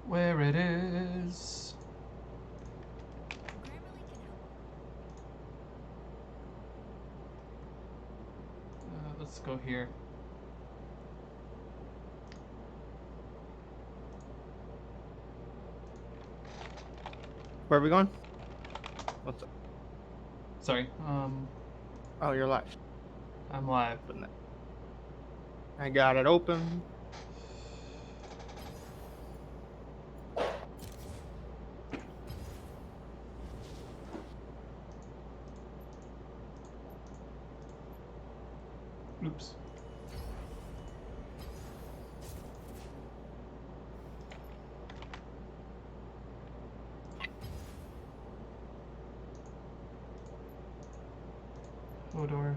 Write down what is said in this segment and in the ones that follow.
Where it is. Let's go here. Where are we going? What's up? Sorry. Oh, you're live. I'm live. I got it open. Oops. Hodor.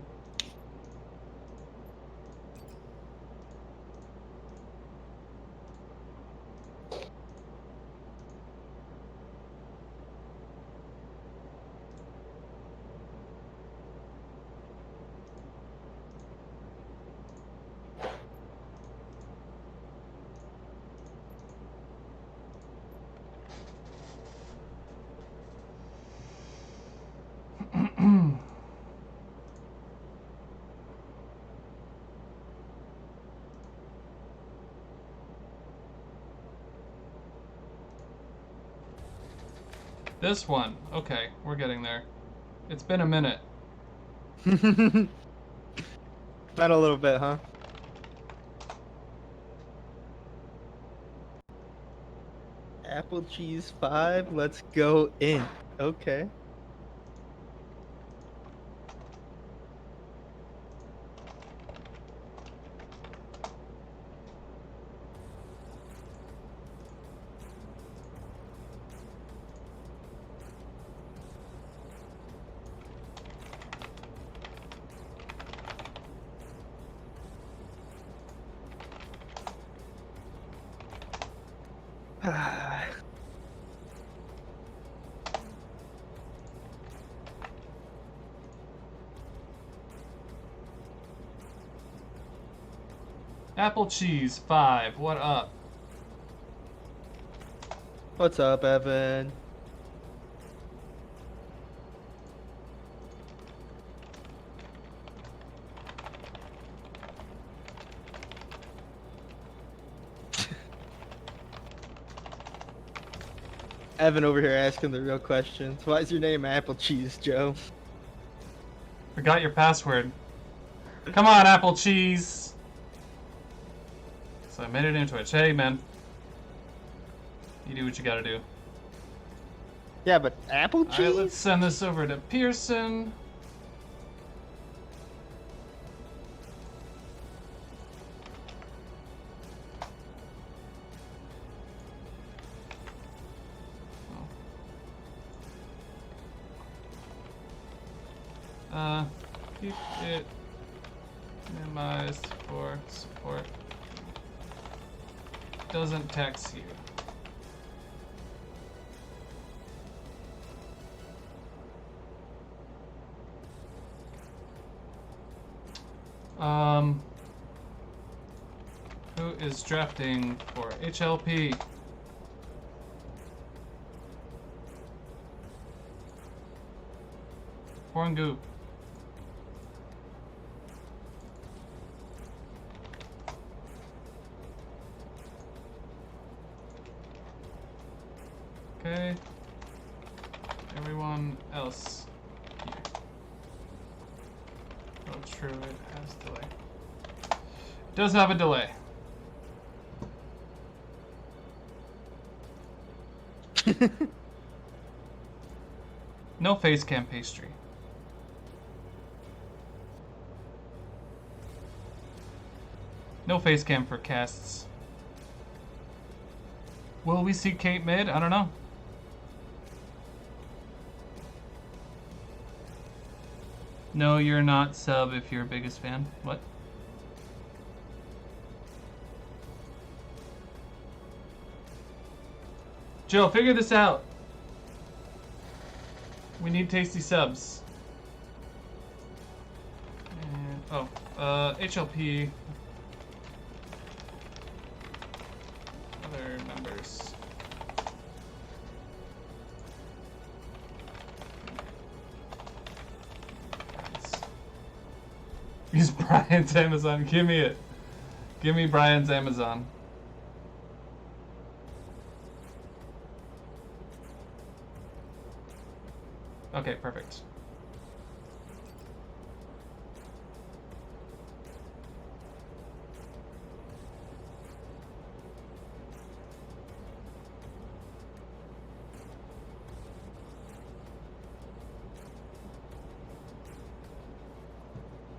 This one. Okay, we're getting there. It's been a minute. Been a little bit, huh? Apple cheese 5. Let's go in. Okay. Apple cheese 5. What up? What's up, Evan? Evan over here asking the real questions. Why is your name Apple Cheese, Joe? Forgot your password. Come on, Apple cheese. So I made it into it. Hey, man. You do what you gotta do. Yeah, but apple cheese? Alright, let's send this over to Pearson. Keep it minimized for support. Doesn't text you. Who is drafting for HLP? Corn Goop. Okay. Everyone else here. Oh, true, it has delay. It does have a delay. No face cam pastry. No face cam for casts. Will we see Kate mid? I don't know. No, you're not sub if you're a biggest fan. What? Jill, figure this out. We need tasty subs. And, HLP. Other members. Use Brian's Amazon. Give me it. Give me Brian's Amazon. Okay, perfect.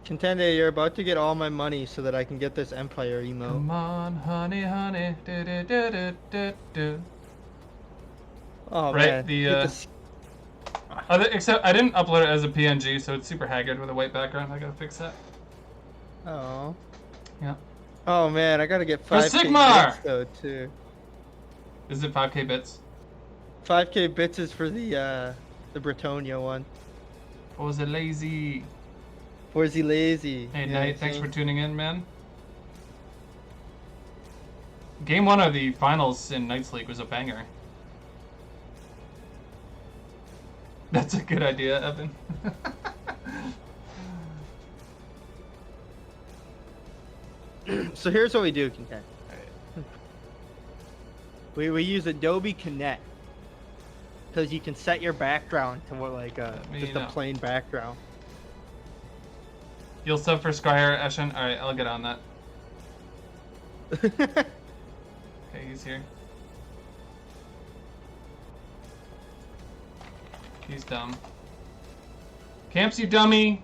Contender, you're about to get all my money so that I can get this Empire emote. Come on, honey, honey. Do, do, do, do, do, do. Oh Right, man. the, Get this- except I didn't upload it as a PNG, so it's super haggard with a white background. I gotta fix that. Oh. Yeah. Oh man, I gotta get For 5K Sigmar! bits though too. Is it 5k bits? 5K bits is for the Bretonia one. Or was it lazy? Or is he lazy? Hey, Yeah, Knight, thanks so- for tuning in, man. Game 1 of the finals in Knights League was a banger. That's a good idea, Evan. So here's what we do, Content. We use Adobe Connect because you can set your background to more like just a plain background. You'll sub for Squire, Eshin? Alright, I'll get on that. Okay, he's here. He's dumb. Camps, you dummy!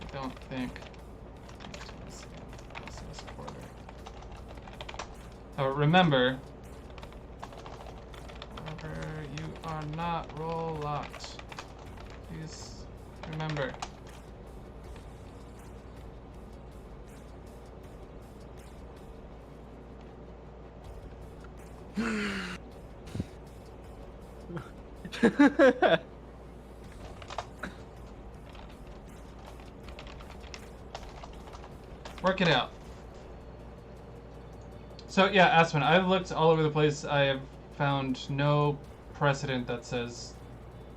I don't think. Oh, remember, you are not roll locked. Please remember. Work it out. So yeah, Aspen, I've looked all over the place. I have found no precedent that says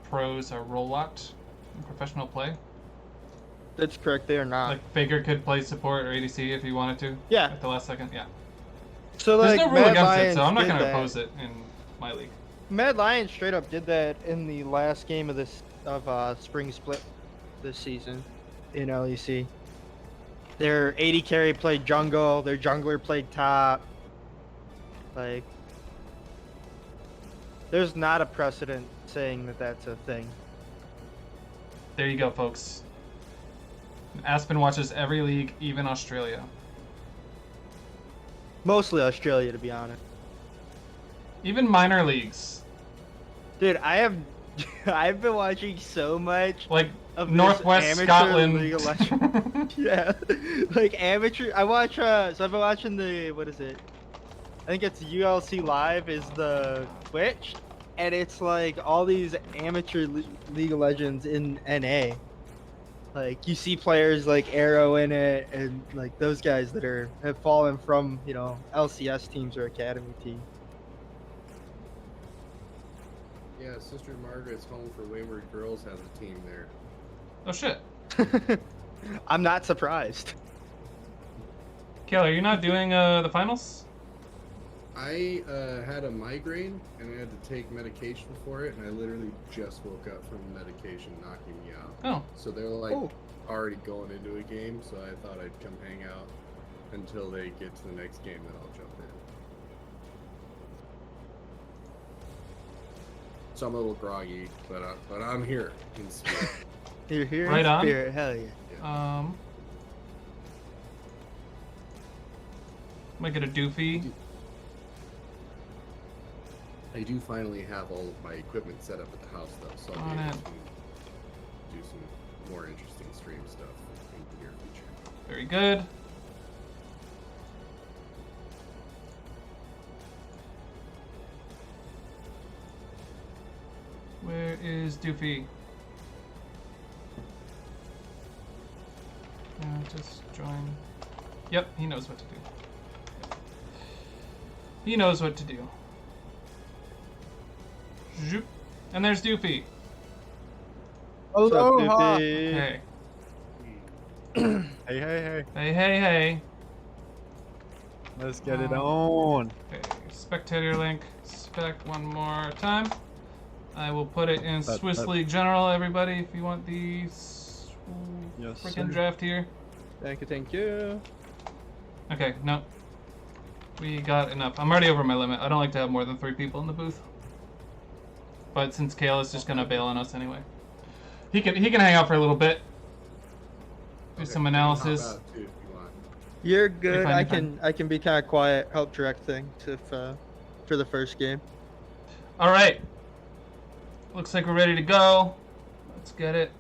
pros are role locked in professional play. That's correct, they are not. Like Faker could play support or ADC if he wanted to. Yeah. At the last second, yeah. So There's like no rule Mad against Lions it, so I'm not did going to that. oppose it in my league. Mad Lions straight up did that in the last game of Spring Split this season in LEC. Their AD carry played jungle, their jungler played top. Like, there's not a precedent saying that that's a thing. There you go, folks. Aspen watches every league, even Australia. Mostly Australia, to be honest. Even minor leagues. Dude, I've been watching so much Like of this Northwest amateur Scotland. League of Legends. Yeah, like amateur. I watch. So I've been watching the what is it? I think it's ULC Live is the Twitch, and it's like all these amateur League of Legends in NA. Like you see players like Arrow in it, and like those guys that have fallen from LCS teams or academy teams. Yeah, Sister Margaret's Home for Wayward Girls has a team there. Oh shit. I'm not surprised. Kayla, you're not doing the finals? I had a migraine and I had to take medication for it, and I literally just woke up from the medication knocking me out. Oh. So they're like Oh. already going into a game, so I thought I'd come hang out until they get to the next game, then I'll jump in. So I'm a little groggy, but I'm here in spirit. You're here Right in on. spirit, hell yeah. Might get a doofy. I do finally have all of my equipment set up at the house, though, so I'll On be able it. to do some more interesting stream stuff in the near future. Very good. Where is Doofy? Just join. Yep, he knows what to do. He knows what to do. Zoop. And there's Doofy. Aloha. Okay. Hey, hey, hey. Hey, hey, hey. Let's get it on. Okay, spectator link. Spec one more time. I will put it in Swiss League General, everybody, if you want the Yes, freaking sir. draft here. Thank you. Okay, no. We got enough. I'm already over my limit. I don't like to have more than 3 people in the booth. But since Kale is just gonna bail on us anyway. He can hang out for a little bit. Do Okay, some you can hop analysis. out, too, if you want. You're good. fine, I you're fine. can be kind of quiet, help direct things if for the first game. Alright. Looks like we're ready to go. Let's get it.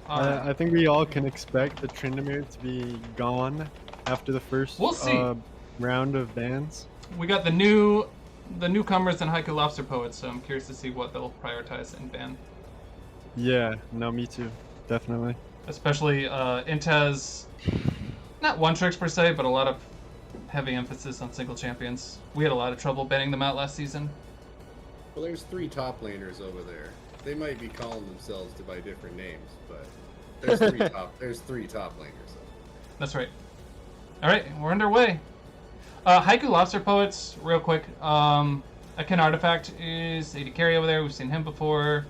Alright. I think we all can expect the Tryndamere to be gone after the first We'll see. Round of bans. We got the newcomers and Haiku Lobster Poets, so I'm curious to see what they'll prioritize and ban. Yeah, no, me too. Definitely. Especially INT has not one tricks per se, but a lot of heavy emphasis on single champions. We had a lot of trouble banning them out last season. Well, there's 3 top laners over there. They might be calling themselves by different names, but there's 3 top laners. That's right. Alright, we're underway. Haiku Lobster Poets, real quick. Akin Artifact is AD carry over there. We've seen him before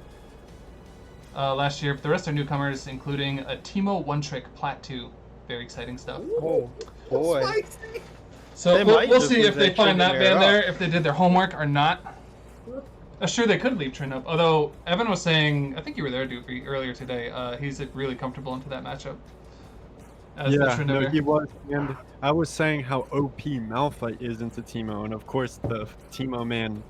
last year. But the rest are newcomers, including a Teemo one-trick Plat 2. Very exciting stuff. Oh boy. Spicy. So They we'll might we'll just see if leave they that find that Tryndamere band up. there, if they did their homework or not. Sure, they could leave Trin up. Although Evan was saying, I think you were there, Doofy, earlier today. He's really comfortable into that matchup. As the Yeah, no, Tryndamere. he was. And I was saying how OP Malphite is into Teemo, and of course the Teemo man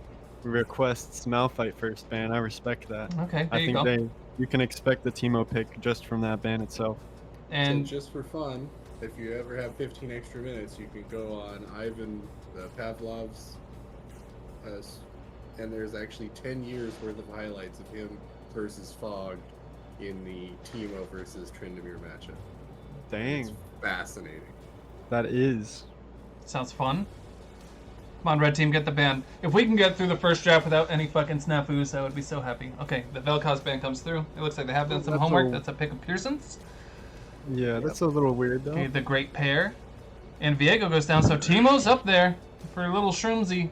requests Malphite first ban. I respect that. Okay, there I you think go. you can expect the Teemo pick just from that ban itself. And So just for fun, if you ever have 15 extra minutes, you can go on Ivan Pavlov's, and there's actually 10 years worth of highlights of him versus Fog in the Teemo versus Tryndamere matchup. Dang, It's fascinating. that is. sounds fun. Come on, red team, get the ban. If we can get through the first draft without any fucking snafus, I would be so happy. Okay, the Vel'Koz ban comes through. It looks like they have done some That's homework. a- That's a pick of Pearson's. Yeah, that's a little weird though. Okay, the great pair. And Viego goes down, so Teemo's up there for little Shroomsy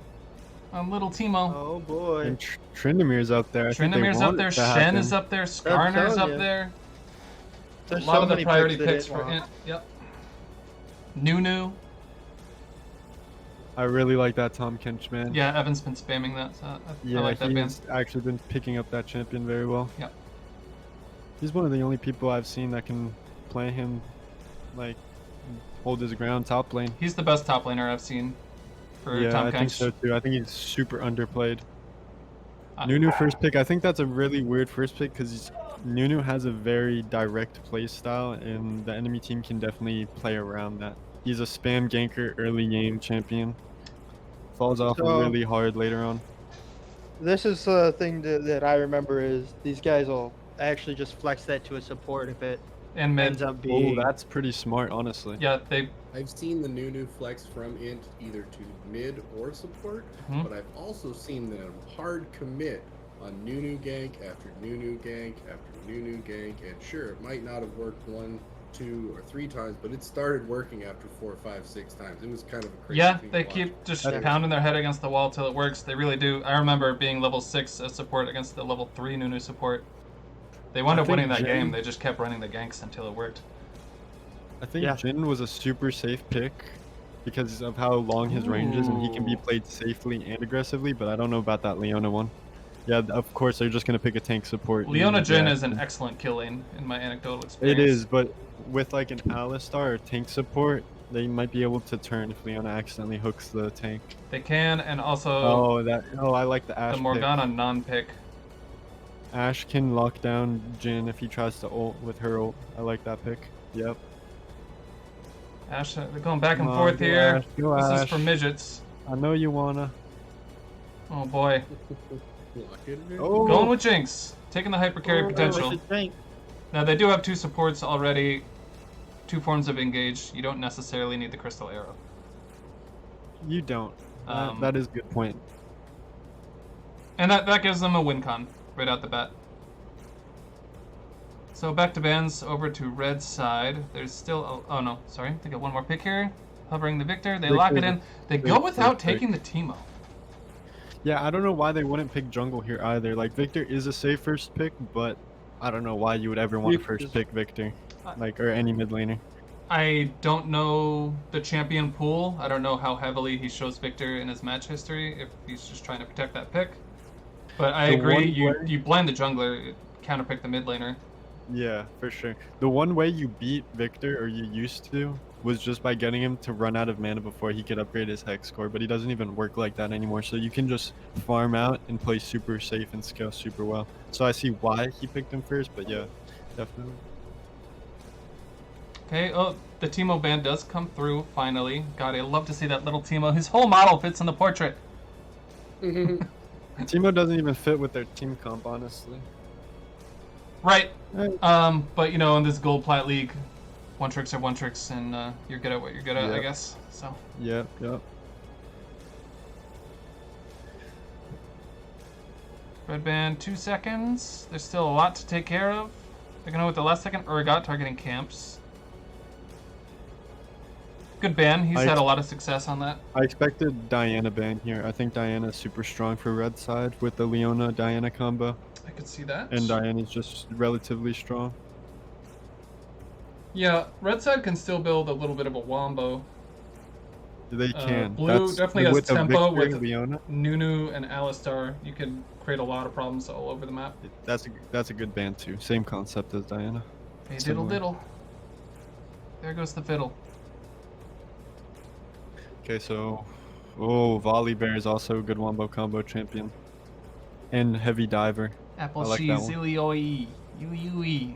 on little Teemo. Oh boy. And Tryndamere's up there. I think they Trindamere's want up there, it to Shen happen. is up there, Skarner's telling up you. there. A There's lot so of the many priority they picks didn't for want. Int. Yep. Nunu. I really like that Tom Kench, man. Yeah, Evan's been spamming that, so I Yeah, like that ban. he's actually been picking up that champion very well. Yep. He's one of the only people I've seen that can play him, like, hold his ground top lane. He's the best top laner I've seen for Yeah, Tom I think Kench. so too. I think he's super underplayed. Uh, Nunu first pick. I think that's a really weird first pick because Nunu has a very direct play style, and the enemy team can definitely play around that. He's a spam ganker early game champion. Falls off So- really hard later on. This is the thing that I remember is these guys will actually just flex that to a support if it And mid. ends up Oh, being. that's pretty smart, honestly. Yeah, they. I've seen the Nunu flex from Int either to mid or support, Mhm. but I've also seen them hard commit on Nunu gank after Nunu gank after Nunu gank, and sure, it might not have worked 1, 2, or 3 times, but it started working after 4, 5, 6 times. It was kind of a crazy Yeah, thing they to watch. keep just That is- pounding their head against the wall till it works. They really do. I remember being level 6 as support against the level 3 Nunu support. They wound I up winning think that Jhin- game. They just kept running the ganks until it worked. I think Yeah. Jhin was a super safe pick because of how long his range is, and he can be Ooh. played safely and aggressively, but I don't know about that Leona one. Yeah, of course, they're just going to pick a tank support. Leona using Jhin the is an action. excellent kill lane in my anecdotal experience. It is, but with like an Alistar or tank support, they might be able to turn if Leona accidentally hooks the tank. They can, and also Oh, I like the Ashe the pick. Morgana non-pick. Ashe can lock down Jhin if he tries to ult with her ult. I like that pick. Yep. Ash, they're going back and Come on, forth go here. Ashe, go This is Ashe. for midgets. I know you wanna. Oh boy. Lock it in. Oh. Going with Jinx. Taking the hyper carry Oh, potential. we should think. Now they do have 2 supports already. 2 forms of engage. You don't necessarily need the crystal arrow. You don't. Um, That is a good point. And that gives them a win con right out the bat. So back to bans, over to red side. There's still... Oh, no. Sorry. They get one more pick here. Hovering the Victor. They lock it in. They go without taking the Teemo. Yeah, I don't know why they wouldn't pick jungle here either. Like, Victor is a safe first pick, but I don't know why you would ever want to first pick Victor. Like, or any mid laner. I don't know the champion pool. I don't know how heavily he shows Victor in his match history, if he's just trying to protect that pick. But I agree, you blind the jungler, counterpick the mid laner. Yeah, for sure. The one way you beat Victor, or you used to, was just by getting him to run out of mana before he could upgrade his hex score, but he doesn't even work like that anymore. So you can just farm out and play super safe and scale super well. So I see why he picked him first, but yeah, definitely. Okay, oh, the Teemo ban does come through, finally. God, I love to see that little Teemo. His whole model fits in the portrait. Teemo doesn't even fit with their team comp, honestly. Right. But, you know, in this gold plat league, one tricks are one tricks, and you're good at what you're good at, I guess. So. Yep. Red band, 2 seconds. There's still a lot to take care of. They're gonna go with the last second Urgot targeting camps. Good ban. He's had a lot of success on that. I expected Diana ban here. I think Diana's super strong for red side with the Leona-Diana combo. I could see that. And Diana's just relatively strong. Yeah, red side can still build a little bit of a wombo. They can. Blue definitely has tempo with Leona. Nunu and Alistar. You can create a lot of problems all over the map. That's a good ban too. Same concept as Diana. Hey, diddle diddle. There goes the fiddle. Okay, so Volley Bear is also a good wombo combo champion. And Heavy Diver. Apple like cheese, Illinois,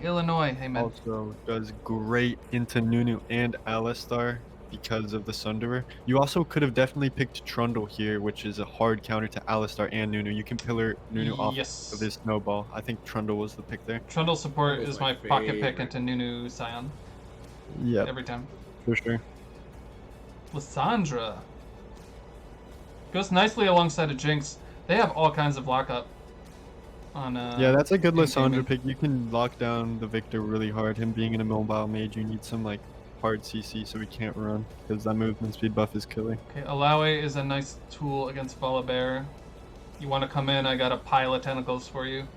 Illinois. Hey man. Also does great into Nunu and Alistar because of the Sunderer. You also could have definitely picked Trundle here, which is a hard counter to Alistar and Nunu. You can pillar Nunu off of his snowball. I think Trundle was the pick there. Trundle support is my pocket pick into Nunu Scion. Yeah. Every time. For sure. Lissandra. Goes nicely alongside a Jinx. They have all kinds of lockup on yeah, that's a good Lissandra gaming. pick. You can lock down the Victor really hard. Him being an immobile mage, you need some like hard CC so he can't run because that movement speed buff is killing. Okay, Alawe is a nice tool against Volibear. You want to come in, I got a pile of tentacles for you.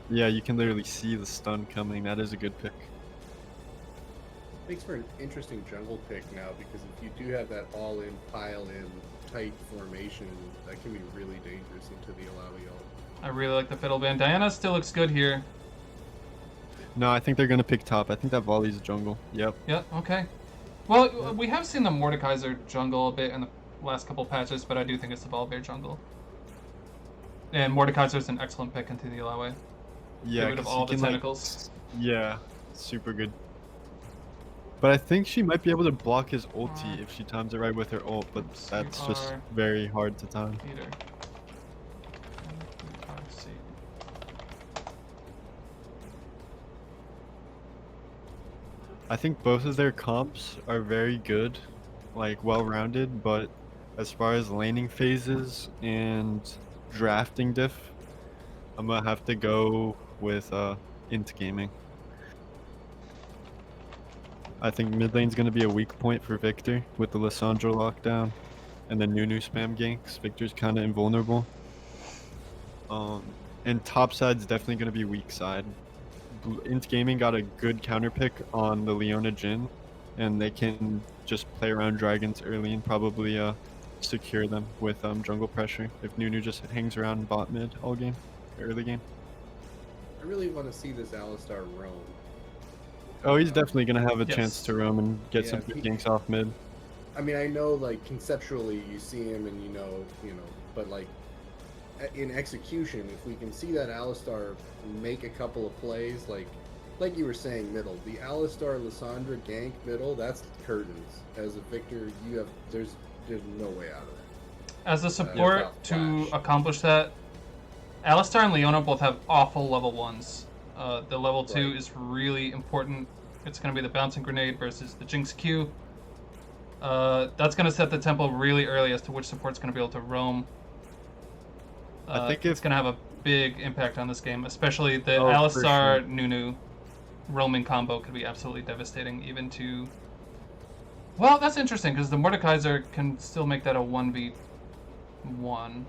Yeah, you can literally see the stun coming. That is a good pick. Makes for an interesting jungle pick now, because if you do have that all-in, pile-in tight formation, that can be really dangerous into the Alawi ult. I really like the fiddle band. Diana still looks good here. No, I think they're gonna pick top. I think that volley's jungle. Yep. Yep, okay. Well, we have seen the Mordekaiser jungle a bit in the last couple patches, but I do think it's the Volibear jungle. And Mordekaiser's an excellent pick into the Alawe. Yeah, Get rid of all the tentacles. Yeah, super good. But I think she might be able to block his ulti if she times it right with her ult, but that's just very hard to time. Either. I think both of their comps are very good, like well-rounded, but as far as laning phases and drafting diff, I'm gonna have to go with INT Gaming. I think mid lane's gonna be a weak point for Victor with the Lissandra lockdown, and then Nunu spam ganks. Victor's kind of invulnerable. And top side's definitely gonna be weak side. INT Gaming got a good counter pick on the Leona Jhin, and they can just play around dragons early and probably secure them with jungle pressure if Nunu just hangs around bot mid all game, early game. I really want to see this Alistar roam. Oh, he's definitely gonna have a chance to roam and get some good ganks off mid. I mean, I know, like, conceptually you see him and you know, but like in execution, if we can see that Alistar make a couple of plays, like you were saying, middle, the Alistar Lissandra gank middle, that's curtains. As a Victor, there's no way out of that. As a support to accomplish that, Alistar and Leona both have awful level 1s. The level 2 is really important. It's going to be the bouncing grenade versus the Jinx Q. That's going to set the tempo really early as to which support's going to be able to roam. I think it's if going to have a big impact on this game, especially the Oh, for Alistar sure. Nunu roaming combo could be absolutely devastating, even to. Well, that's interesting because the Mordekaiser can still make that a 1v1.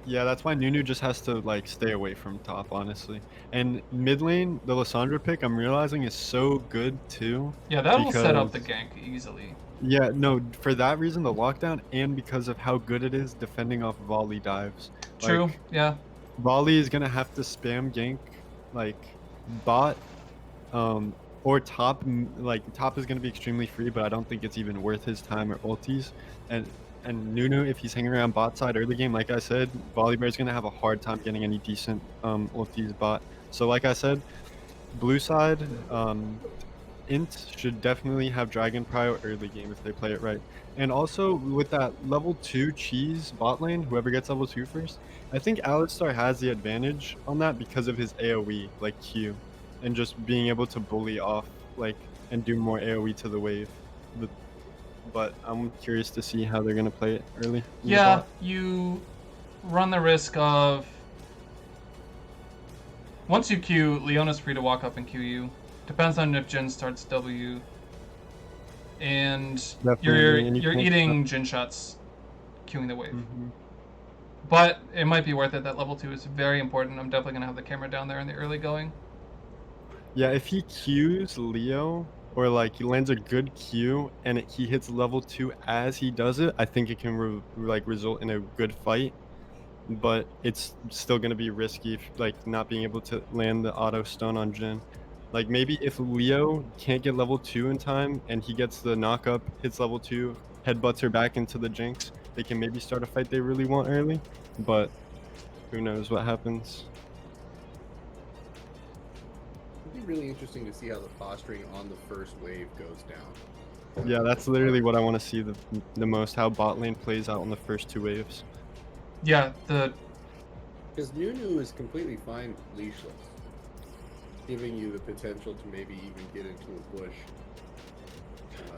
Yeah, that's why Nunu just has to like stay away from top, honestly. And mid lane, the Lissandra pick, I'm realizing is so good too. Yeah, that'll set up the Because gank easily. yeah, no, for that reason, the lockdown, and because of how good it is defending off volley dives. True. Like Yeah. volley is gonna have to spam gank, like bot, um, or top. Like top is gonna be extremely free, but I don't think it's even worth his time or ultis. And Nunu, if he's hanging around bot side early game, like I said, Volibear's gonna have a hard time getting any decent ultis bot. So like I said, blue side, INT should definitely have Dragon Prio early game if they play it right. And also with that level 2 cheese bot lane, whoever gets level 2 first, I think Alistar has the advantage on that because of his AoE, like Q, and just being able to bully off, like, and do more AoE to the wave. But I'm curious to see how they're gonna play it early. in the Yeah, bot. you run the risk of once you Q, Leona's free to walk up and Q you. Depends on if Jin starts W, and Definitely, and you you're can't eating Jin shots, queuing the wave. Mhm. But it might be worth it. That level 2 is very important. I'm definitely gonna have the camera down there in the early going. Yeah, if he Qs Leo, or like he lands a good Q and he hits level 2 as he does it, I think it can result in a good fight. But it's still gonna be risky, if, like not being able to land the auto stun on Jin. Like maybe if Leo can't get level 2 in time and he gets the knock up, hits level 2, headbutts her back into the Jinx, they can maybe start a fight they really want early. But who knows what happens. It'd be really interesting to see how the posturing on the first wave goes down. Yeah, that's literally what I want to see the most, how bot lane plays out on the first 2 waves. Yeah, Because Nunu is completely fine leashless, giving you the potential to maybe even get into a bush.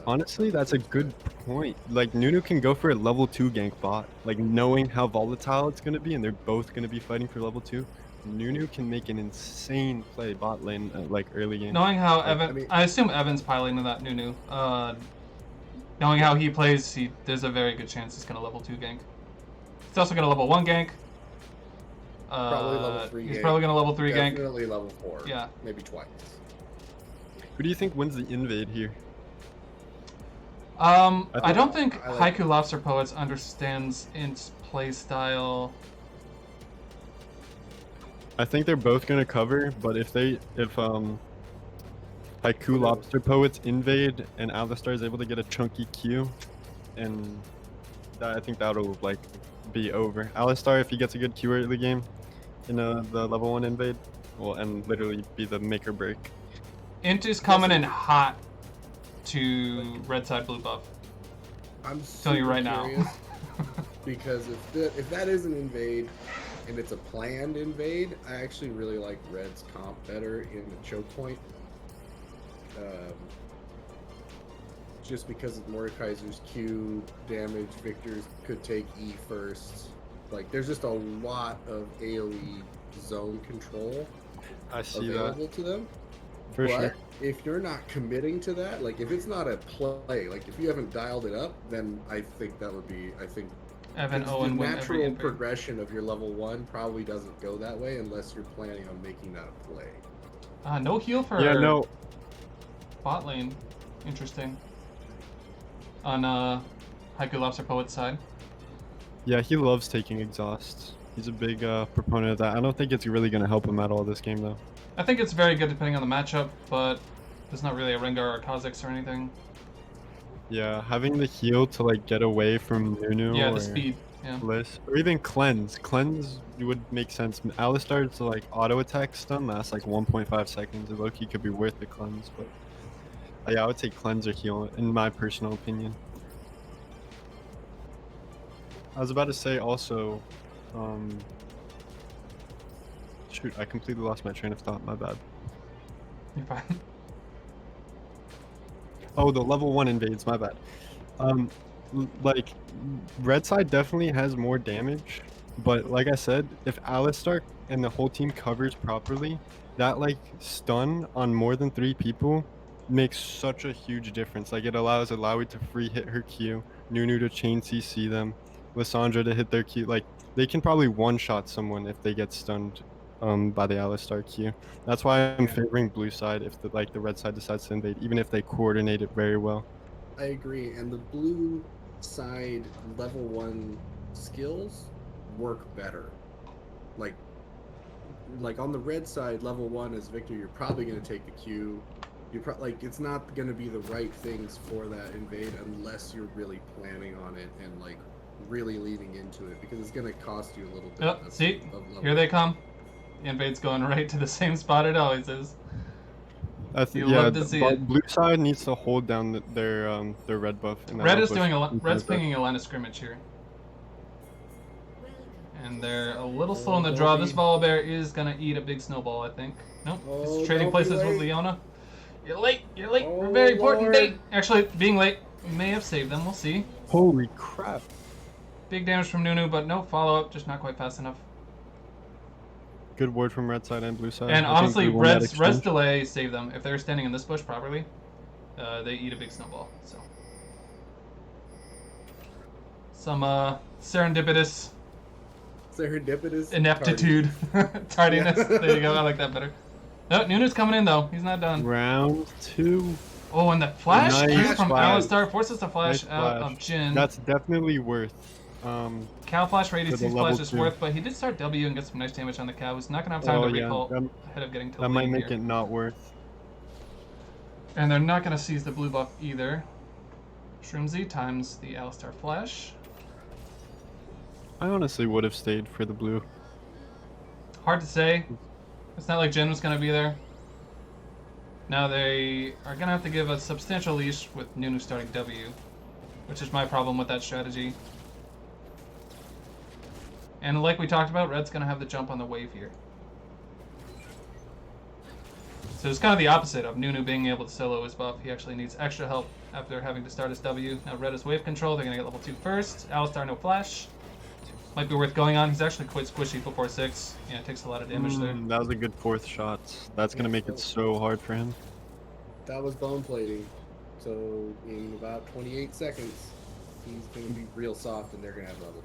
Honestly, that's a good point. Like, Nunu can go for a level 2 gank bot. Like, knowing how volatile it's going to be, and they're both going to be fighting for level 2, Nunu can make an insane play bot lane, like, early game. knowing how I Evan, mean- I assume Evan's piling in that Nunu. Knowing how he plays, there's a very good chance he's gonna level 2 gank. He's also gonna level 1 gank. Probably level 3 He's gank. probably gonna level 3 gank. Definitely level 4. Yeah. Maybe twice. Who do you think wins the invade here? I don't think I like- Haiku Lobster Poets understands INT's playstyle. I think they're both going to cover, but if Haiku Lobster Poets invade and Alistar is able to get a chunky Q, and I think that'll, like, be over. Alistar, if he gets a good Q early game in the level 1 invade, will and literally be the make or break. INT is coming in hot to red side blue buff. I'm Tell you super right now. curious, because if that is an invade and it's a planned invade, I actually really like Red's comp better in the choke point. Just because of Mordekaiser's Q damage, Victor's could take E first. Like, there's just a lot of AoE zone control I see available to them. for But sure. if you're not committing to that, like if it's not a play, like if you haven't dialed it up, then I think that would be, Evan the Owen win every natural invade. progression of your level 1 probably doesn't go that way unless you're planning on making that a play. No heal for Yeah, no. bot lane. Interesting. On Haiku Lobster Poet's side. Yeah, he loves taking exhausts. He's a big proponent of that. I don't think it's really going to help him at all this game, though. I think it's very good depending on the matchup, but there's not really a Rengar or a Kha'Zix or anything. Yeah, having the heal to, like, get away from Nunu Yeah, or the speed. Yeah. Bliss, or even Cleanse. Cleanse would make sense. Alistar's, like, auto attack stun lasts, like, 1.5 seconds. Loki could be worth the Cleanse, but yeah, I would take Cleanse or heal, in my personal opinion. I was about to say also, shoot, I completely lost my train of thought, my bad. You're fine. Oh, the level 1 invades, my bad. Like, red side definitely has more damage, But like I said, if Alistar and the whole team covers properly, that like stun on more than 3 people makes such a huge difference. Like it allows Alawi to free hit her Q, Nunu to chain CC them, Lissandra to hit their Q. Like they can probably one-shot someone if they get stunned by the Alistar Q. That's why I'm favoring blue side if the red side decides to invade, even if they coordinate it very well. I agree, and the blue side level 1 skills work better. Like on the red side, level 1 as Victor, you're probably going to take the Q. Like it's not going to be the right things for that invade unless you're really planning on it and like really leaning into it, because it's going to cost you a little bit. Oh, see, here they come. The invade's going right to the same spot it always is. You love to see it. Blue side needs to hold down their red buff. Red is doing red's pinging a line of scrimmage here. And they're a little slow in the draw. This Volibear is going to eat a big snowball, I think. Nope, he's trading places with Leona. You're late, for a very important date. Actually, being late may have saved them, we'll see. Holy crap. Big damage from Nunu, but no follow-up, just not quite fast enough. Good word from red side and blue side. And honestly, red's delay saved them. If they're standing in this bush properly, they eat a big snowball, so. Some serendipitous ineptitude, tardiness. There you go. I like that better. Oh, Nunu's coming in though. He's not done. Round 2. Oh, and the flash Nice from flash. Alistar forces the flash out of Jin. That's definitely worth. Cow flash for ADC's level flash is 2. worth, but he did start W and get some nice damage on the cow. He's not gonna have time to recall ahead of getting to the That might lane make here. it not worth. And they're not gonna seize the blue buff either. Shroomzy times the Alistar flash. I honestly would have stayed for the blue. Hard to say. It's not like Jin was going to be there. Now they are going to have to give a substantial leash with Nunu starting W, which is my problem with that strategy. And like we talked about, Red's going to have the jump on the wave here. So it's kind of the opposite of Nunu being able to solo his buff. He actually needs extra help after having to start his W. Now Red is wave control. They're going to get level 2 first. Alistar no flash. Might be worth going on. He's actually quite squishy before 6. Yeah, it takes a lot of damage there. That was a good 4th shot. That's going to make it so hard for him. That was bone plating. So in about 28 seconds, he's going to be real soft and they're going to have level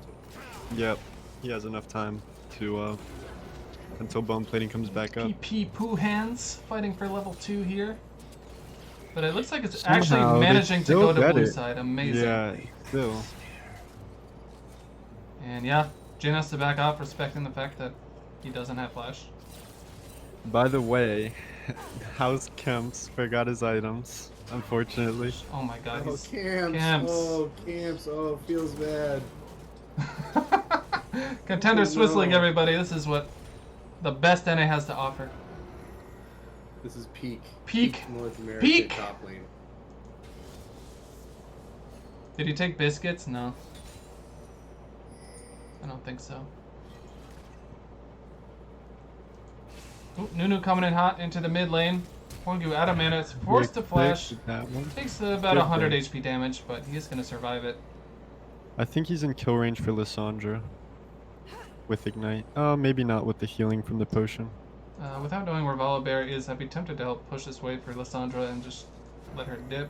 2. Yep. He has enough time to until bone plating comes back up. PP Poo Hands fighting for level 2 here. But it looks like it's Somehow actually managing to still go to get blue it. side. Amazing. Yeah, still. And yeah, Jin has to back off, respecting the fact that he doesn't have flash. By the way, House Kemps forgot his items, unfortunately. Oh my god, Oh, he's camps. Oh, camps. Oh, feels bad. Contenders Oh, no. Swissling, everybody. This is what the best NA has to offer. This is peak. Peak. North America Peak. top lane. Did he take biscuits? No. I don't think so. Ooh, Nunu coming in hot into the mid lane. Pongu out of mana. It's forced to flash. That one. Takes about 100 HP damage, but he is going to survive it. I think he's in kill range for Lissandra with Ignite. Maybe not with the healing from the potion. Without knowing where Volibear is, I'd be tempted to help push this wave for Lissandra and just let her dip.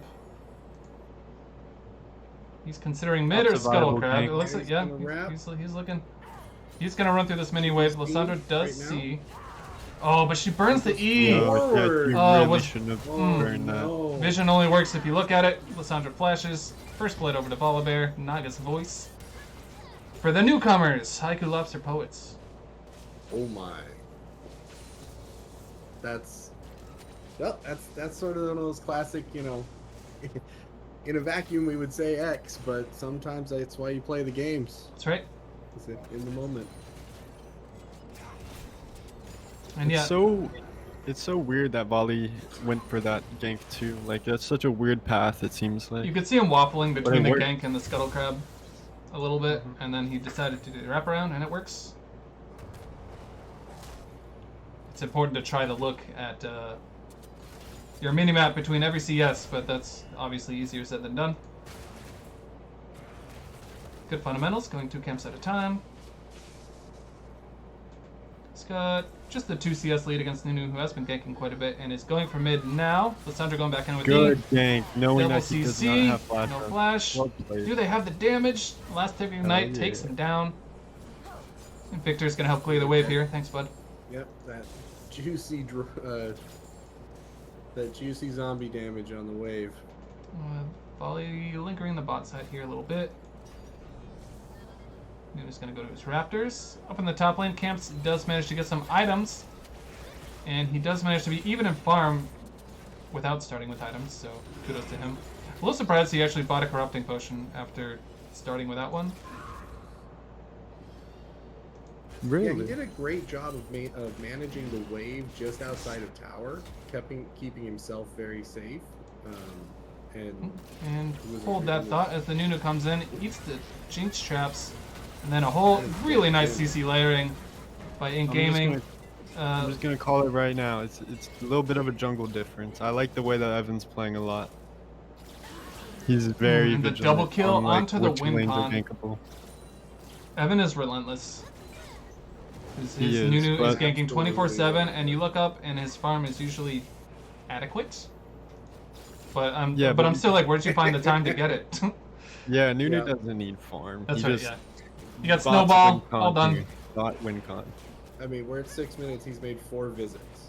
He's considering mid or That's a Scuttle viable Crab. gank. It looks like, He's yeah, gonna wrap. he's looking. He's going to run through this mini wave. Lissandra does right now. see. Oh, but she burns the E! No, yeah, Forward. you Oh, really what- shouldn't have Oh, burned that. no. Vision only works if you look at it. Lissandra flashes. First blood over to Volibear. Naga's voice. For the newcomers, Haiku Lobster Poets. Oh my. That's sort of one of those classic, you know, in a vacuum we would say X, but sometimes that's why you play the games. That's right. Is it in the moment? And yeah, It's so weird that Volley went for that gank too. Like that's such a weird path. It seems like. you could see him waffling between the worked. gank and the Scuttle Crab a little bit, and then he decided to do the wraparound, and it works. It's important to try to look at your minimap between every CS, but that's obviously easier said than done. Good fundamentals, going 2 camps at a time. got just the 2 CS lead against Nunu, who has been ganking quite a bit and is going for mid now. Lissandra going back in with Good E. gank, knowing Double that he does CC, not have flash. no on. flash. Well played. Do they have the damage? Last Tick Ignite yeah. takes him down. And Victor's gonna help clear the wave here. Thanks, bud. Yep, that juicy, that juicy zombie damage on the wave. Volley lingering the bot side here a little bit. Nunu's gonna go to his Raptors. Up in the top lane, Camps does manage to get some items. And he does manage to be even in farm without starting with items, so kudos to him. A little surprised he actually bought a corrupting potion after starting without one. Really? Yeah, he did a great job of managing the wave just outside of tower, keeping himself very safe. And Hold that thought as the Nunu comes in, eats the Jinx traps, and then a whole really nice CC layering by INT Gaming. I'm just gonna call it right now. It's a little bit of a jungle difference. I like the way that Evan's playing a lot. He's very and the vigilant double kill on, like, onto the which win lanes are con. gankable. Evan is relentless. He is, Nunu is but- ganking 24/7, and you look up and his farm is usually adequate. But I'm still like, where'd you find the time to get it? Yeah, Nunu Yeah. doesn't need farm. That's he right. just Yeah. You got bots snowball. win con All done. here, Not win con. I mean, we're at 6 minutes. He's made 4 visits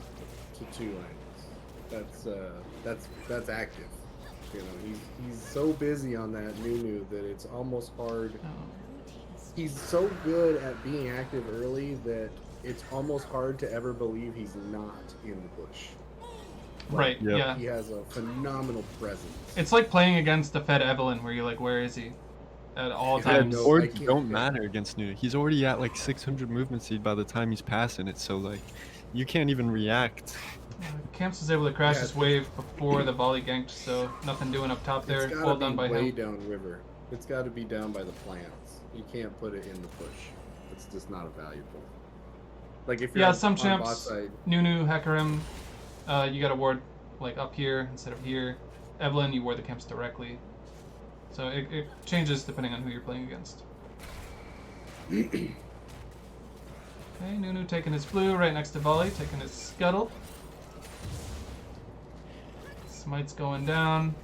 to 2 lanes. That's active. You know, he's so busy on that Nunu that it's almost hard. He's so good at being active early that it's almost hard to ever believe he's not in the bush. Right. Yep. Yeah. He has a phenomenal presence. It's like playing against the Fed Evelyn, where you're like, where is he? At all Yeah, times. no, Boards I can't- don't yeah. matter against Nunu. He's already at like 600 movement speed by the time he's passing it, so like you can't even react. Camps was able to crash Yeah, this wave before the volley ganked, so nothing doing up top there. It's Well gotta done be by way him. downriver. It's got to be down by the plants. You can't put it in the push. It's just not valuable. Like if you're Yeah, on some bot champs, side, Nunu, Hecarim, you got to ward like up here instead of here. Evelyn, you ward the camps directly. So it changes depending on who you're playing against. Okay, Nunu taking his blue right next to Volley, taking his scuttle. Smite's going down.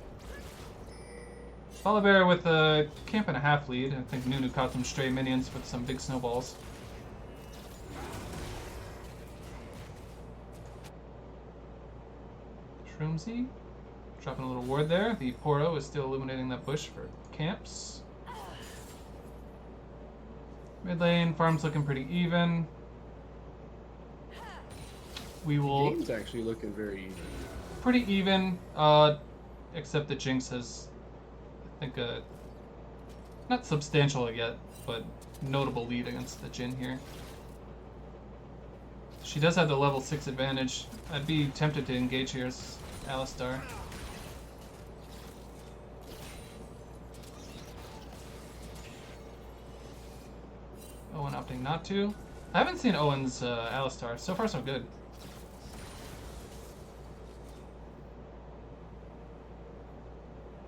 Volibear with a camp and a half lead. I think Nunu caught some stray minions with some big snowballs. Shroomsy dropping a little ward there. The Poro is still illuminating that bush for camps. Mid lane, farm's looking pretty even. We will... game's actually looking very even. Pretty even, except that Jinx has, I think, not substantial yet, but notable lead against the Jhin here. She does have the level 6 advantage. I'd be tempted to engage here as Alistar. Owen opting not to. I haven't seen Owen's Alistar. So far, so good.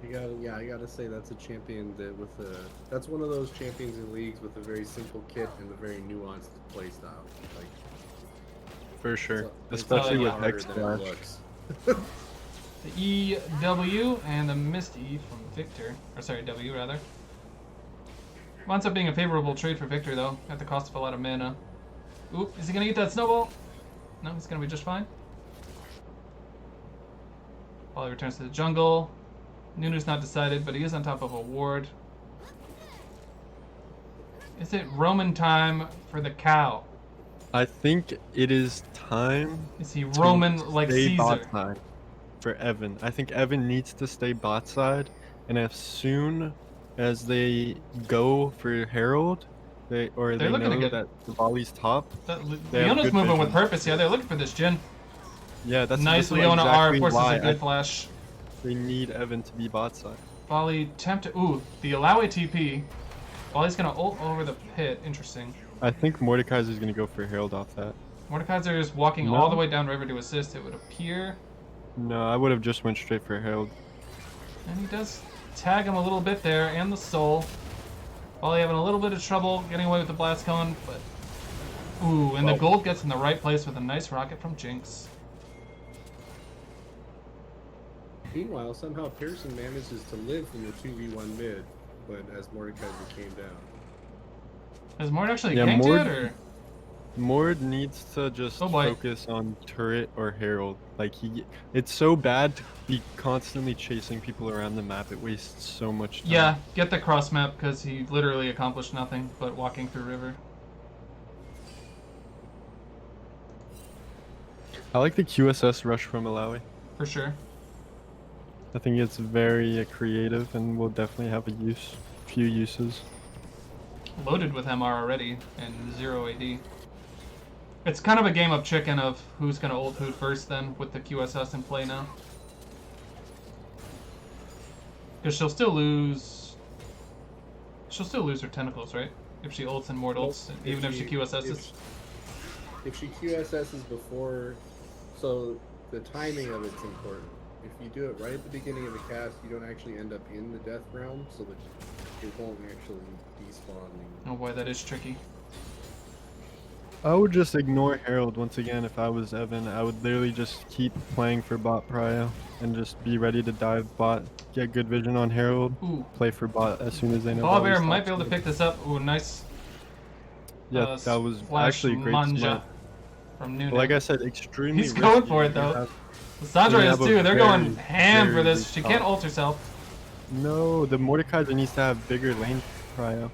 I gotta say that's a champion that that's one of those champions in leagues with a very simple kit and a very nuanced play style. Like, For sure. it's Especially yeah. with harder Hex than it Flash. looks. The EW and the Misty from Victor, or sorry, W rather. Winds up being a favorable trade for Victor though, at the cost of a lot of mana. Oop, is he gonna get that snowball? No, he's gonna be just fine. Polly returns to the jungle. Nunu's not decided, but he is on top of a ward. Is it Roman time for the cow? I think it is time Is he to Roman like stay bot Caesar? side for Evan. I think Evan needs to stay bot side, and as soon as they go for Herald, they looking to know get- that the volley's top. They have Leona's good moving with vision. purpose. Yeah, they're looking for this Jhin. Yeah, that's Nice this is Leona R exactly forces why a good flash. they need Evan to be bot side. Volley tempted. Ooh, the allow a TP. Volley's gonna ult over the pit. Interesting. I think Mordekaiser's gonna go for Herald off that. Mordekaiser is walking No. all the way down river to assist, it would appear. No, I would have just went straight for Herald. And he does tag him a little bit there, and the soul. Volley having a little bit of trouble getting away with the blast cone, but Ooh, and Well- the gold gets in the right place with a nice rocket from Jinx. Meanwhile, somehow Pearson manages to live from the 2v1 mid, but as Mordekaiser came down. Has Mord actually Yeah, ganked Mord- yet, or? Mord needs to just Oh boy. focus on turret or herald. Like it's so bad to be constantly chasing people around the map. It wastes so much time. Yeah, get the cross map because he literally accomplished nothing but walking through river. I like the QSS rush from Malawi. For sure. I think it's very creative and will definitely have few uses. Loaded with MR already and 0 AD. It's kind of a game of chicken of who's going to ult who first then with the QSS in play now. Because she'll still lose her tentacles, right? If she ults and Mord ults, even if she QSS's. If she QSS's before, so the timing of it's important. If you do it right at the beginning of the cast, you don't actually end up in the death realm, so that it won't actually despawn. Oh boy, that is tricky. I would just ignore Herald once again if I was Evan. I would literally just keep playing for bot prio and just be ready to dive bot, get good vision on Herald, Ooh. play for bot as soon as they know. Ballbear Volley's might top be able to speed. pick this up. Ooh, nice. Yeah, that was Flash actually a great manja smite. from Nunu. Like I said, extremely He's going risky. for it You though. have- Sandra you is have a too. They're going very, ham for very this. weak She top. can't ult herself. No, the Mordekaiser needs to have bigger lane prio.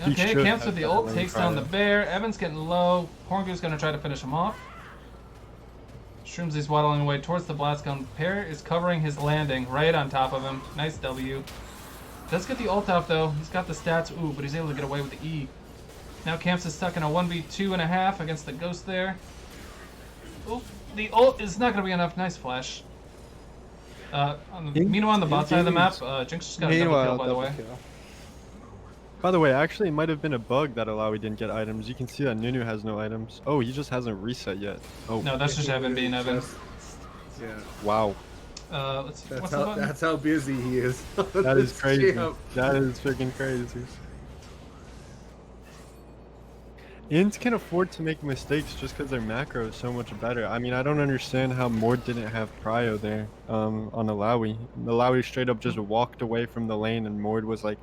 He Okay, should camps have with the better ult, lane takes down the prio. bear. Evan's getting low. Horngoose gonna try to finish him off. Shroomsy's waddling away towards the blast gun. Pear is covering his landing right on top of him. Nice W. Does get the ult off though. He's got the stats. Ooh, but he's able to get away with the E. Now Camps is stuck in a 1v2.5 against the ghost there. Oh, the ult is not gonna be enough. Nice flash. Meanwhile, on the bot side of the map, Jinx just got a double kill, by the way. By the way, actually, it might have been a bug that Alawi didn't get items. You can see that Nunu has no items. Oh, he just hasn't reset yet. Oh, No, that's just Evan being Evan. Yeah, wow. Let's see. that's What's the how button? that's how busy he is. That is This crazy. champ. That is freaking crazy. INT can afford to make mistakes just because their macro is so much better. I mean, I don't understand how Mord didn't have prio there on Alawi. Alawi straight up just walked away from the lane and Mord was like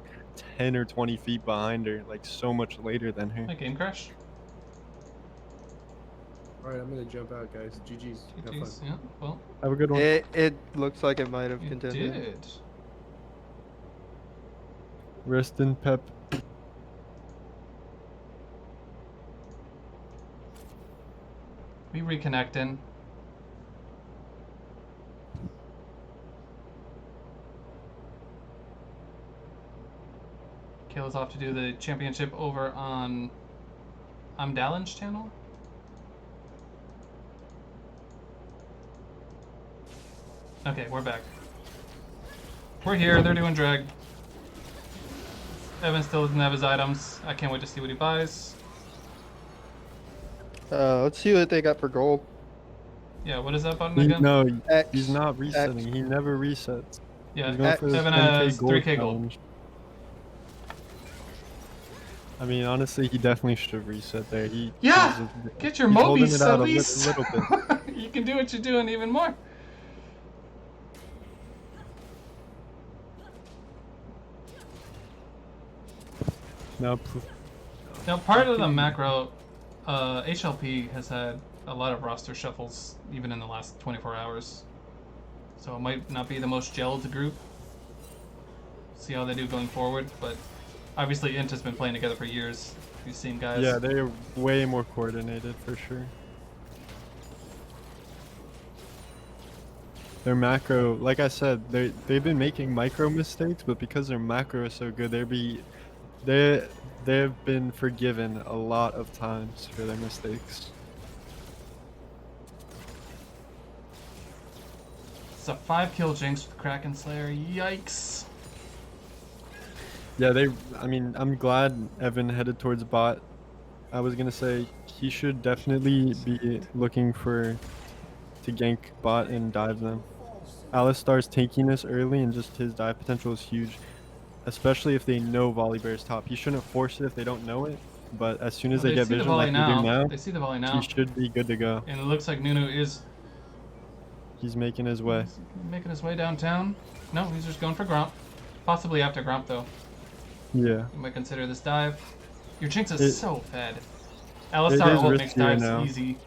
10 or 20 feet behind her, like so much later than her. A game crash. All right, I'm gonna jump out, guys. GG's. Have fun. GG's, yeah, well, Have a good one. It looks like it might have you continued. did. Rest in pep. We reconnecting. Kayla's off to do the championship over on Amdalen's channel. Okay, we're back. We're here, they're doing drag. Evan still doesn't have his items. I can't wait to see what he buys. Let's see what they got for gold. Yeah, what is that button again? No, X, he's not resetting. X. He never resets. Yeah, He's going for the Evan 10K has 3k gold. challenge. I mean, honestly, he definitely should have reset there. Yeah! he's Get your he's holding Mobies it out at a least. little bit. You can do what you're doing even more. Now, Now, part of the macro, HLP has had a lot of roster shuffles even in the last 24 hours. So it might not be the most gelled group. See how they do going forward, but obviously INT has been playing together for years. These same guys. yeah, they're way more coordinated for sure. Their macro, like I said, they've been making micro mistakes, but because their macro is so good, they've been forgiven a lot of times for their mistakes. It's a 5-kill Jinx with Kraken Slayer. Yikes. Yeah, I mean, I'm glad Evan headed towards bot. I was gonna say he should definitely be looking to gank bot and dive them. Alistar's tankiness early and just his dive potential is huge, especially if they know Volleybear's top. He shouldn't force it if they don't know it, but as soon as Well, they get see the vision volley like they do now, They see the volley he now. should be good to go. And it looks like Nunu is He's making his way. making his way downtown. No, he's just going for Grump. Possibly after Grump, though. Yeah. You might consider this dive. Your Jinx is It- so fed. Alistar is ult makes riskier dives now. easy.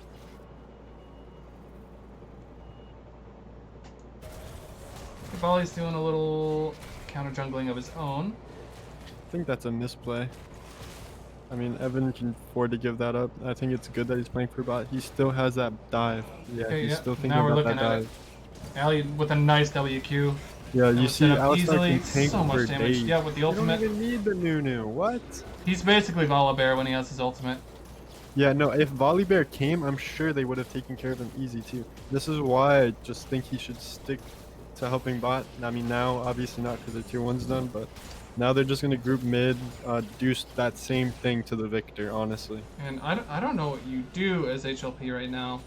Volley's doing a little counter jungling of his own. I think that's a misplay. I mean, Evan can afford to give that up. I think it's good that he's playing for bot. He still has that dive. Yeah, Okay, he's yeah. still thinking Now we're about looking that at it. dive. Ali with a nice WQ. Yeah, That you was see, set up Alistar easily. can tank So for much damage. days. Yeah, with the You ultimate. don't even need the Nunu. What? He's basically Volibear when he has his ultimate. Yeah, no, if Volibear came, I'm sure they would have taken care of him easy too. This is why I just think he should stick to helping bot. I mean, now, obviously not because their tier 1's done, but now they're just going to group mid, do that same thing to the Victor, honestly. And I don't know what you do as HLP right now.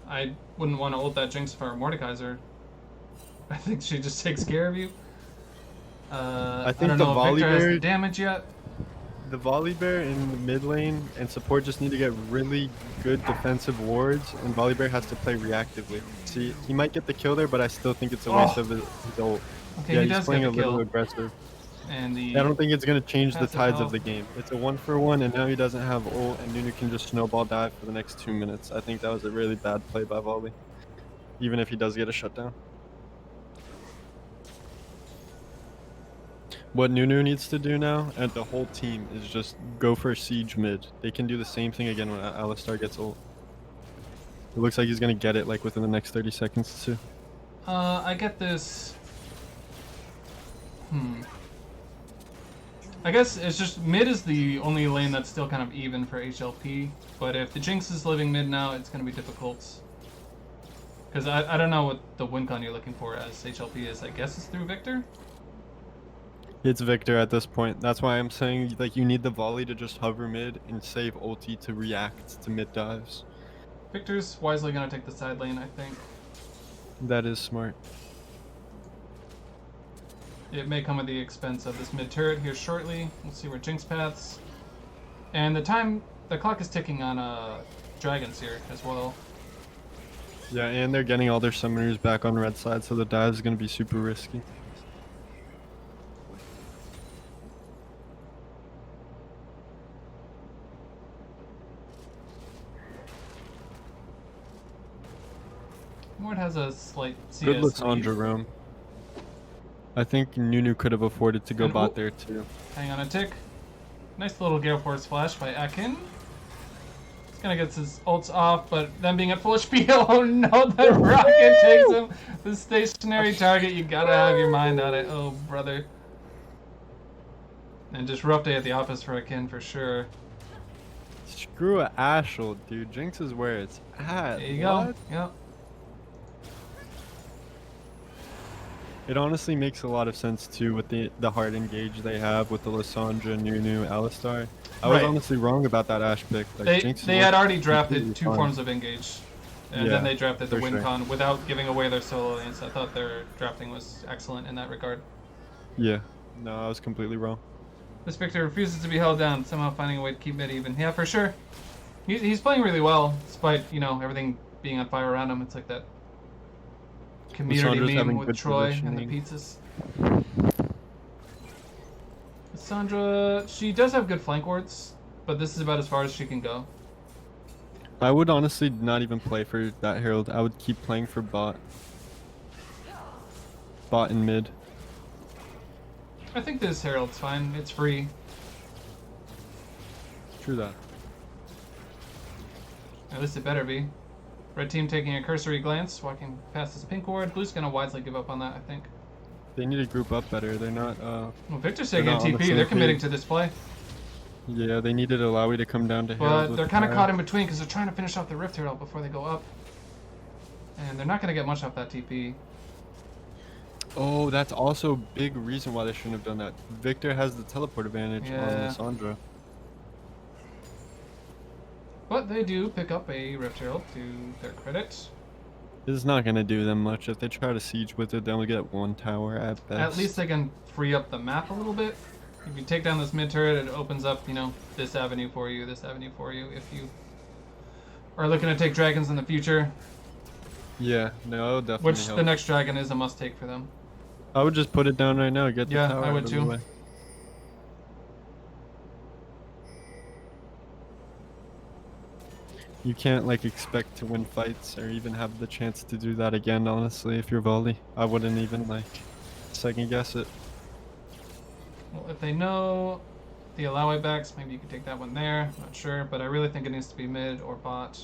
I wouldn't want to ult that Jinx if I were Mordekaiser. I think she just takes care of you. I I think don't the know if Victor has the Volibear, damage yet. the Volibear in the mid lane and support just need to get really good defensive wards, and Volibear has to play reactively. See, he might get the kill there, but I still think it's a waste of his ult. Okay, Yeah, he he's does playing get a the little kill. aggressive. And the I don't think it's going to change the passive tides health. of the game. It's a 1-for-1, and now he doesn't have ult, and Nunu can just snowball dive for the next 2 minutes. I think that was a really bad play by Volley, even if he does get a shutdown. What Nunu needs to do now, and the whole team, is just go for siege mid. They can do the same thing again when Alistar gets ult. It looks like he's going to get it like within the next 30 seconds too. I get this. I guess it's just mid is the only lane that's still kind of even for HLP. But if the Jinx is living mid now, it's going to be difficult. Because I don't know what the win con you're looking for as HLP is. I guess it's through Victor? It's Victor at this point. That's why I'm saying like you need the Volley to just hover mid and save ulti to react to mid dives. Victor's wisely going to take the side lane, I think. That is smart. It may come at the expense of this mid turret here shortly. We'll see where Jinx paths. And the clock is ticking on dragons here as well. Yeah, and they're getting all their summoners back on red side, so the dive is going to be super risky. Mord has a slight CS Good lead. Lissandra roam. I think Nunu could have afforded to go And bot oop. there too. Hang on a tick. Nice little Gale Force flash by Akin. He's gonna get his ults off, but then being at full HP, oh no, that rocket takes him. The stationary target, you gotta have your mind on it. Oh, brother. And Disrupte at the office for Akin for sure. Screw a Ashel, dude. Jinx is where it's at. There you go. What? Yep. It honestly makes a lot of sense too with the hard engage they have with the Lissandra, Nunu, Alistar. I was Right. honestly wrong about that Ashe pick. Like, Jinx is They had already completely drafted two fine. forms of engage. And Yeah, then they drafted the for win sure. con without giving away their solo lanes. I thought their drafting was excellent in that regard. Yeah. No, I was completely wrong. This Victor refuses to be held down, somehow finding a way to keep mid even. Yeah, for sure. He's playing really well, despite, everything being on fire around him. It's like that community Lissandra's meme having with good Troy and the positioning. pizzas. Sandra, she does have good flank wards, but this is about as far as she can go. I would honestly not even play for that Herald. I would keep playing for bot. Bot and mid. I think this Herald's fine. It's free. True that. At least it better be. Red team taking a cursory glance, walking past this pink ward. Blue's gonna wisely give up on that, I think. They need to group up better. They're not, Well, Victor's They're taking a not on the TP. same They're committing page. to this play. yeah, they needed Alawi to come down to Herald. But with they're the kind of fire. caught in between because they're trying to finish off the Rift Herald before they go up. And they're not going to get much off that TP. Oh, that's also a big reason why they shouldn't have done that. Victor has the teleport advantage Yeah. on Lissandra. But they do pick up a Rift Herald to their credit. This is not going to do them much. If they try to siege with it, they only get one tower at best. At least they can free up the map a little bit. If you take down this mid turret, it opens up, you know, this avenue for you, if you are looking to take dragons in the future. Yeah, no, definitely. Which the next dragon is a must take for them. I would just put it down right now. Get the Yeah, tower I would out of the too. way. You can't like expect to win fights or even have the chance to do that again. Honestly, if you're volley, I wouldn't even like second guess it. Well, if they know the allow it backs, maybe you could take that one there. Not sure, but I really think it needs to be mid or bot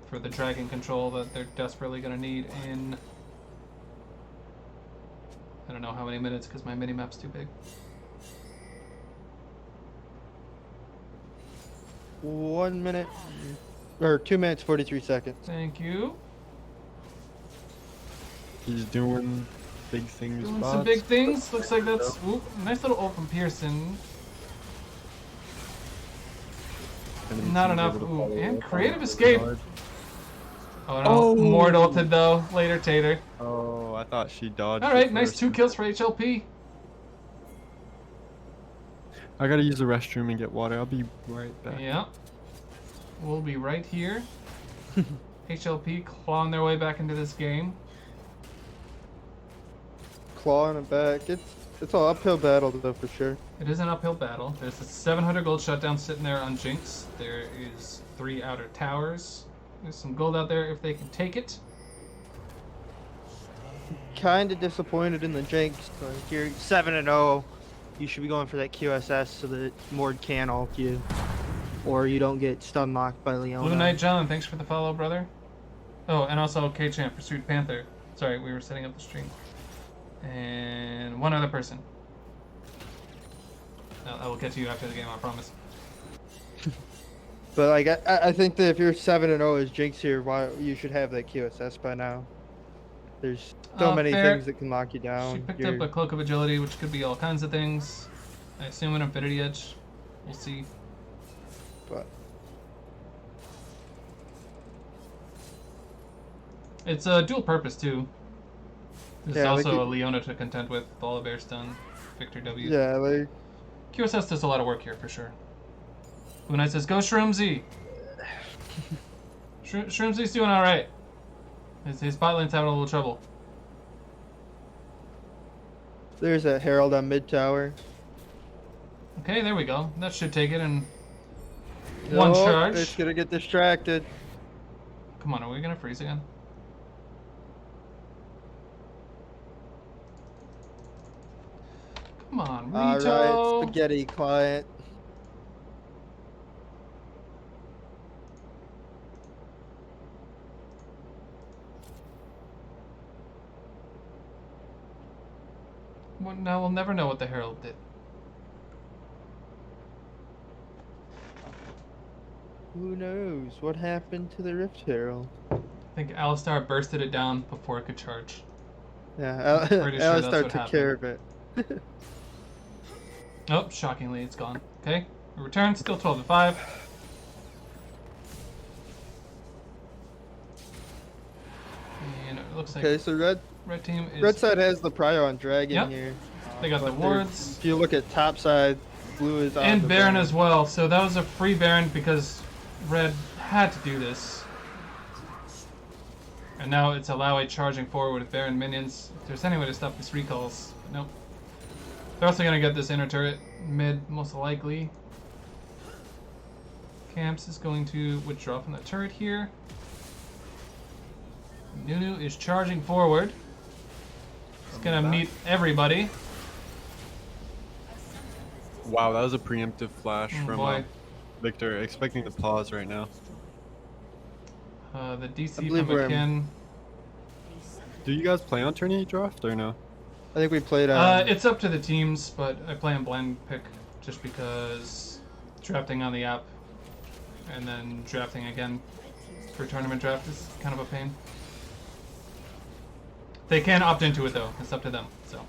for the dragon control that they're desperately going to need in. I don't know how many minutes because my mini map's too big. 1 minute or 2 minutes 43 seconds. Thank you. He's doing big things. Doing bots. some big things. Looks like that's ooh, nice little ult from Pearson. Enemy Not team's enough. able to Ooh, follow and up creative really escape. hard. Oh no, Oh! more ulted though. Later, Tater. Oh, I thought she dodged. All it right, nice first. 2 kills for HLP. I gotta use the restroom and get water. I'll be right back. Yeah. We'll be right here. HLP clawing their way back into this game. Clawing it back. It's an uphill battle though for sure. It is an uphill battle. There's a 700 gold shutdown sitting there on Jinx. There is 3 outer towers. There's some gold out there if they can take it. Kind of disappointed in the Jinx. Like you're 7-0. You should be going for that QSS so that Mord can ult you, or you don't get stun locked by Leona. Blue Knight John, thanks for the follow, brother. Oh, and also K-Champ, Pursued Panther. Sorry, we were setting up the stream. And one other person. I will get to you after the game, I promise. But like I think that if you're 7-0 as Jinx here, why you should have that QSS by now. There's so many fair. things that can knock you down. She picked up a Cloak of Agility, which could be all kinds of things. I assume an Infinity Edge. We'll see. But It's a dual purpose too. There's Yeah, also like a Leona to contend with, Volibear stun, Victor W. yeah, like QSS does a lot of work here for sure. Blue Knight says, "Go Shroomzy." Shroomzy's doing all right. His bot lane's having a little trouble. there's a Herald on mid tower. Okay, there we go. That should take it in one Nope, charge. It's gonna get distracted. Come on, are we gonna freeze again? Come on, Rito. Alright, spaghetti client. Well, now we'll never know what the Herald did. Who knows what happened to the Rift Herald? I think Alistar bursted it down before it could charge. Yeah, Pretty sure that's Alistar what took care of it. Oh, shockingly, it's gone. Okay, we return, still 12-5. And it looks like Okay, so red team is... red side has the prio on dragon Yep. here. They got the But there's- wards. If you look at top side, blue is on And the Baron as well, so that was a free Baron because red had to do this. And now it's allow a charging forward with Baron minions. If there's any way to stop these recalls, but nope. They're also gonna get this inner turret mid, most likely. Camps is going to withdraw from the turret here. Nunu is charging forward. He's gonna meet everybody. Wow, that was a preemptive flash Oh, from boy. Victor. Expecting the pause right now. The DC I believe from we're in- McKin. Do you guys play on tourney draft or no? I think we played It's up to the teams, but I play on blind pick just because drafting on the app and then drafting again for tournament draft is kind of a pain. They can opt into it though. It's up to them. So.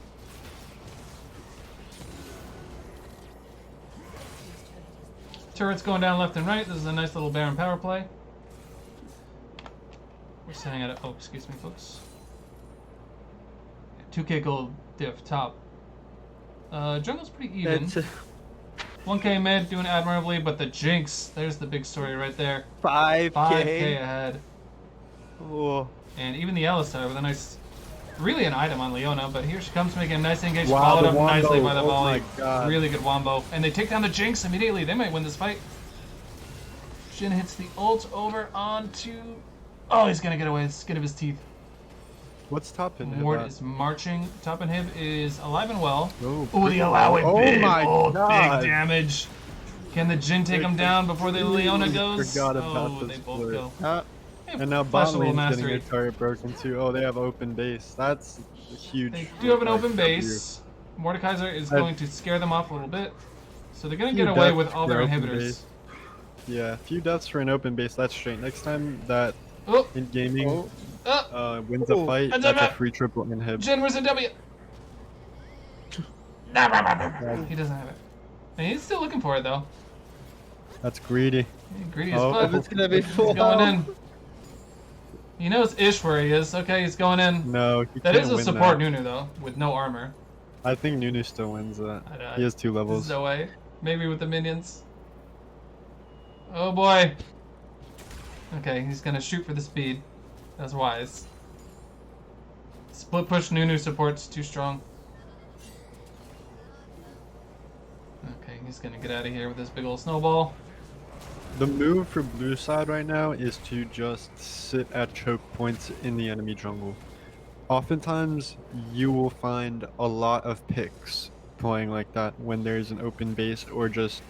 Turrets going down left and right. This is a nice little Baron power play. We're sitting at oh, excuse me, folks. 2K gold diff top. Jungle's pretty even. That's 1k mid doing admirably, but the Jinx, there's the big story right there. 5K. 5k ahead. Oh. And even the Alistar with a nice, really an item on Leona, but here she comes making a nice engage, Wow, followed the up nicely wombo. by the Oh volley. my God. Really good wombo. And they take down the Jinx immediately. They might win this fight. Jhin hits the ult over onto... Oh, he's gonna get away. Skin of his teeth. What's top in Ward is marching. Top inhib is alive and well. Oh, Oh, the allow it big. my Oh, God. big damage. Can the Jhin take him down before the Leona goes? Forgot about Oh, the they both split. go. And now Flash bot a little lane's getting mastery. their turret broken too. Oh, they have open base. That's a huge. They do have an like, open W. base. Mordekaiser is I- going to scare them off a little bit. So they're going to Few get away deaths with all for their open inhibitors. base. Yeah, a few deaths for an open base. That's straight. Next time that Oh, INT Gaming oh, wins a fight, That's that's a it. free triple inhib. Jhin, where's the W? He doesn't have it. And he's still looking for it though. That's greedy. Greedy as Oh. fuck. It's gonna be He's full. going in. He knows Ish where he is. Okay, he's going in. No, he That can't is a win support that. Nunu though, with no armor. I think Nunu still wins that. He has 2 levels. No way. Maybe with the minions. Oh boy. Okay, he's gonna shoot for the speed. That's wise. Split push Nunu support's too strong. Okay, he's gonna get out of here with this big old snowball. The move for blue side right now is to just sit at choke points in the enemy jungle. Oftentimes, you will find a lot of picks playing like that when there's an open base or just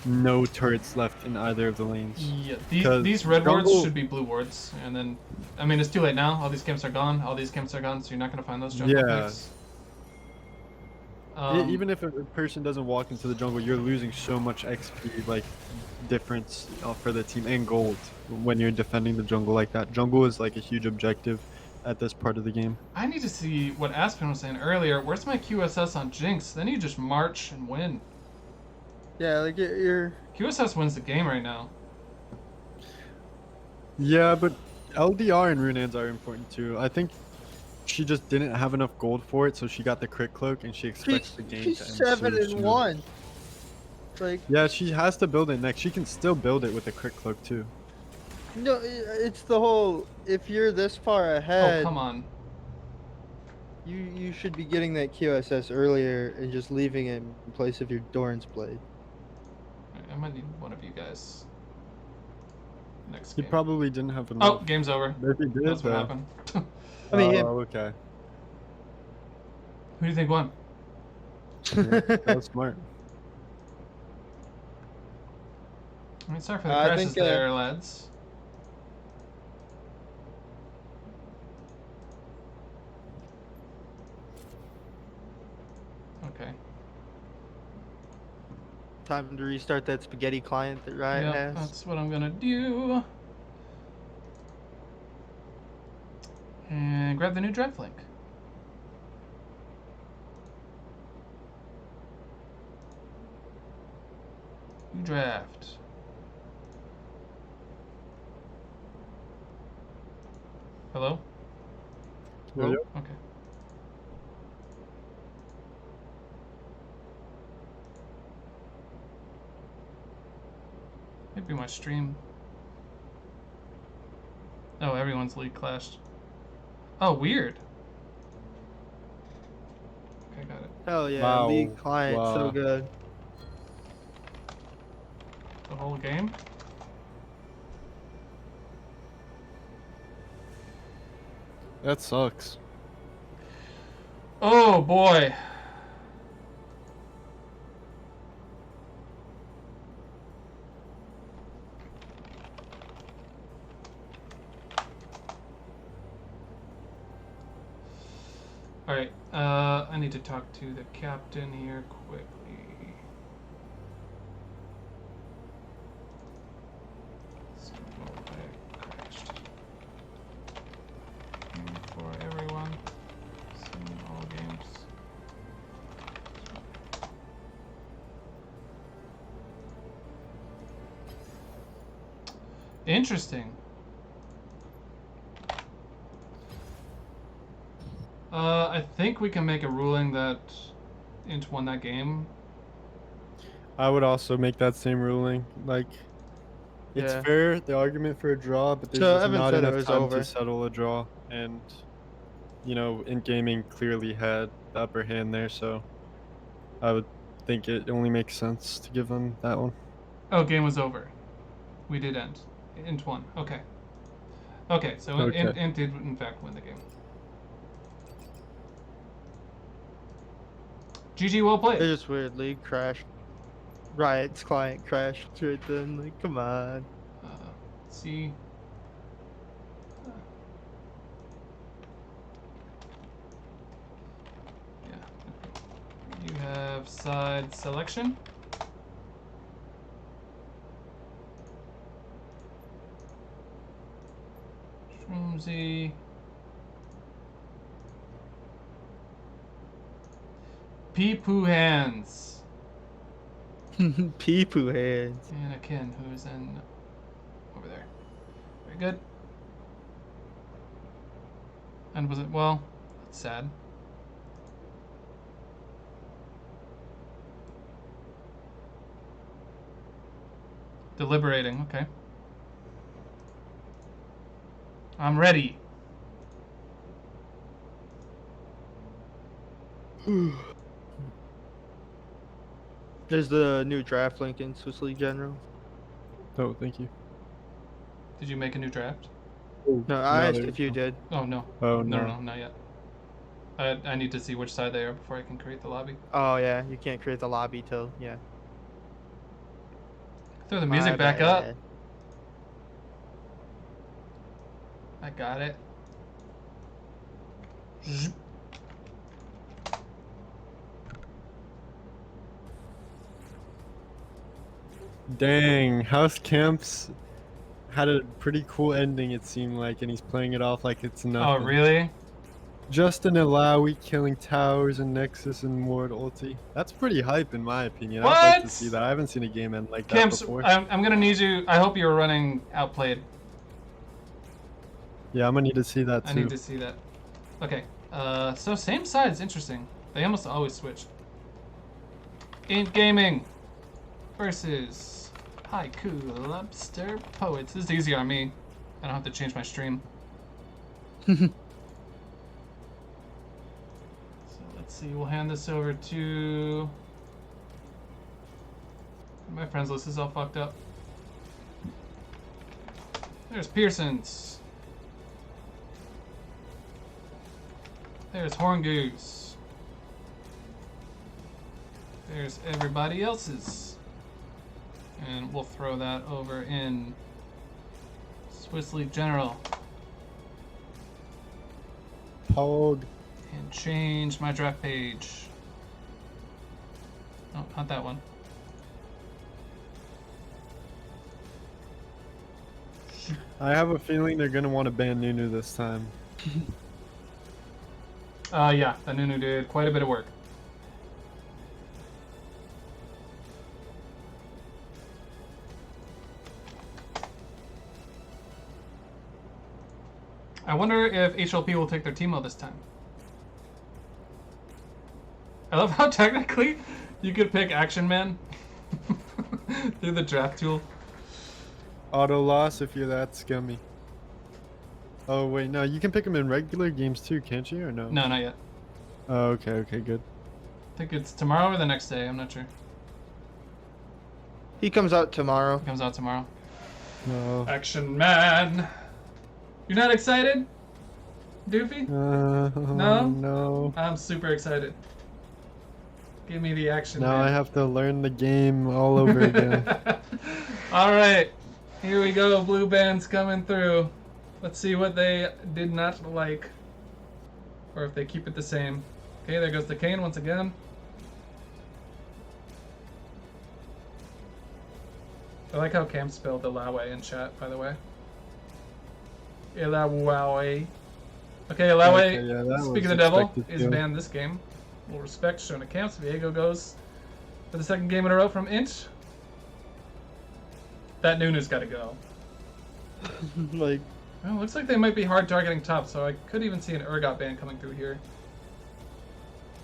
no turrets left in either of the lanes. Yeah, 'Cause these red wards jungle- should be blue wards, and then, I mean, it's too late now. All these camps are gone. All these camps are gone, so you're not gonna find those jungle Yeah. picks. Even if a person doesn't walk into the jungle, you're losing so much XP, like, difference for the team and gold when you're defending the jungle like that. Jungle is like a huge objective at this part of the game. I need to see what Aspen was saying earlier. Where's my QSS on Jinx? Then you just march and win. Yeah, like you're. QSS wins the game right now. Yeah, but LDR and Runaan's are important too. I think she just didn't have enough gold for it, so she got the crit cloak and she expects the game She's to end 7 so and soon. 1. Like Yeah, she has to build it next. She can still build it with the crit cloak too. no, it's the whole. If you're this far Oh, ahead, come on. you should be getting that QSS earlier and just leaving it in place of your Doran's blade. I might need one of you guys. Next He game. probably didn't have Oh, enough. game's over. Maybe he did That's what though. happened. I mean, him. Oh, okay. Who do you think won? Yeah, that was smart. I mean, sorry for the I crashes think, there, lads. Okay. Time to restart that spaghetti client that Riot Yep, has. that's what I'm gonna do. And grab the new draft link. New draft. Hello? Yep. Okay. Maybe my stream. Oh, everyone's league clashed. Oh, weird. Okay, got it. Hell yeah, Wow. League client, so Wow. good. The whole game? That sucks. Oh boy. Alright, I need to talk to the captain here quickly. So, I crashed. Game for everyone. Send all games. Interesting. I think we can make a ruling that INT won that game. I would also make that same ruling. Like, it's Yeah. fair, the argument for a draw, but there's So just Evan not said it enough was time over. to settle a draw. And, you know, INT Gaming clearly had the upper hand there, so I would think it only makes sense to give them that one. Oh, game was over. We did end. INT won. Okay. Okay, so Okay. INT did in fact win the game. GG, well played. It just weird. League crashed. Riot's client crashed right then. Like, come on. Let's see. Yeah. You have side selection. Shroomsy. Pee-poo hands. Pee-poo hands. And a Ken who's in over there. Very good. And was it, well, that's sad. Deliberating, okay. I'm ready. There's the new draft link in Swiss League General. Oh, thank you. Did you make a new draft? No, I asked there if you go. did. Oh, no. Oh, No, not yet. I need to see which side they are before I can create the lobby. Oh yeah, you can't create the lobby till yeah. Throw the music My back up. bad. I got it. Zzz. Dang, House Camps had a pretty cool ending, it seemed like, and he's playing it off like it's Oh, nothing. really? Just an Alawi killing towers and Nexus and Mord ulti. That's pretty hype in my opinion. I'd like to What? see that. I haven't seen a game end like that Camps, before. I'm gonna need you. I hope you're running outplayed. Yeah, I'm gonna need to see that too. I need to see that. Okay. So same sides. Interesting. They almost always switch. INT Gaming versus Haiku Lobster Poets. This is easier on me. I don't have to change my stream. So let's see. We'll hand this over to. My friends list is all fucked up. There's Pearson's. There's Horn Goose. There's everybody else's. And we'll throw that over in Swiss League General. Pog. And change my draft page. Oh, not that one. I have a feeling they're gonna want to ban Nunu this time. Yeah, the Nunu did quite a bit of work. I wonder if HLP will take their Teemo this time. I love how technically you could pick Action Man through the draft tool. Auto loss if you're that scummy. Oh wait, no, you can pick them in regular games too, can't you? Or no? No, not yet. Oh, okay, okay, good. I think it's tomorrow or the next day. I'm not sure. He comes out tomorrow. It comes out tomorrow. No. Action Man. You're not excited, Doofy? No? No. I'm super excited. Give me the Action Now Man. I have to learn the game all over again. All right, here we go. Blue band's coming through. Let's see what they did not like, or if they keep it the same. Okay, there goes the Kane once again. I like how Cam spelled Ilawe in chat, by the way. Ilawe. Okay, Ilawe, Okay, yeah, that speaking was of the devil, expected is too. banned this game. We'll respect shown to Camps. Viego goes for the second game in a row from INT. That Nunu's got to go. Like, Well, looks like they might be hard targeting top, so I could even see an Urgot ban coming through here.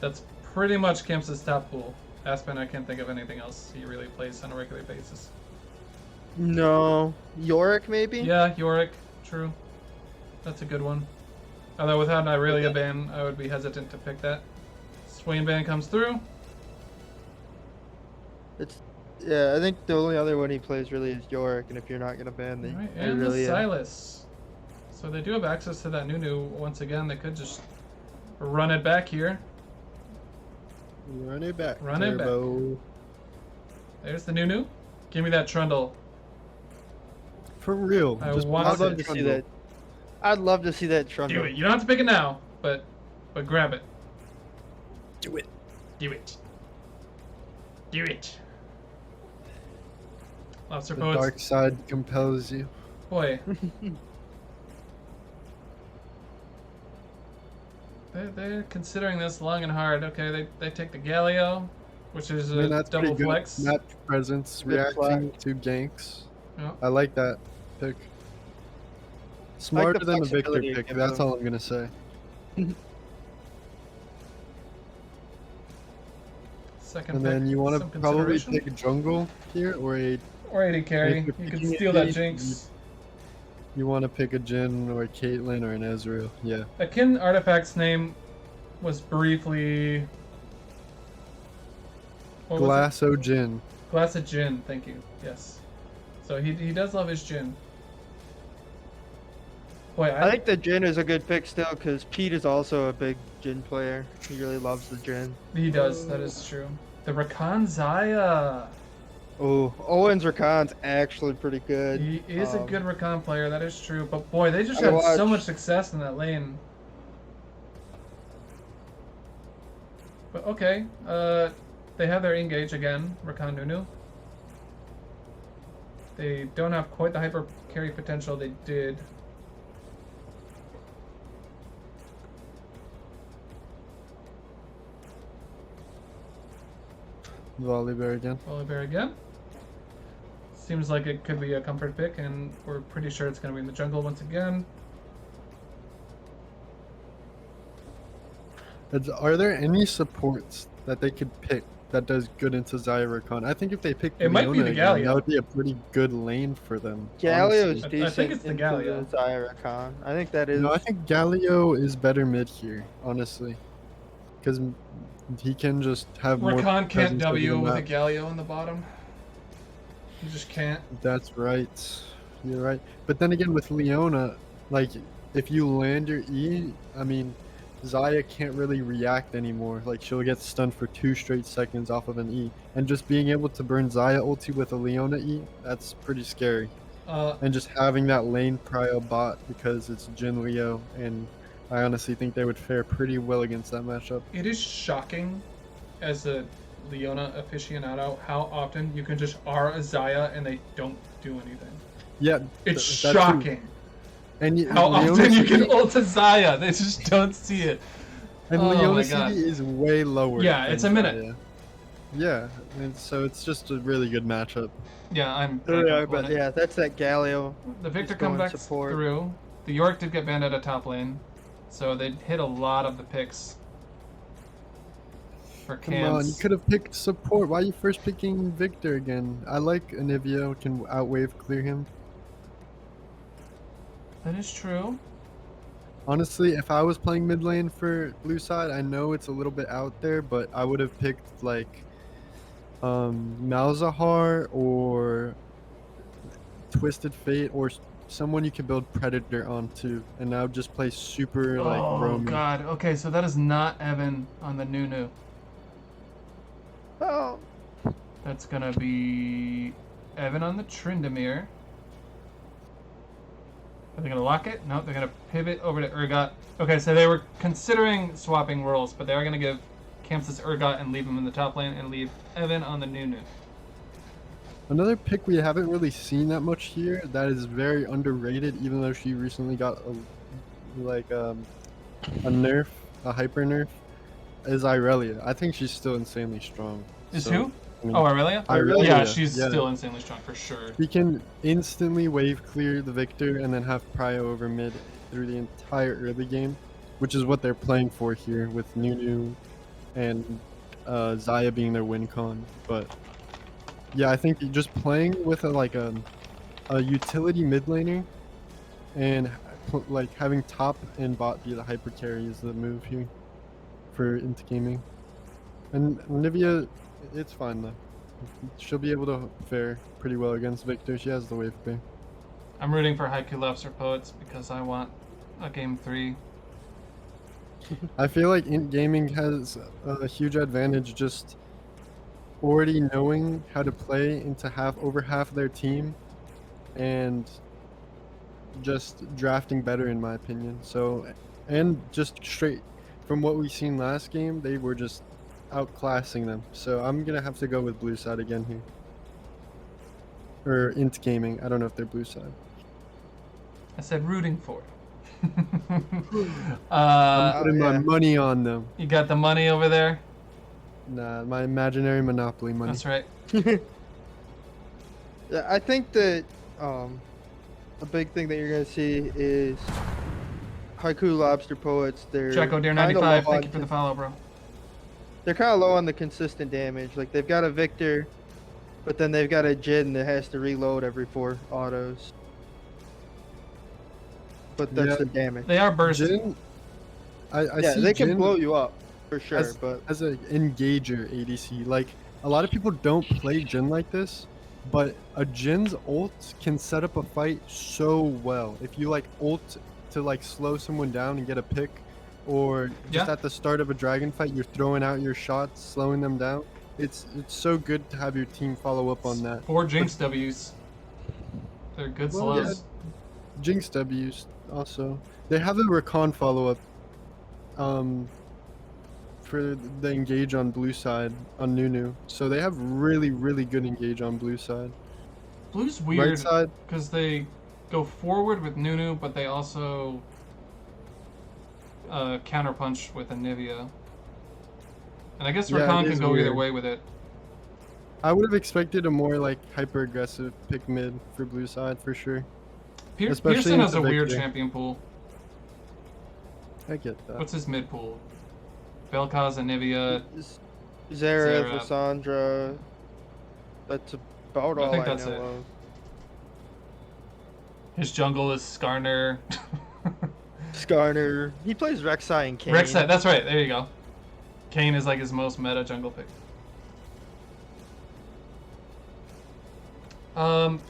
That's pretty much Kemp's top pool. Aspen, I can't think of anything else he really plays on a regular basis. No, Yorick maybe. Yeah, Yorick, true. That's a good one. Although without an Irelia ban, I would be hesitant to pick that. Swain ban comes through. Yeah, I think the only other one he plays really is Yorick, and if you're not gonna ban the Right, and the Irelia. Silas. So they do have access to that Nunu once again. They could just run it back here. Run it back. Run it Turbo. There's the Nunu. Give me that Trundle. For real. I just want I'd pop love it. to see that. I'd love to see that Trundle. Do it. You don't have to pick it now, but grab it. Do it. Do it. Do it. Lobster The Poets. dark side compels you. Boy. They're considering this long and hard. Okay, they take the Galio, which is I mean, a that's double pretty good. flex. Map presence, Good reacting to ganks. Yeah. I like that pick. Smarter than the Victor flexibility it pick, gives that's them. all I'm gonna say. Second And pick, then you want to some probably consideration. pick jungle here, or Or AD carry. If You you're can picking steal that AD, Jinx. you want to pick a Jin or a Caitlyn or an Ezreal. Yeah. Akin Artifact's name was briefly. What was it? Glasso Jin. Glass of Gin, thank you. Yes. So he does love his gin. Boy, I think the Jin is a good pick still, because Pete is also a big Jin player. He really loves the Jin. he does. That is true. The Rakan Zaya. Oh, Owen's Rakan's actually pretty good. He is a good Rakan player. That is true. But boy, they just I had so watched- much success in that lane. But okay, they have their engage again. Rakan Nunu. They don't have quite the hyper carry potential they did. Volibear again. Volibear again. Seems like it could be a comfort pick, and we're pretty sure it's going to be in the jungle once again. Are there any supports that they could pick that does good into Zaya Rakan? I think if they pick It might be Leona the again, Galio. that would be a pretty good lane for them. Galio honestly. is I decent. think it's the into Galio. the Zaya Rakan. I think that is. No, I think Galio is better mid here, honestly, because he can just have more. Rakan can't presence over W the with a map. Galio in the bottom. You just can't. That's right. You're right. But then again, with Leona, like, if you land your E, I mean, Zaya can't really react anymore. Like, she'll get stunned for 2 straight seconds off of an E. And just being able to burn Zaya ulti with a Leona E, that's pretty scary. And just having that lane prio bot because it's Jin Leo, and I honestly think they would fare pretty well against that matchup. It is shocking, as a Leona aficionado, how often you can just R a Zaya and they don't do anything. Yeah, It's that's true. shocking And how Leona often you can CD ult a Zaya. They just don't see it. And Oh Leona my God. CD is way lower. Yeah, than it's a minute. Zaya. Yeah, and so it's just a really good matchup. Yeah, I'm. Oh, I yeah, can but quote it. yeah, that's that Galio. The Victor Just going comes back support. through. The York did get banned out of top lane, so they hit a lot of the picks for Come on, you cams. could have picked support. Why are you first picking Victor again? I like Anivia, can outwave clear him. That is true. Honestly, if I was playing mid lane for blue side, I know it's a little bit out there, but I would have picked like Malzahar or Twisted Fate or someone you can build Predator onto, and now just play super like Oh roaming. god. Okay, so that is not Evan on the Nunu. Oh, That's gonna be Evan on the Tryndamere. Are they gonna lock it? No, they're gonna pivot over to Urgot. Okay, so they were considering swapping roles, but they are gonna give Kamsis Urgot and leave him in the top lane and leave Evan on the Nunu. Another pick we haven't really seen that much here that is very underrated, even though she recently got a nerf, a hyper nerf, is Irelia. I think she's still insanely strong. Is So, who? I mean, Oh, Irelia? Irelia, Yeah, she's yeah. still insanely strong for sure. She can instantly wave clear the Victor and then have prio over mid through the entire early game, which is what they're playing for here with Nunu and Zaya being their win con. But yeah, I think just playing with a utility mid laner and like having top and bot be the hyper carry is the move here for INT Gaming. And Nivea, it's fine though. She'll be able to fare pretty well against Victor. She has the wave pay. I'm rooting for Haiku Lobster Poets because I want a game 3. I feel like INT Gaming has a huge advantage just already knowing how to play into over half their team and just drafting better in my opinion. So, and just straight from what we've seen last game, they were just outclassing them. So I'm gonna have to go with blue side again here. Or INT Gaming. I don't know if they're blue side. I said rooting for it. I'm putting my money on them. You got the money over there? Nah, my imaginary Monopoly money. That's right. Yeah, I think that a big thing that you're gonna see is Haiku Lobster Poets. They're Jacko Deer 95, thank you for the follow, bro. They're kind of low on the consistent damage. Like they've got a Victor, but then they've got a Jin that has to reload every 4 autos. But that's the damage. They are bursting. Jin, I Yeah, see they Jin can blow you up for sure. as, But as an engager ADC, like a lot of people don't play Jin like this, but a Jin's ult can set up a fight so well. If you like ult to like slow someone down and get a pick, or just at the start of a dragon fight, you're throwing out your shots, slowing them down. It's so good to have your team follow up on that. 4 Jinx W's. They're good slows. Jinx W's also. They have the Rakan follow up for the engage on blue side on Nunu. So they have really, really good engage on blue side. Blue's Right weird side, because they go forward with Nunu, but they also counterpunch with a Nivea. And I guess Yeah, Rakan it can is go either weird. way with it. I would have expected a more like hyper aggressive pick mid for blue side for sure. Especially Pearson has a into weird Victor. champion pool. I get that. What's his mid pool? Vel'Koz and Nivea. Zara, Zara. Lissandra. That's about all I think know that's it. of. His jungle is Skarner. Skarner. He plays Rek'Sai and Kayn. Rek'Sai, that's right. There you go. Kayn is like his most meta jungle pick.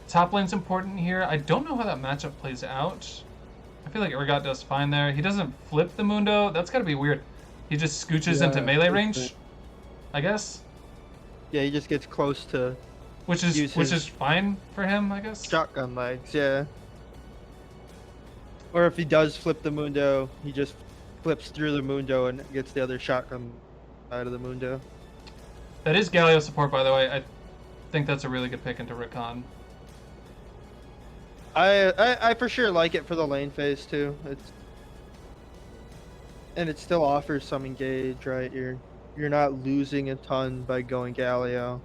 Top lane's important here. I don't know how that matchup plays out. I feel like Urgot does fine there. He doesn't flip the Mundo. That's gotta be weird. He just scooches into melee range, I guess. Yeah, he just gets close to Which is fine for him, I guess. shotgun legs, yeah. Or if he does flip the Mundo, he just flips through the Mundo and gets the other shotgun side of the Mundo. That is Galio support, by the way. I think that's a really good pick into Rakan. I for sure like it for the lane phase too. And it still offers some engage, right? You're not losing a ton by going Galio.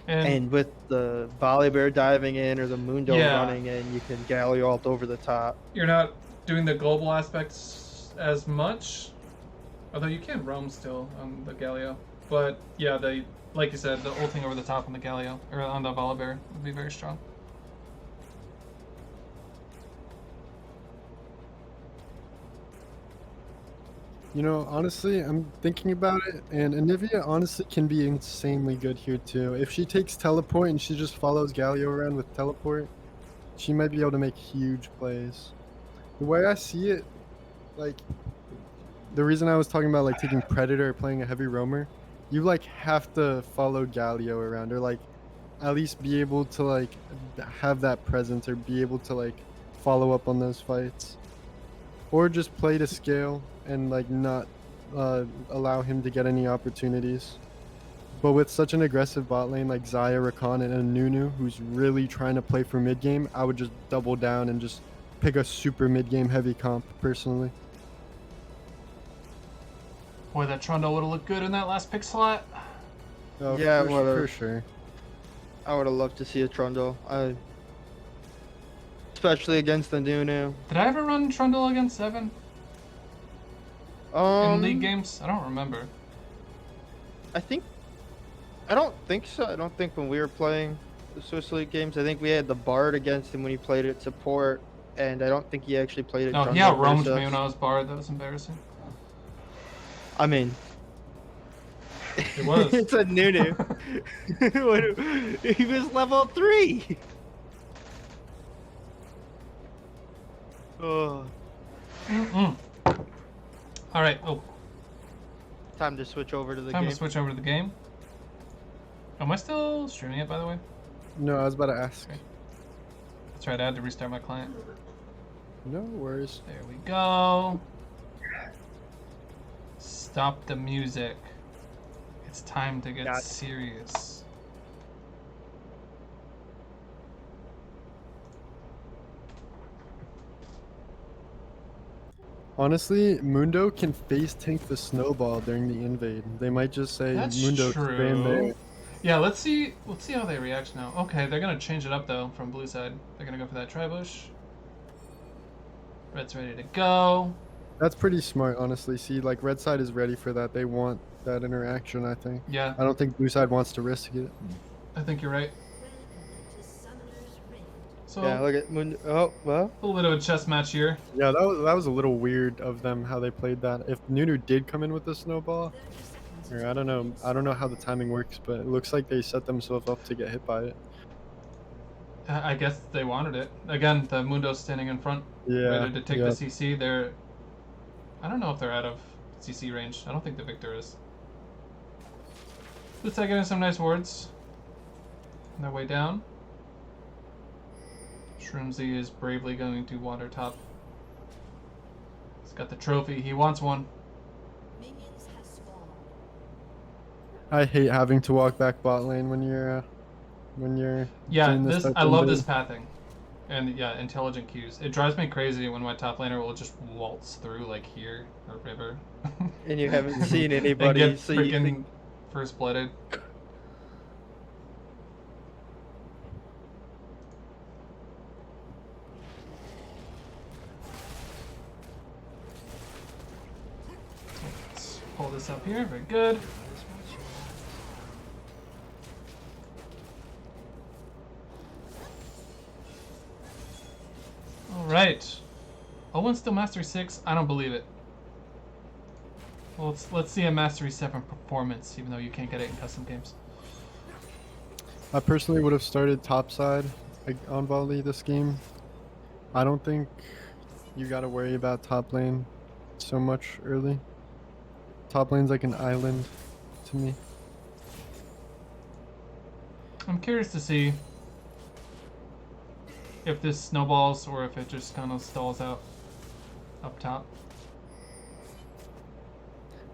And with the Volibear diving in or the Mundo running in, you can Galio alt over the top. You're not doing the global aspects as much, although you can roam still on the Galio. But yeah, like you said, the ulting over the top on the Galio or on the Volibear would be very strong. You know, honestly, I'm thinking about it, and Anivia honestly can be insanely good here too. If she takes teleport and she just follows Galio around with teleport, she might be able to make huge plays. The way I see it, like, the reason I was talking about like taking Predator or playing a heavy roamer, you like have to follow Galio around, or like at least be able to like have that presence, or be able to like follow up on those fights, or just play to scale and like not allow him to get any opportunities. But with such an aggressive bot lane like Zaya, Rakan, and a Nunu who's really trying to play for mid game, I would just double down and just pick a super mid game heavy comp personally. Boy, that Trundle would have looked good in that last pick slot. Oh, Yeah, for sure. I would have loved to see a Trundle. Especially against the Nunu. Did I ever run Trundle against Seven in league games? I don't remember. I don't think so. I don't think when we were playing the Swiss League games, I think we had the Bard against him when he played at support, and I don't think he actually played at Oh, he jungle outroamed versus me us. when I was Bard. That was embarrassing. I mean, It was. it's a Nunu. He was level 3. Oh, All right. Oh, time to switch over to the time game. to switch over to the game. Am I still streaming it, by the way? No, I was about to ask. Okay. That's right. I had to restart my client. No worries. There we go. Stop the music. It's time to get Got it. serious. Honestly, Mundo can face tank the snowball during the invade. They might just say That's Mundo true. stand there. Yeah, let's see how they react now. Okay, they're gonna change it up though from blue side. They're gonna go for that tri-bush. Red's ready to go. That's pretty smart, honestly. See, like red side is ready for that. They want that interaction, I think. Yeah, I don't think blue side wants to risk it. I think you're right. So Yeah, look at Mundo. Oh, well. a little bit of a chess match here. Yeah, that was a little weird of them how they played that. If Nunu did come in with the snowball, or I don't know how the timing works, but it looks like they set themselves up to get hit by it. I guess they wanted it. Again, the Mundo's standing in front, Yeah. ready to take yeah. the CC. I don't know if they're out of CC range. I don't think the Victor is. Looks like getting some nice wards on their way down. Shroomsy is bravely going to water top. He's got the trophy. He wants one. I hate having to walk back bot lane when you're Yeah, doing this type I of love invade. this pathing. And yeah, intelligent cues. It drives me crazy when my top laner will just waltz through like here or river. And you haven't seen and anybody, get so you freaking think... first blooded. Let's pull this up here. Very good. Alright. Owen's still Mastery 6? I don't believe it. Well, let's see a Mastery 7 performance, even though you can't get it in custom games. I personally would have started topside on volley this game. I don't think you got to worry about top lane so much early. Top lane's like an island to me. I'm curious to see if this snowballs or if it just kind of stalls out up top.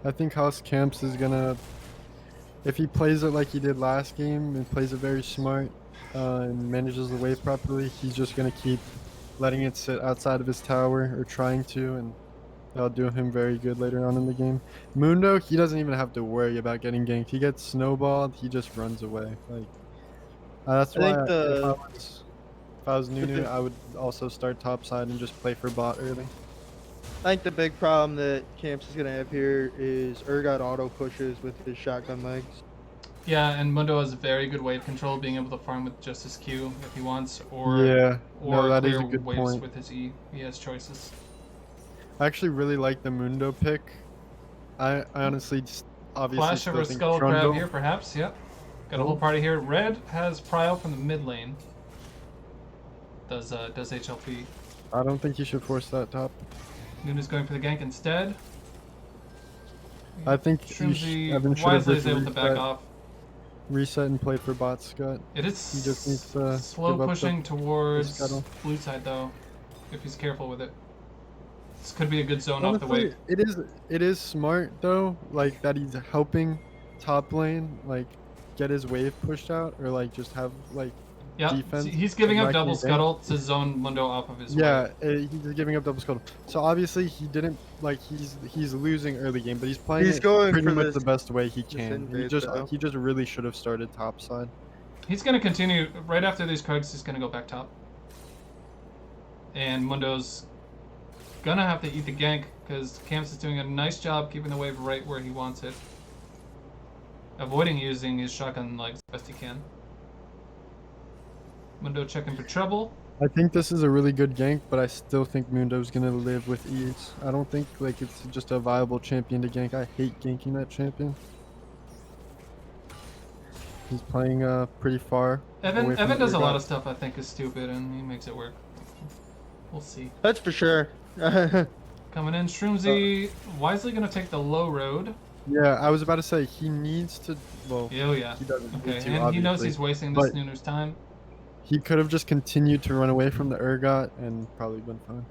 I think House Camps is gonna, if he plays it like he did last game and plays it very smart and manages the wave properly, he's just gonna keep letting it sit outside of his tower or trying to, and that'll do him very good later on in the game. Mundo, he doesn't even have to worry about getting ganked. He gets snowballed, he just runs away. Like that's I why think if I was Nunu, I would also start topside and just play for bot early. I think the big problem that Camps is going to have here is Urgot auto pushes with his shotgun legs. Yeah, and Mundo has very good wave control, being able to farm with just his Q if he wants, or Yeah, or no, that is clear a good waves point. with his E. He has choices. I actually really like the Mundo pick. I honestly just obviously Flash still over think Skull Crab Trundle- here, perhaps. Yep. Got a whole party here. Red has Prio from the mid lane. Does HLP. I don't think you should force that top. Nunu's going for the gank instead. I think Shroomsy Evan should have wisely just is able to back off. reset and play for bot Scott. It is He just needs to slow give up the- pushing towards scuttle. blue side though, if he's careful with it. This could be a good zone off the Honestly, wave. it is smart though, like that he's helping top lane like get his wave pushed out or like just have like Yeah, defense he's giving up exactly double the same. scuttle to zone Mundo off of his Yeah, wave. he's giving up double scuttle. So obviously he didn't like he's losing early game, but he's playing He's it going pretty for much this- the best way he this can. invade, though. He just really should have started topside. He's going to continue, right after these cards, he's going to go back top. And Mundo's going to have to eat the gank, because Camps is doing a nice job keeping the wave right where he wants it. avoiding using his shotgun legs as best he can. Mundo checking for trouble. I think this is a really good gank, but I still think Mundo's gonna live with ease. I don't think like it's just a viable champion to gank. I hate ganking that champion. He's playing pretty far. Evan away from does a lot Urgot. of stuff I think is stupid, and he makes it work. We'll see. That's for sure. Coming in, Shroomzy wisely gonna take the low road. Yeah, I was about to say he needs to. Well, Oh yeah. he doesn't Okay, need to, and he knows obviously, he's wasting this but Nunu's time. he could have just continued to run away from the Urgot and probably been fine.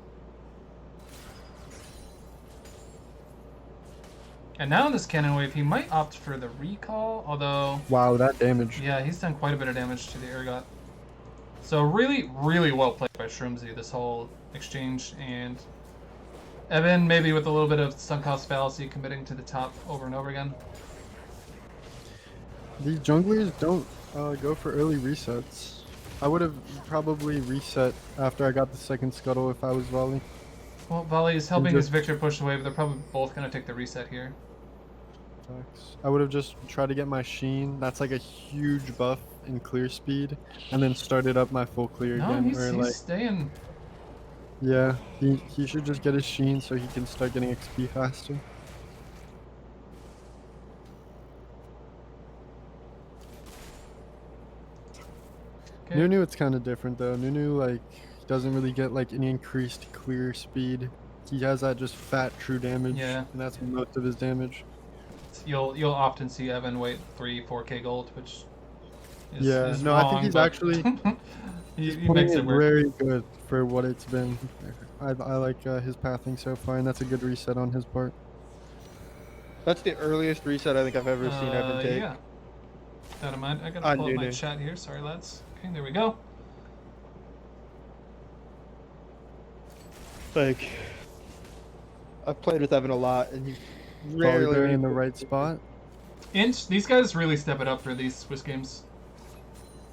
And now in this cannon wave, he might opt for the recall, although Wow, that damage. yeah, he's done quite a bit of damage to the Urgot. So really, really well played by Shroomzy this whole exchange, and Evan maybe with a little bit of sunk cost fallacy committing to the top over and over again. These junglers don't go for early resets. I would have probably reset after I got the second scuttle if I was Volley. Well, Volley is helping his just- Victor push away, but they're probably both going to take the reset here. Facts. I would have just tried to get my Sheen. That's like a huge buff in clear speed, and then started up my full clear No, again. he's Where like, staying. yeah, he should just get his Sheen so he can start getting XP faster. Okay. Nunu, it's kind of different though. Nunu like doesn't really get like any increased clear speed. He has that just fat true damage, Yeah. and that's most of his damage. You'll often see Evan wait 3-4k gold, which is, Yeah, is no, wrong, I think he's but actually he putting makes it work. very good for what it's been. I like his pathing so far, and that's a good reset on his part. That's the earliest reset I think I've ever seen Evan take. Yeah. That in mind, I gotta On pull up my Nunu. chat here. Sorry, lads. Okay, there we go. Like, I've played with Evan a lot, and he Rarely rarely in the right spot. Inch, these guys really step it up for these Swiss games.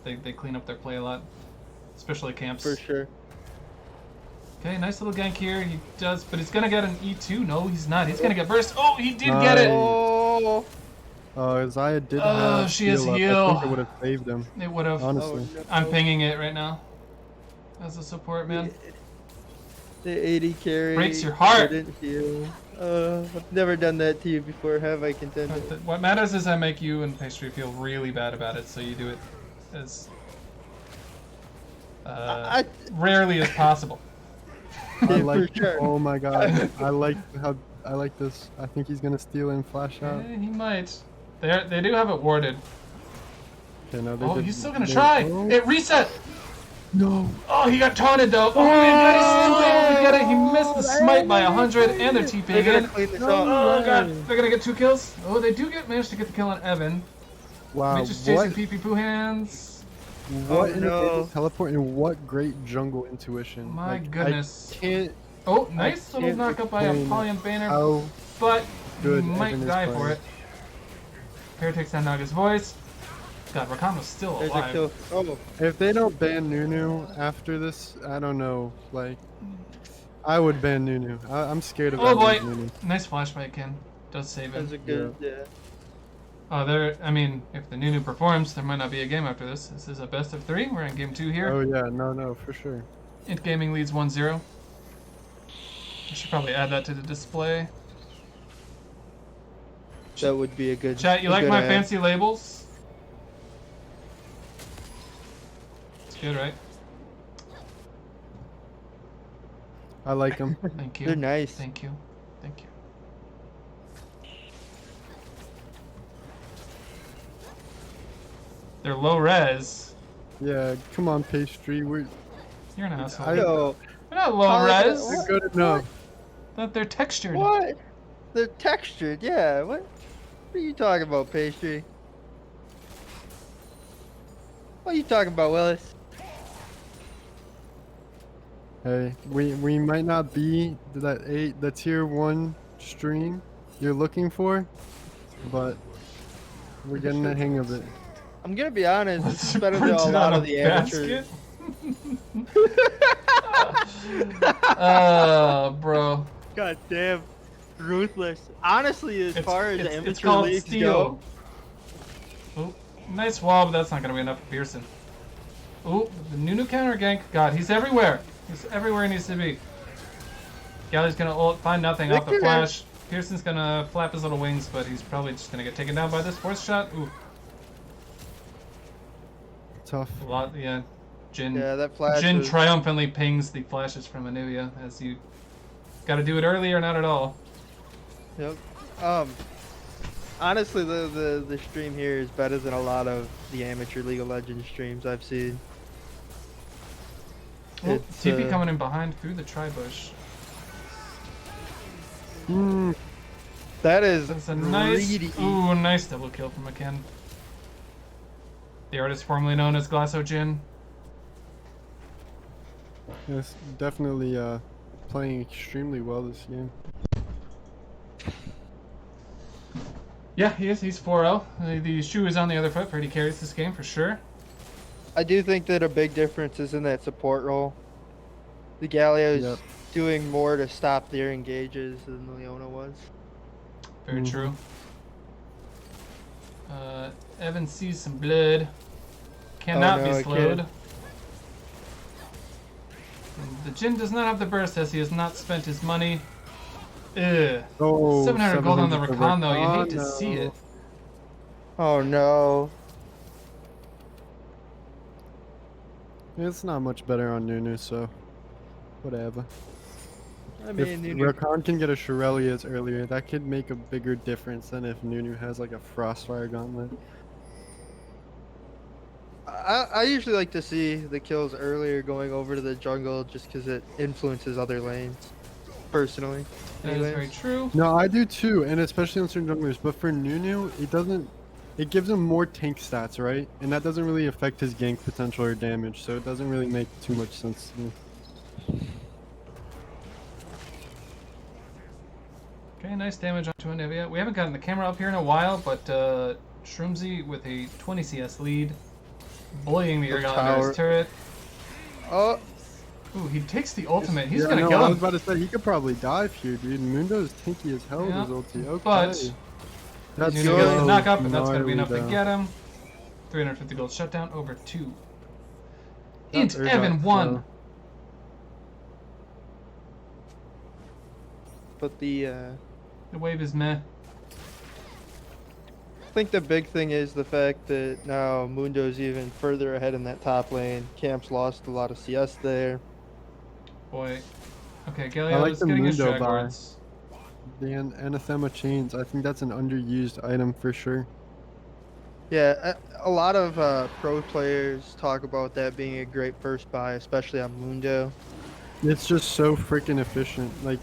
They clean up their play a lot, especially camps. for sure. Okay, nice little gank here. He does, but he's gonna get an E2. No, he's not. He's gonna get burst. Oh, he did get it. Oh, Isaiah did Oh, have she has heal up. I heal. think it would have saved him, It would have. honestly. no. I'm pinging it right now. As a support man. The 80 carry. Breaks your heart. Didn't heal. I've never done that to you before, have I, Contender? What matters is I make you and Pastry feel really bad about it, so you do it as rarely as possible. I Yeah, like. for sure. Oh my god, I like this. I think he's gonna steal and flash out. He might. They do have it warded. Okay, no, they Oh, did- he's still gonna they- try. Oh, It reset. no. Oh, he got taunted though. Oh, my god, he's still able to get it. He missed the smite by 100, and they're TPing They're gonna in. clean this No. up. Oh god, way. they're gonna get 2 kills. Oh, they do manage to get the kill on Evan. Wow, Mitch is chasing what? PP Poo Hands. What Oh, no. teleport and what great jungle intuition. My Like, goodness. I can't. Oh, nice little can't knockup by a explain Poly Banner, How but good he might Evan is die for playing. it. Here takes down Naga's voice. God, Rakano's still There's a alive. kill. Oh, if they don't ban Nunu after this, I don't know. Like, I would ban Nunu. I'm scared of Oh boy, Evan's Nunu. nice flashback, Ken. Does save that's a him. good, yeah. Oh, I mean, if the Nunu performs, there might not be a game after this. This is a best of 3. We're in game 2 here. Oh yeah, no, for sure. INT Gaming leads 1-0. I should probably add that to the display. That would be a good. Chat, you a like good my ad. fancy labels? It's good, right? I like him. Thank you. They're nice. Thank you. Thank you. They're low res. Yeah, come on, pastry. We're You're an asshole. No. They're not low How are they- res. what? good enough. They're textured. What? They're textured, yeah. What are you talking about, Pastry? What are you talking about, Willis? Hey, we might not be the tier 1 stream you're looking for, but we're getting the hang of it. I'm gonna be honest, this Let's is better than a print it lot on of the amateurs. Bro. God damn, ruthless. Honestly, as far as it's amateur called leagues steel. go, Oh, nice wall, but that's not going to be enough for Pearson. Oh, the Nunu counter gank. God, he's everywhere. He's everywhere he needs to be. Galley's going to ult, find nothing off the flash. Pearson's going to flap his little wings, but he's probably just going to get taken down by this force shot. Ooh. Tough. A lot, yeah. Jin, Yeah, that flash Jin was- triumphantly pings the flashes from Anivia as you got to do it early or not at all. Yep. Honestly, the stream here is better than a lot of the amateur League of Legends streams I've seen. Oh, It's, TP coming in behind through the tri-bush. That is That's a nice, greedy. ooh, nice double kill from McKen. The artist formerly known as Glasso Jin. Yes, definitely playing extremely well this game. Yeah, he is. He's 4-0. The shoe is on the other foot for he carries this game for sure. I do think that a big difference is in that support role. The Galio is Yep. doing more to stop their engages than Leona was. Very true. Evan sees some blood. Cannot no, be I slowed. can't. And the Jin does not have the burst as he has not spent his money. Ugh. Oh, 700 gold on the 700 for Rakan though. You hate to no. see it. Oh no. It's not much better on Nunu, so whatever. I If mean, Nunu- Rakan can get a Shurelius earlier, that could make a bigger difference than if Nunu has like a Frostfire Gauntlet. I usually like to see the kills earlier going over to the jungle just because it influences other lanes. Personally. That is anyways. very true. No, I do too, and especially on certain junglers. But for Nunu, it doesn't. It gives him more tank stats, right? And that doesn't really affect his gank potential or damage, so it doesn't really make too much sense to me. Okay, nice damage onto Anivia. We haven't gotten the camera up here in a while, but Shroomzy with a 20 CS lead, bullying the Urgot under tower. his turret. Oh, Ooh, he takes the ultimate. He's Yeah, gonna no, kill I him. was about to say he could probably dive here, dude. Mundo's tanky as hell with Yeah, his ulti. Okay. but That's He's gonna get the so knock up, and that's gonna be enough gnarly, to though. get him. 350 gold shutdown over 2. That's INT Evan Urgot, 1. so- but the The wave is meh. I think the big thing is the fact that now Mundo's even further ahead in that top lane. Camp's lost a lot of CS there. Boy. Okay, I Galio like is the getting his Mundo drag buy. lords. The Anathema chains, I think that's an underused item for sure. Yeah, a lot of pro players talk about that being a great first buy, especially on Mundo. It's just so freaking efficient. Like,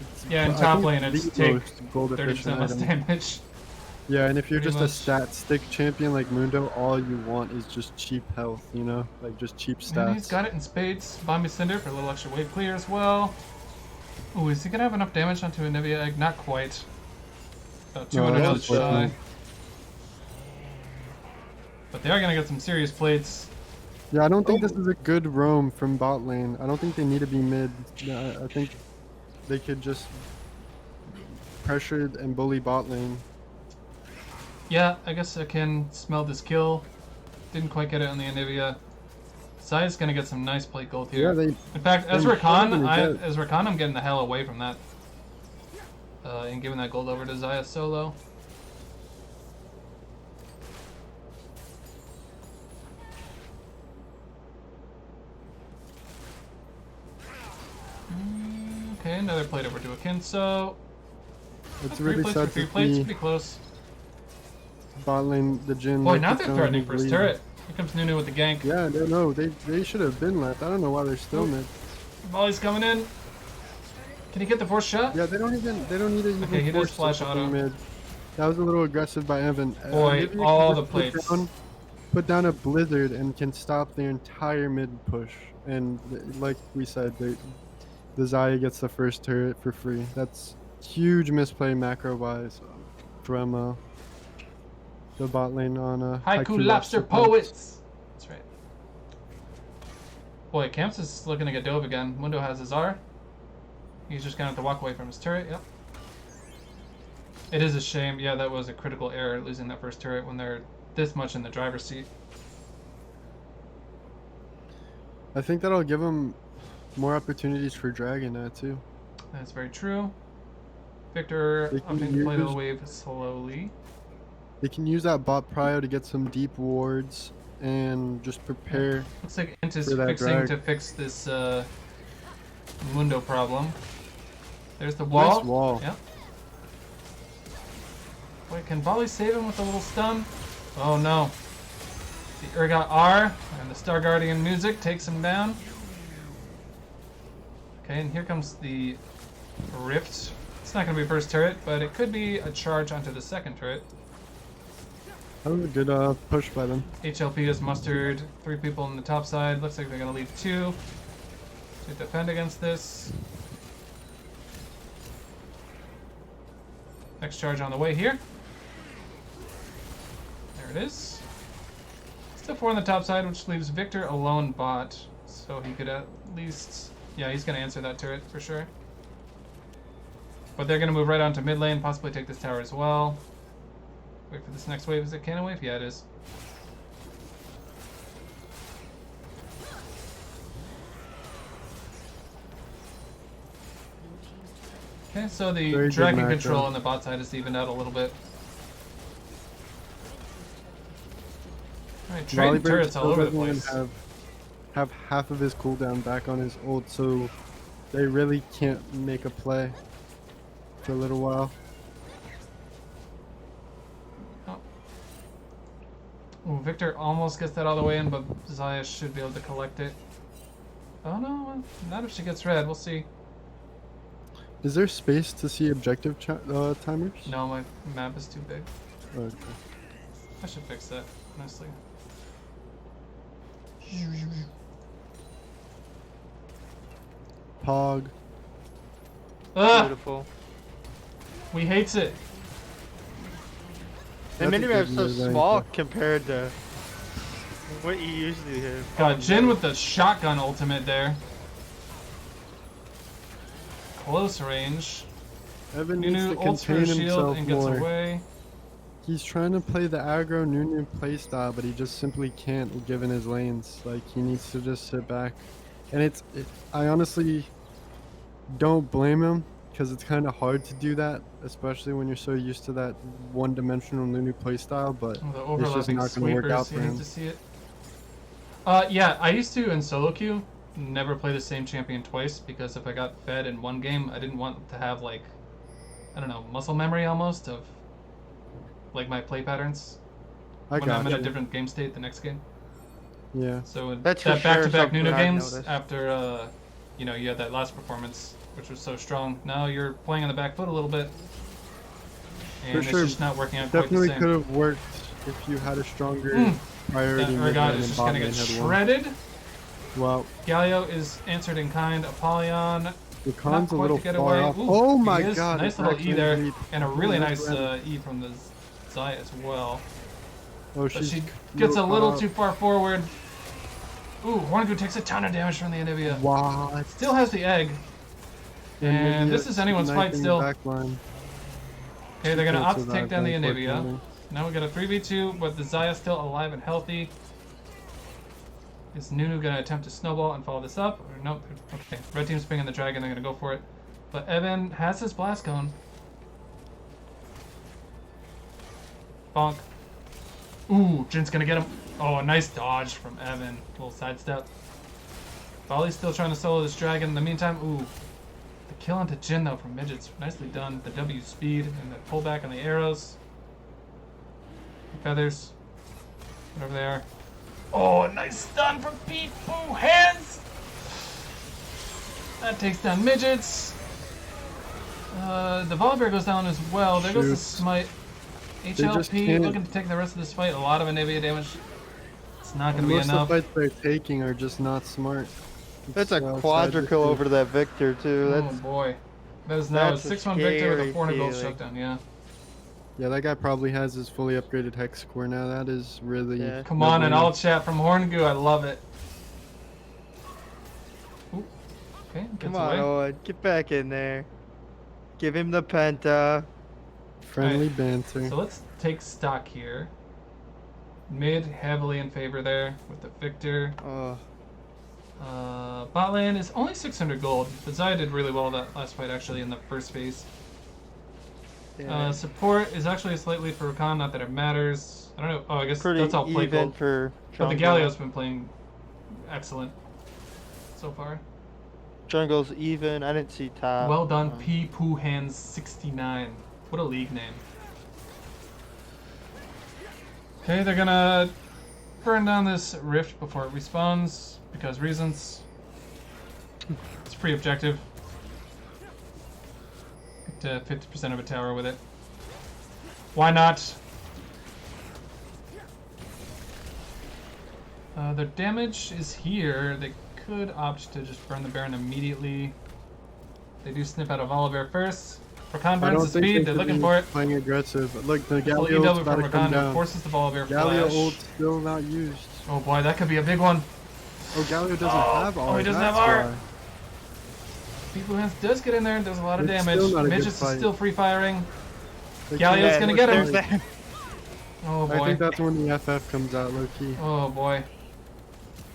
it's, Yeah, in I top think lane, the it's take most gold 30% efficient less item. damage. Yeah, and if you're pretty just a much. stat stick champion like Mundo, all you want is just cheap health, you know? Like, just cheap stats. And he's got it in spades. Bomby Cinder for a little extra wave clear as well. Ooh, is he gonna have enough damage onto Anivia Egg? Not quite. About 200 that's health shy. unfortunate. But they are gonna get some serious plates. Yeah, I don't think Oh. this is a good roam from bot lane. I don't think they need to be mid. Yeah, I think they could just pressure and bully bot lane. Yeah, I guess I can smell this kill. Didn't quite get it on the Anivia. Zai's gonna get some nice plate gold here. Yeah, they. In fact, as they're Rakan, probably gonna get- I'm getting the hell away from that. And giving that gold over to Zaya solo. Okay, another plate over to Akinso. It's Three really plates for sad three to plates, see pretty close. bot lane, the Jin. Boy, make now its they're own threatening for his lead. turret. Here comes Nunu with the gank. Yeah, no, they should have been left. I don't know why they're still mid. Volley's coming in. Can he get the fourth shot? Yeah, they don't need to even Okay, he does force flash something auto. mid. That was a little aggressive by Evan. Boy, maybe you all can the just plates. Put down a blizzard and can stop their entire mid push. And like we said, the Zaya gets the first turret for free. That's huge misplay macro wise from the bot lane on Haiku Lobster Poets. That's right. Boy, Camps is looking to get dove again. Mundo has his R. He's just gonna have to walk away from his turret. Yep. It is a shame. Yeah, that was a critical error, losing that first turret when they're this much in the driver's seat. I think that'll give him more opportunities for Dragon now too. That's very true. Victor They can opting to play the use- wave slowly. They can use that bot prio to get some deep wards and just prepare. Looks like Int is For that fixing drag. to fix this Mundo problem. There's the wall. Nice wall. Yep. Wait, can Volley save him with a little stun? Oh no. The Urgot R and the Star Guardian music takes him down. Okay, and here comes the Rift. It's not going to be first turret, but it could be a charge onto the second turret. That was a good push by them. HLP has mustered 3 people on the top side. Looks like they're going to leave 2 to defend against this. Next charge on the way here. There it is. Still 4 on the top side, which leaves Victor alone bot. So he could at least... Yeah, he's going to answer that turret for sure. But they're going to move right onto mid lane, possibly take this tower as well. Wait for this next wave. Is it cannon wave? Yeah, it is. Okay, so the Very good dragon macro. control on the bot side is evened out a little bit. Alright, trading Volleybird turrets all still over the doesn't even place. have half of his cooldown back on his ult, so they really can't make a play for a little while. Ooh, Victor almost gets that all the way in, but Zaya should be able to collect it. Oh no, not if she gets red. We'll see. Is there space to see objective timers? No, my map is too big. Okay. I should fix that, honestly. Pog. Ah! Beautiful. We hates it. The That's a minimap's good so move, small Anchor. compared to what you usually have. Got Jin with the shotgun ultimate there. Close range. Evan needs Nunu to ults for contain a shield himself and gets more. away. He's trying to play the aggro Nunu playstyle, but he just simply can't given his lanes. Like, he needs to just sit back. And I honestly don't blame him, because it's kind of hard to do that, especially when you're so used to that one-dimensional Nunu playstyle, but Oh, the it's just overlapping not going to work out sweepers, for you hate him. to see it. Yeah, I used to in solo queue never play the same champion twice, because if I got fed in one game, I didn't want to have, like, I don't know, muscle memory almost of like my play patterns I when I'm got in a you. different game state the next game. Yeah. So That's for that sure back-to-back something Nunu I've games noticed. after you know, you had that last performance which was so strong. Now you're playing on the back foot a little bit, and For it's sure. just not working out quite the Definitely same. could have worked if you had a stronger That priority mid Urgot lane is and just bot gonna lane get had one. shredded. Well, Galio is answered in kind. Apollyon the not con's a quite little to get far away. off. Ooh, Oh he my is. god. Nice it's little E actually there, lead. and a really Nice nice red. E from the Zaya as well. Oh, But she's she gets a little caught too far forward. Ooh, Horngu takes a ton of damage from the Anivia. up. What? Still has the egg. And Anivia this is anyone's fight sniping still. backline. Okay, they're gonna Can't opt to survive take down the that, Anivia. unfortunately. Now we got a 3v2, but the Zaya's still alive and healthy. Is Nunu gonna attempt to snowball and follow this up? Or nope. Okay, red team's pinging the dragon, they're gonna go for it. But Evan has his blast cone. Bonk. Ooh, Jin's gonna get him. Oh, a nice dodge from Evan. Little sidestep. Volley's still trying to solo this dragon. In the meantime, ooh. The kill onto Jin though from Midgets. Nicely done. The W speed and the pullback on the arrows. Feathers. Whatever they are. Oh, a nice stun from Pete. Boo, hands! That takes down Midgets. The Volibear goes down as well. There goes the Shoot. smite. just HLP can't- looking to take the rest of this fight. A lot of Anivia damage. It's not going to be Most enough. of the fights they're taking are just not smart. That's a It's, sad quadra to kill see. over to that Victor too. Oh That's boy. That is now a that's a 6-1 victor with a scary 400 gold feeling. shutdown, yeah. Yeah, that guy probably has his fully upgraded hex core now. That is really. Yeah. Come on, an no-brainer. all chat from Horngu. I love it. Ooh. Okay, gets come on, away. Owen, get back in there. Give him the penta. Friendly Alright, banter. So let's take stock here. Mid heavily in favor there with the Victor. Oh, Bot lane is only 600 gold, but Zaya did really well that last fight actually in the first phase. yeah. Support is actually a slight lead for Rakan, not that it matters. I don't know. Oh, I guess Pretty that's all play even gold. for But the jungle. Galio's been playing excellent so far. Jungle's even. I didn't see top. Well done, P Poo Hands 69. What a league name. Okay, they're gonna burn down this rift before it respawns because reasons. It's free objective. Get 50% of a tower with it. Why not? Their damage is here. They could opt to just burn the Baron immediately. They do snip out of Volibear first. Rakan I burns don't the think speed. they They're should looking be for it. playing aggressive. Look, the Full Galio's EW about from to come Rakan down. forces the Volibear Galio flash. ult still not used. Oh boy, that could be a big one. Oh, Galio doesn't have R. Oh, he doesn't that's have R. why. People Hands does get in there and does a lot of It's damage. still not a good Midges is fight. still free firing. They Galio's can't- gonna get him. There's that. Oh I boy. think that's when the FF comes out, low key. Oh boy.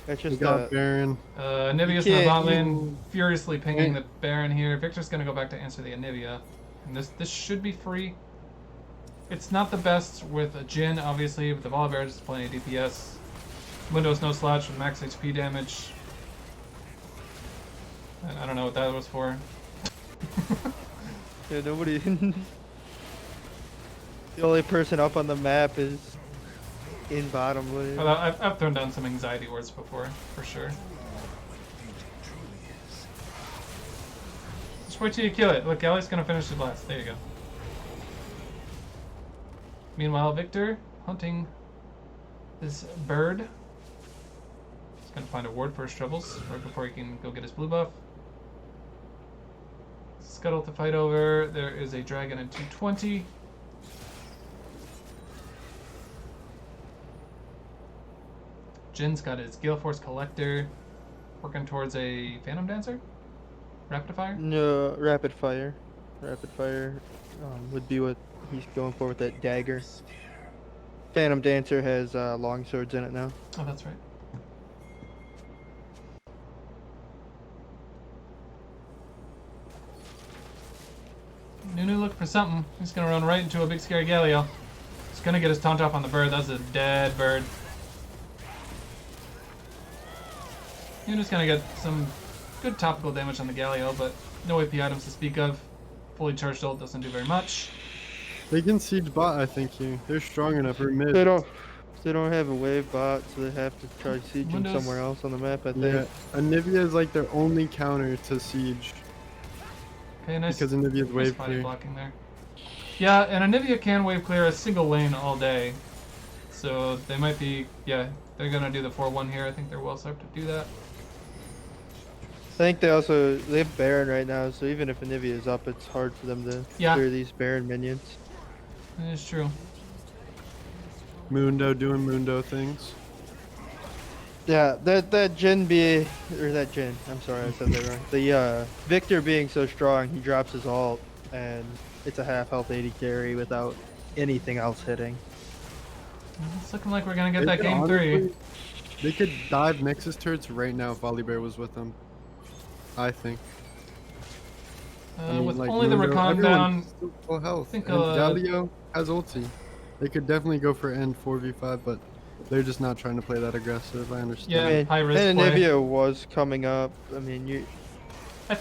That's We just got Baron. Anivia's in the can't bot lane, even- furiously pinging the Baron here. Victor's gonna go back to answer the Anivia. And this should be free. It's not the best with a Jhin, obviously, but the Volibear is plenty of DPS. Windows no slouch with max HP damage. I don't know what that was for. Yeah, nobody. The only person up on the map is in bottom lane. Although I've thrown down some anxiety words before, for sure. Just wait till you kill it. Look, Galli's gonna finish it last. There you go. Meanwhile, Victor hunting this bird. He's gonna find a ward for his troubles right before he can go get his blue buff. Scuttle to fight over. There is a dragon at 220. Jin's got his Gale Force Collector, working towards a Phantom Dancer? Rapid Fire? No, rapid fire. Rapid fire would be what he's going for with that dagger. Phantom Dancer has long swords in it now. Oh, that's right. Nunu looking for something. He's gonna run right into a big scary Galio. He's gonna get his taunt off on the bird. That's a dead bird. Nunu's gonna get some good topical damage on the Galio, but no AP items to speak of. Fully charged ult doesn't do very much. They can siege bot, I think, here. They're strong enough. Or mid. They don't have a wave bot, so they have to try sieging Windows. somewhere else on the map, I think. Yeah, Anivia is like their only counter to siege. Okay, nice. Because Anivia's Nice wave body clear. blocking there. Yeah, and Anivia can wave clear a single lane all day. So they might be, yeah, they're gonna do the 4-1 here. I think they're well set up to do that. I think they have Baron right now, so even if Anivia is up, it's hard for them to Yeah. clear these Baron minions. That is true. Mundo doing Mundo things. Yeah, that Jhin I'm sorry, I said that wrong. The Victor being so strong, he drops his ult, and it's a half health 80 carry without anything else hitting. It's looking like we're gonna get They that could game honestly- 3. They could dive Nexus turrets right now if Volibear was with them. I think. I mean, With like, only the Mundo, Rakan everyone's down, still full health. think, and Galio has ulti. They could definitely go for end 4v5, but they're just not trying to play that aggressive. I understand. Yeah. high risk and play. Anivia was coming up. I mean,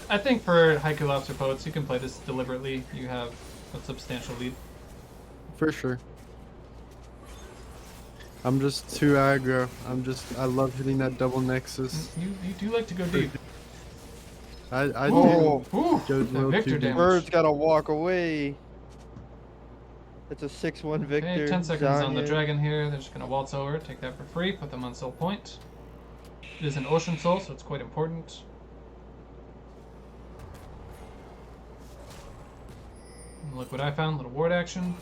I think for Haiku Lobster Poets, you can play this deliberately. You have a substantial lead. For sure. I'm just too aggro. I love hitting that double Nexus. You do like to go deep. I Oh. do. Ooh, Goes that low Victor too damage. Bird's gotta walk away. It's a 6-1 Victor. Okay, 10 seconds on the Zanya. dragon here. They're just gonna waltz over, take that for free, put them on soul point. It is an ocean soul, so it's quite important. And look what I found, little ward action.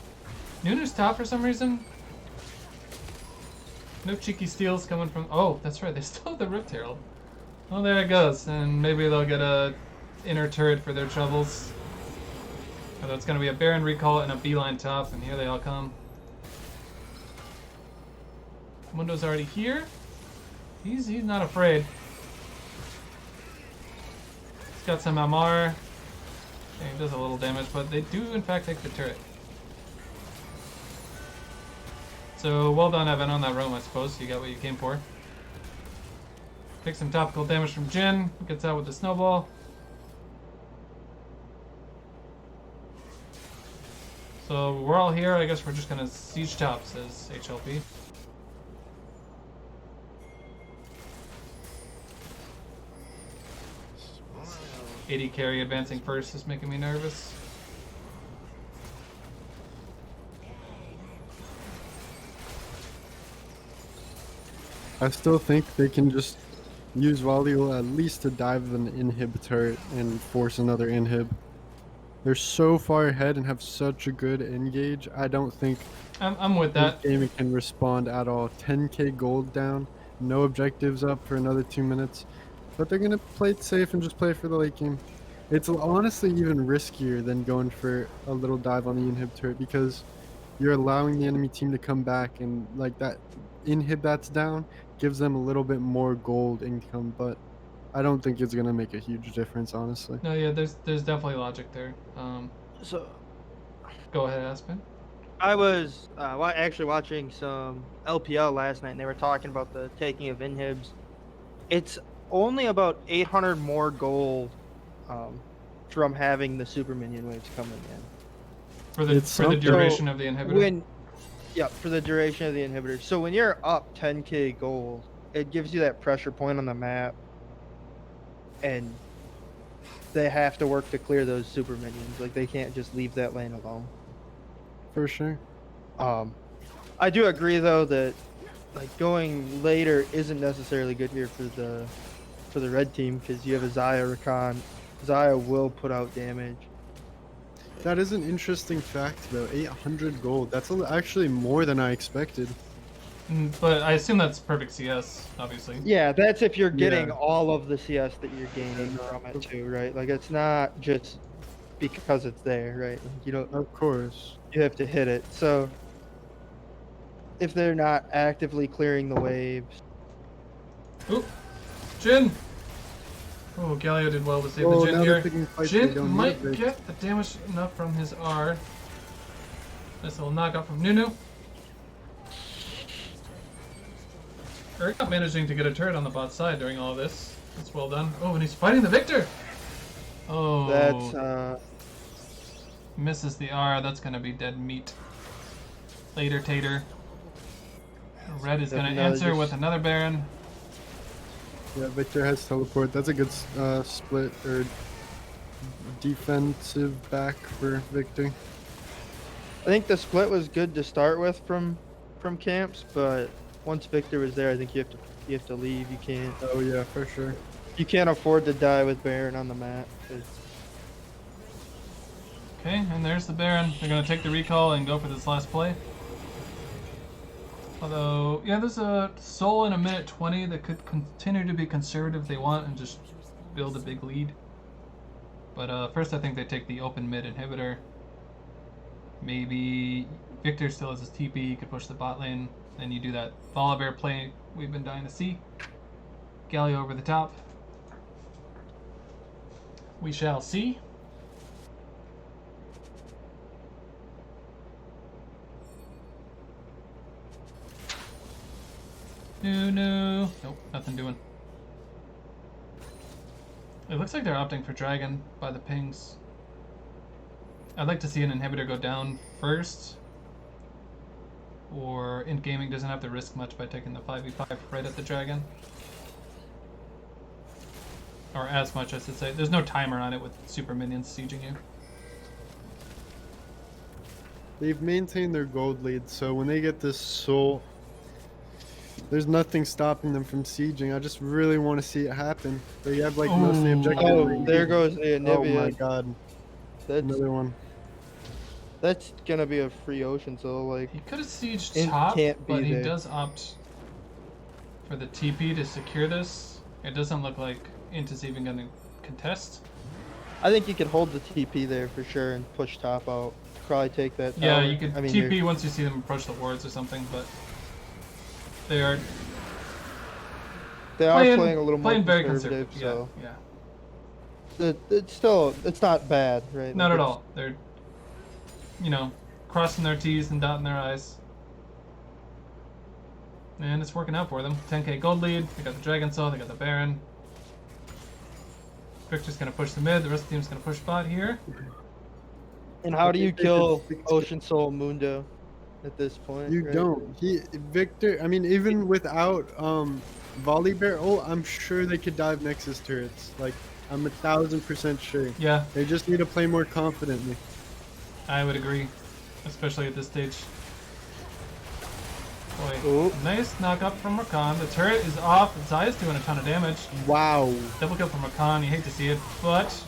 Nunu's top for some reason. No cheeky steals coming from. Oh, that's right, they still have the Rift Herald. Oh, there it goes, and maybe they'll get a inner turret for their troubles. Although it's going to be a Baron recall and a beeline top, and here they all come. Mundo's already here. He's not afraid. He's got some MR. Okay, he does a little damage, but they do in fact take the turret. So well done, Evan, on that roam, I suppose. You got what you came for. Takes some topical damage from Jin. Gets out with the snowball. So we're all here. I guess we're just gonna siege top, says HLP. AD carry advancing first is making me nervous. I still think they can just use Volleyball at least to dive an inhibitor and force another inhib. They're so far ahead and have such a good engage. I don't think I'm with that. Gaming can respond at all. 10k gold down, no objectives up for another 2 minutes. But they're gonna play it safe and just play for the late game. It's honestly even riskier than going for a little dive on the inhib turret because you're allowing the enemy team to come back, and like that inhib that's down gives them a little bit more gold income, but I don't think it's gonna make a huge difference, honestly. No, yeah, there's definitely logic there. So Go ahead, Aspen. I was actually watching some LPL last night, and they were talking about the taking of inhibs. It's only about 800 more gold from having the super minion waves coming in. For the duration of the inhibitor. For the duration of the inhibitor. So when you're up 10k gold, it gives you that pressure point on the map, and they have to work to clear those super minions. Like, they can't just leave that lane alone. For sure. I do agree though that like going later isn't necessarily good here for the red team because you have a Xayah Rakan. Xayah will put out damage. That is an interesting fact though. 800 gold. That's actually more than I expected. But I assume that's perfect CS, obviously. Yeah, that's if you're getting Yeah. all of the CS that you're gaining from it too, right? Like, it's not just because it's there, right? Like, you don't. Of course. You have to hit it. So if they're not actively clearing the waves. Oop! Jin! Oh, Galio did well to save the Jin now here. they're picking fights they Jin don't need might to. get the damage enough from his R. Nice little knockout from Nunu. Eric not managing to get a turret on the bot side during all of this. That's well done. Oh, and he's fighting the Victor! Oh. That's Misses the R. That's gonna be dead meat. Later, Tater. Red is gonna answer with another Baron. Yeah, Victor has teleport. That's a good split or defensive back for Victor. I think the split was good to start with from camps, but once Victor was there, I think you have to leave. You can't. Oh yeah, for sure. You can't afford to die with Baron on the map. Okay, and there's the Baron. They're gonna take the recall and go for this last play. Although, yeah, there's a soul in a minute 20 that could continue to be conservative if they want and just build a big lead. But first I think they take the open mid inhibitor. Maybe Victor still has his TP, he could push the bot lane. Then you do that Volibear play we've been dying to see. Galio over the top. We shall see. No. Nope, nothing doing. It looks like they're opting for Dragon by the pings. I'd like to see an inhibitor go down first. Or INT Gaming doesn't have to risk much by taking the 5v5 right at the Dragon. Or as much, I should say. There's no timer on it with super minions sieging you. They've maintained their gold lead, so when they get this soul, there's nothing stopping them from sieging. I just really want to see it happen. They have like mostly objective. Oh, there goes the Anivia. Oh my god. That's Another one. That's gonna be a free ocean, so like. He could have sieged INT top, can't be but he there. does opt for the TP to secure this. It doesn't look like INT is even going to contest. I think you could hold the TP there for sure and push top out. Probably take that. Yeah, tower. you could I mean, TP once you see them approach the wards or something, but They are They are playing a little more playing very conservative, conservative. so Yeah. it's not bad, right? Not Like, at it's- all. They're, you know, crossing their T's and dotting their I's. And it's working out for them. 10k gold lead. They got the Dragon Soul. They got the Baron. Victor's gonna push the mid. The rest of the team's gonna push bot here. And how do you think they kill could fix it. Ocean Soul Mundo at this point? You right? don't. Victor. I mean, even without volley bear ult, I'm sure they could dive Nexus turrets. Like, I'm 1000% sure. Yeah, They just need to play more confidently. I would agree, especially at this stage. Boy, Ooh. nice knock up from Rakan. The turret is off. Zaya's doing a ton of damage. Wow. Double kill from Rakan. You hate to see it, but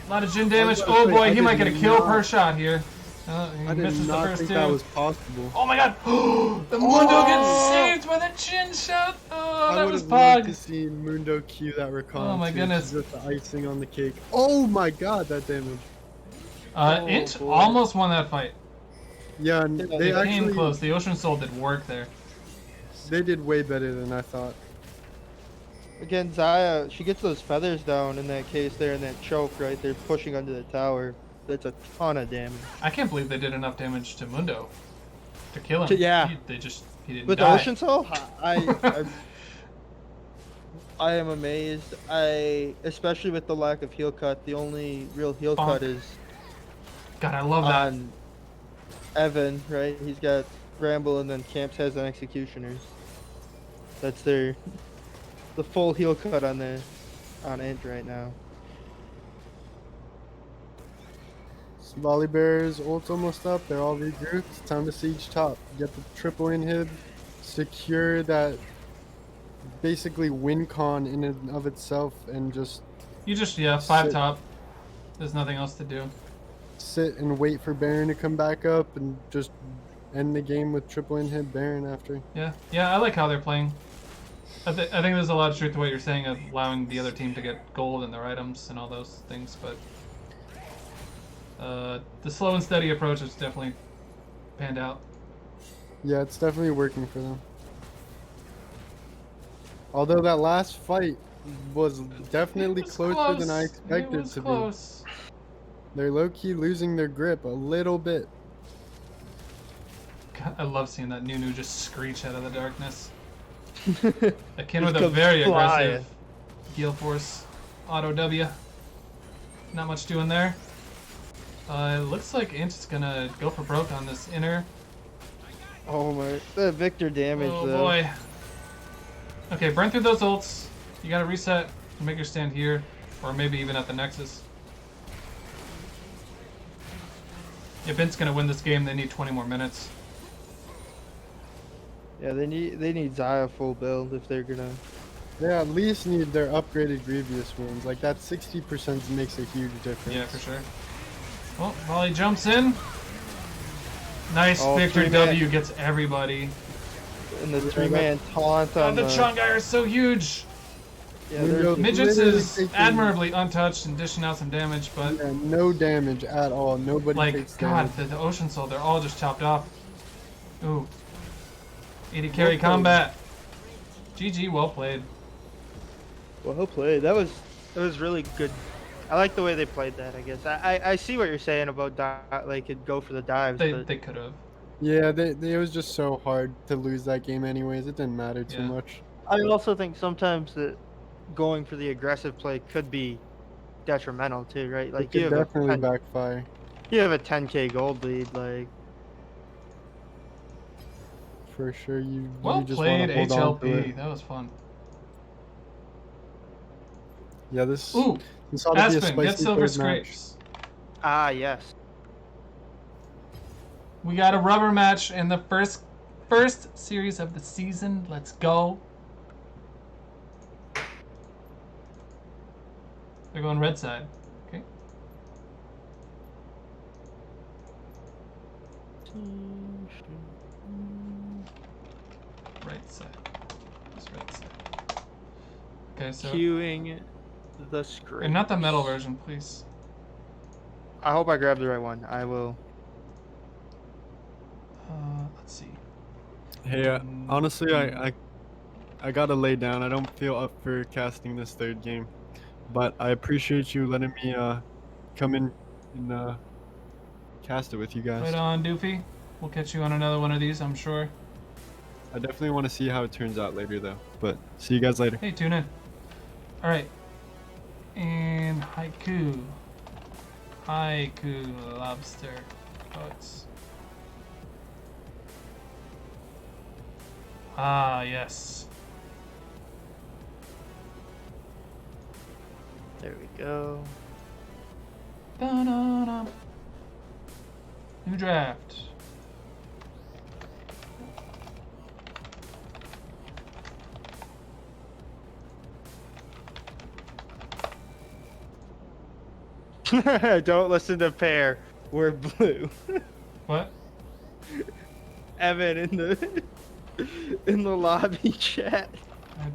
a lot of Jhin damage. I was gonna Oh say, boy, I he did might get a kill not- per shot here. He I did misses the not first think two. that was possible. Oh my god! The Mundo gets saved by the Jhin shot. Oh, I that would was have loved to Pog. see Mundo Q that Rakan. Oh my too. goodness. Just the icing on the cake. Oh my god, that damage. INT boy. almost won that fight. Yeah, and Yeah, they They came actually close. The Ocean Soul did work there. they did way better than I thought. Again, Zaya, she gets those feathers down in that case there in that choke, right? They're pushing under the tower. That's a ton of damage. I can't believe they did enough damage to Mundo to kill him. Yeah. He didn't With die. Ocean Soul, I am amazed. Especially with the lack of heal cut, the only real heal Bonk. cut is God, I love that. on Evan, right? He's got Ramble and then Camps has an Executioners. That's the full heal cut on INT right now. Volley Bears ult's almost up. They're all regrouped. Time to siege top. Get the triple inhib. Secure that basically win con in and of itself and just You just, five Sit. top. There's nothing else to do. sit and wait for Baron to come back up and just end the game with triple inhib Baron after. Yeah, I like how they're playing. I think there's a lot of truth to what you're saying of allowing the other team to get gold in their items and all those things, but the slow and steady approach has definitely panned out. Yeah, it's definitely working for them. Although that last fight was definitely It was closer than I close. expected It was to close. be. They're low-key losing their grip a little bit. God, I love seeing that Nunu just screech out of the darkness. Akin Just with a comes very flying. aggressive Gale Force Auto W. Not much doing there. It looks like INT is gonna go for broke on this inner. Oh my, the Victor damage Oh though. boy. Okay, burn through those ults. You gotta reset and make your stand here, or maybe even at the Nexus. If INT's gonna win this game, they need 20 more minutes. Yeah, they need Zaya full build if they're gonna. They at least need their upgraded Grievous wounds. Like that 60% makes a huge difference. Yeah, for sure. Well, Volley jumps in. Nice Oh, Victor three-man. W gets everybody. And the 3-man taunt God, on the Chongai are so huge. Yeah, Window- they're, Midgets literally is taking- admirably untouched and dishing out some damage, but Yeah, no damage at all. Nobody like, takes God, damage. the Ocean Soul, they're all just chopped off. Ooh. 80 carry Well played. combat. GG, well played. well played. That was really good. I like the way they played that. I guess I see what you're saying about like could go for the dives. They but could have. Yeah, it was just so hard to lose that game anyways. It didn't matter too Yeah. much. I also think sometimes that going for the aggressive play could be detrimental too, right? Like It could definitely backfire. you have a 10k gold lead, like For sure, you Well just played, want to hold on to HLP. it. That was fun. Yeah, this Ooh, ought to be a Aspen, spicy get silver third match. scrapes. yes. We got a rubber match in the first series of the season. Let's go. They're going red side. Okay. Right side. Just right side. Okay, so Queuing the screen. and not the metal version, please. I hope I grabbed the right one. I will. Let's see. Hey, honestly, I gotta lay down. I don't feel up for casting this third game, but I appreciate you letting me come in and cast it with you guys. Right on, Doofy. We'll catch you on another one of these, I'm sure. I definitely want to see how it turns out later, though. But see you guys later. Hey, tune in. All right. And Haiku. Haiku Lobster Poets. Ah, yes. There we go. Da-da-da. New draft. Don't listen to Pear. We're blue. What? Evan in the lobby chat. I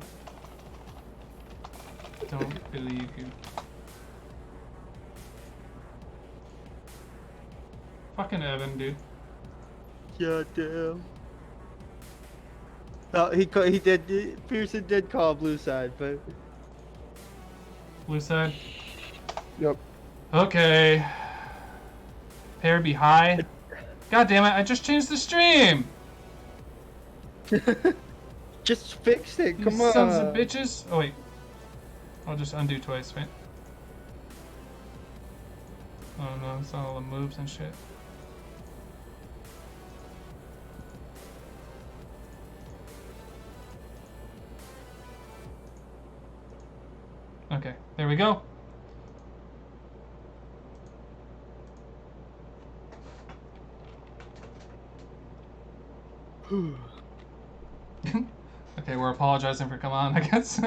don't believe you. Fucking Evan, dude. God damn. Oh, he did. Pearson did call blue side, but Blue side. yep. Okay. Pair be high. God damn it! I just changed the stream. Just fix it. You Come on. sons of bitches. Oh wait. I'll just undo twice, right? Oh no, it's not all the moves and shit. Okay, there we go. Okay, we're apologizing for coming on, I guess.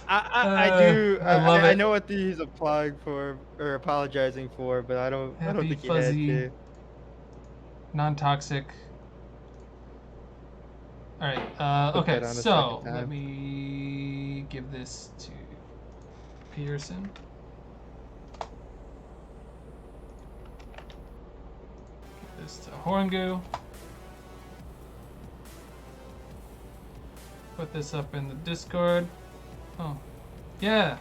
I do. I love I it. know what he's applying for or apologizing for, but I don't Happy, think he fuzzy. had to. Non-toxic. Alright, Put okay, that on a so second let time. me give this to Peterson. Give this to Horngoo. Put this up in the Discord. Oh, yeah.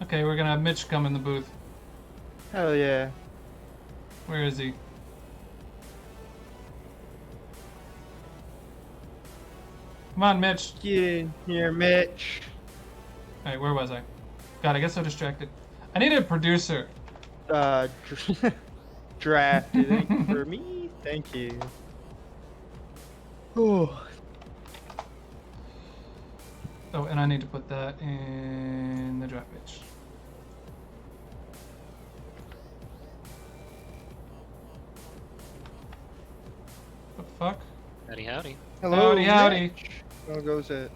Okay, we're gonna have Mitch come in the booth. Hell yeah. Where is he? Come on, Mitch. Get in here, Mitch. Alright, where was I? God, I get so distracted. I need a producer. Drafted it for me. Thank you. Oh. Oh, and I need to put that in the draft page. What the fuck? Howdy, howdy. Hello, Howdy, howdy. Mitch. How goes it?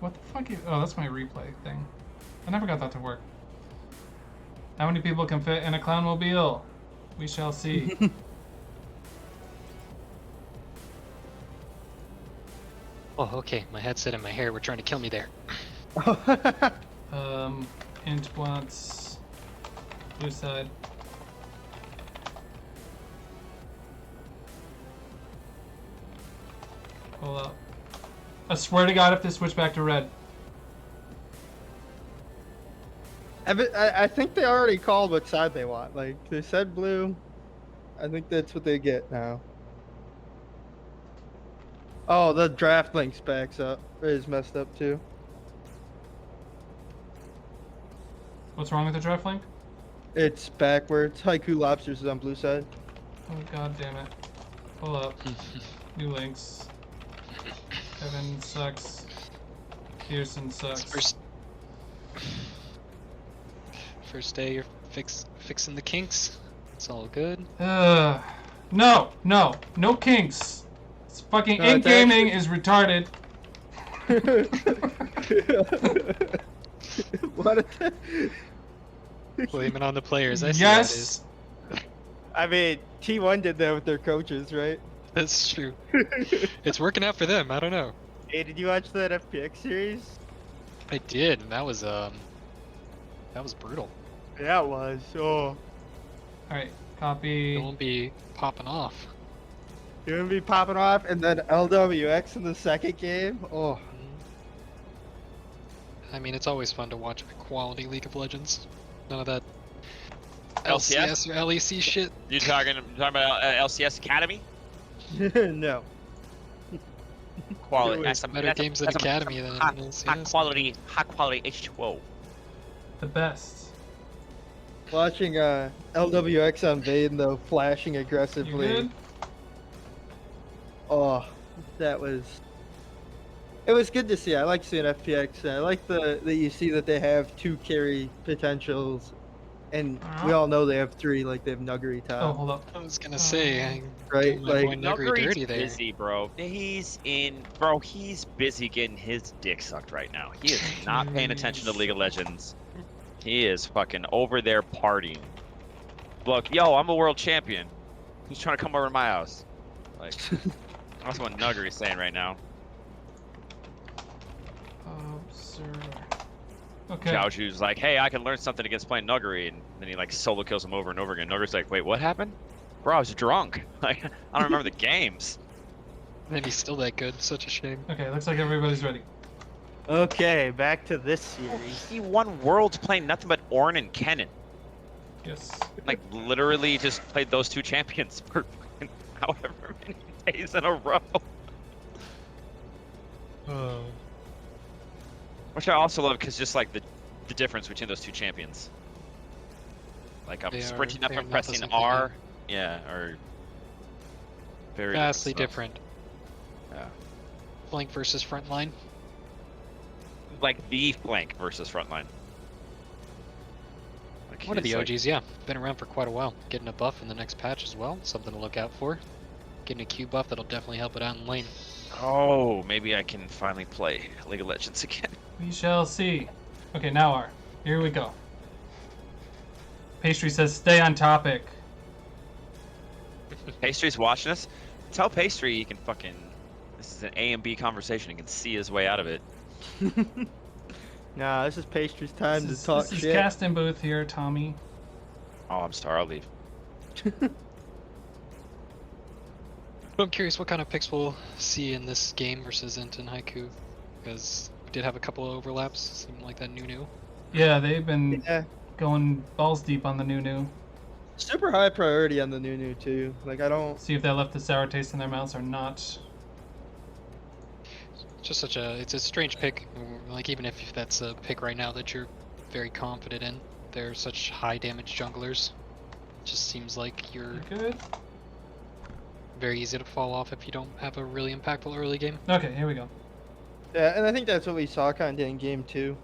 What the fuck is... Oh, that's my replay thing. I never got that to work. How many people can fit in a clownmobile? We shall see. Oh, okay. My headset and my hair were trying to kill me there. Int wants blue side. Pull up. I swear to God, if they switch back to red. I think they already called what side they want. Like, they said blue. I think that's what they get now. Oh, the draft link's backs up. Is messed up too. What's wrong with the draft link? It's backwards. Haiku Lobsters is on blue side. Oh, God damn it. Pull up. New links. Evan sucks. Pearson sucks. First day you're fixing the kinks. It's all good. No kinks. It's fucking No, INT it's Gaming is retarded. What? Blame it on the players. I see how it Yes. is. I mean, T1 did that with their coaches, right? That's true. It's working out for them. I don't know. Hey, did you watch that FPX series? I did, and that was brutal. Yeah, it was. Oh, All right, copy. It won't be popping off. you're gonna be popping off, and then LWX in the second game. Oh, Mhm. I mean, it's always fun to watch a quality League of Legends. None of that LCS or LEC shit. You talking about LCS Academy? no. Quality. Really That's some Better games than Academy than high LCS. quality H2O. The best. Watching LWX on Vayne though, flashing You aggressively. good? Oh, that was. It was good to see. I like seeing FPX. I like that you see that they have 2 carry potentials, and we all know they have 3. Like they have Nuggery Oh, top, hold up. I was gonna say, right? my Like boy Nuggery dirty there. busy, bro. He's busy getting his dick sucked right now. He is not paying attention to League of Legends. He is fucking over there partying. Look, yo, I'm a world champion. Who's trying to come over to my house? Like, that's what Nuggery's saying right now. Observer. Okay. Xiaoju's like, hey, I can learn something against playing Nuggery, and then he like solo kills him over and over again. Nuggery's like, wait, what happened? Bro, I was drunk. Like, I don't remember the games. And he's still that good. Such a shame. Okay, looks like everybody's ready. okay, back to this series. He won Worlds playing nothing but Ornn and Kennen. Yes. Like, literally just played those 2 champions for fucking however many days in a row. Which I also love because just like the difference between those 2 champions. Like I'm They are- sprinting up they are and not the pressing same thing, R. Yeah, or very Vastly stuff. different. Yeah. Flank versus front line. Like the flank versus frontline. Like One of the he's like- OGs, yeah. Been around for quite a while. Getting a buff in the next patch as well. Something to look out for. Getting a Q buff that'll definitely help it out in lane. Oh, maybe I can finally play League of Legends again. We shall see. Okay, now R. Here we go. Pastry says stay on topic. Pastry's watching us. Tell Pastry he can fucking. This is an A and B conversation. He can see his way out of it. Nah, this is Pastry's time This to talk is shit. casting booth here, Tommy. Oh, I'm sorry. I'll leave. I'm curious what kind of picks we'll see in this game versus INT and Haiku. Because we did have a couple of overlaps. Seemed like that new. Yeah, they've been Yeah, going balls deep on the new. super high priority on the new too. Like I don't. See if that left a sour taste in their mouths or not. Just such a, it's a strange pick. Like even if that's a pick right now that you're very confident in, they're such high damage junglers. Just seems like you're You good? very easy to fall off if you don't have a really impactful early game. Okay, here we go. Yeah, and I think that's what we saw kind of in game 2.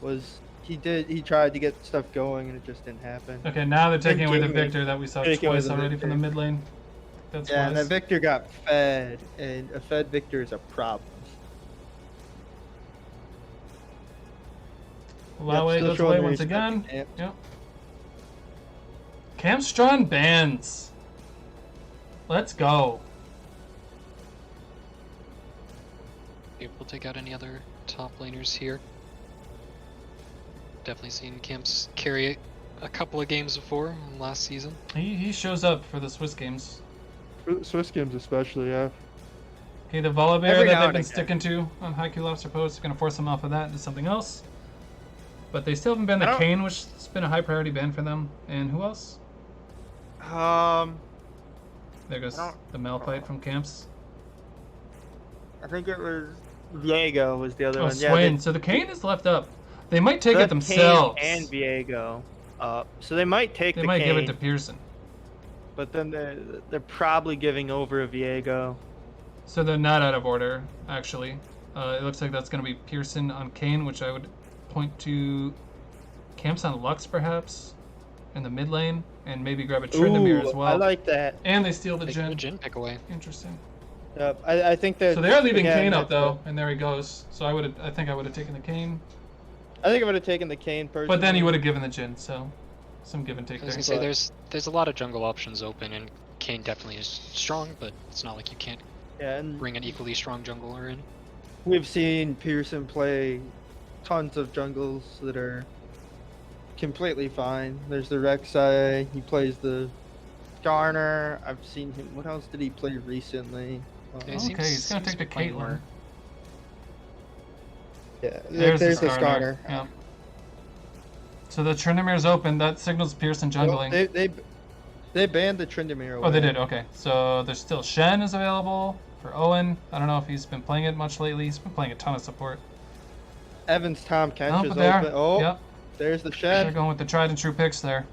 Was he tried to get stuff going and it just didn't happen. Okay, now they're taking away the Gaming. Victor that we saw Taking away twice the already from the Victor. mid lane. That's Yeah, and that wise. Victor got fed, and a fed Victor is a problem. Laue still goes showing away the once respect again. to Camp. Yep. Camstron bans. Let's go. Able to take out any other top laners here. Definitely seen Camps carry a couple of games before last season. He shows up for the Swiss games. Swiss games especially, yeah. Okay, the Volibear Every that now they've and been again. sticking to on Haiku Lobster Poets is going to force them off of that into something else. But they still haven't banned I the don't- Kane, which has been a high priority ban for them. And who else? There goes I don't- the Malphite from Camps. I think it was Viego was the other Oh, one. Swain. Yeah, So the Kane is left up. They might take they it left themselves. Kane and Viego up, so they might take They the might Kane, give it to Pearson. but then they're probably giving over a Viego. So they're not out of order, actually. It looks like that's going to be Pearson on Kane, which I would point to Camps on Lux, perhaps, in the mid lane, and maybe grab a Tryndamere as well. I like that. And they steal the Taking the Jhin. Jhin pick away. Interesting. I think that. So they are leaving again, Kane up that's though, and there he goes. So I think I would have taken the Kane, I think I would have taken the Kane personally. but then he would have given the Jhin. So some give and take I was there. gonna say there's a lot of jungle options open, and Kane definitely is strong, but it's not like you can't Yeah, and bring an equally strong jungler in. we've seen Pearson play tons of jungles that are completely fine. There's the Rek'Sai. He plays the Garner. I've seen him. What else did he play recently? Yeah, Okay, he's gonna take the playing Caitlyn. more. Yeah, There's there's the the Skarner. Skarner. Yeah. So the Tryndamere's open. That signals Pearson jungling. Well, they banned the Tryndamere. Oh, they did. Okay. So there's still Shen is available for Owen. I don't know if he's been playing it much lately. He's been playing a ton of support. Evans Tom Kench Oh, is but they are. open. Oh, Yep. there's the They're Shed. going with the tried and true picks there.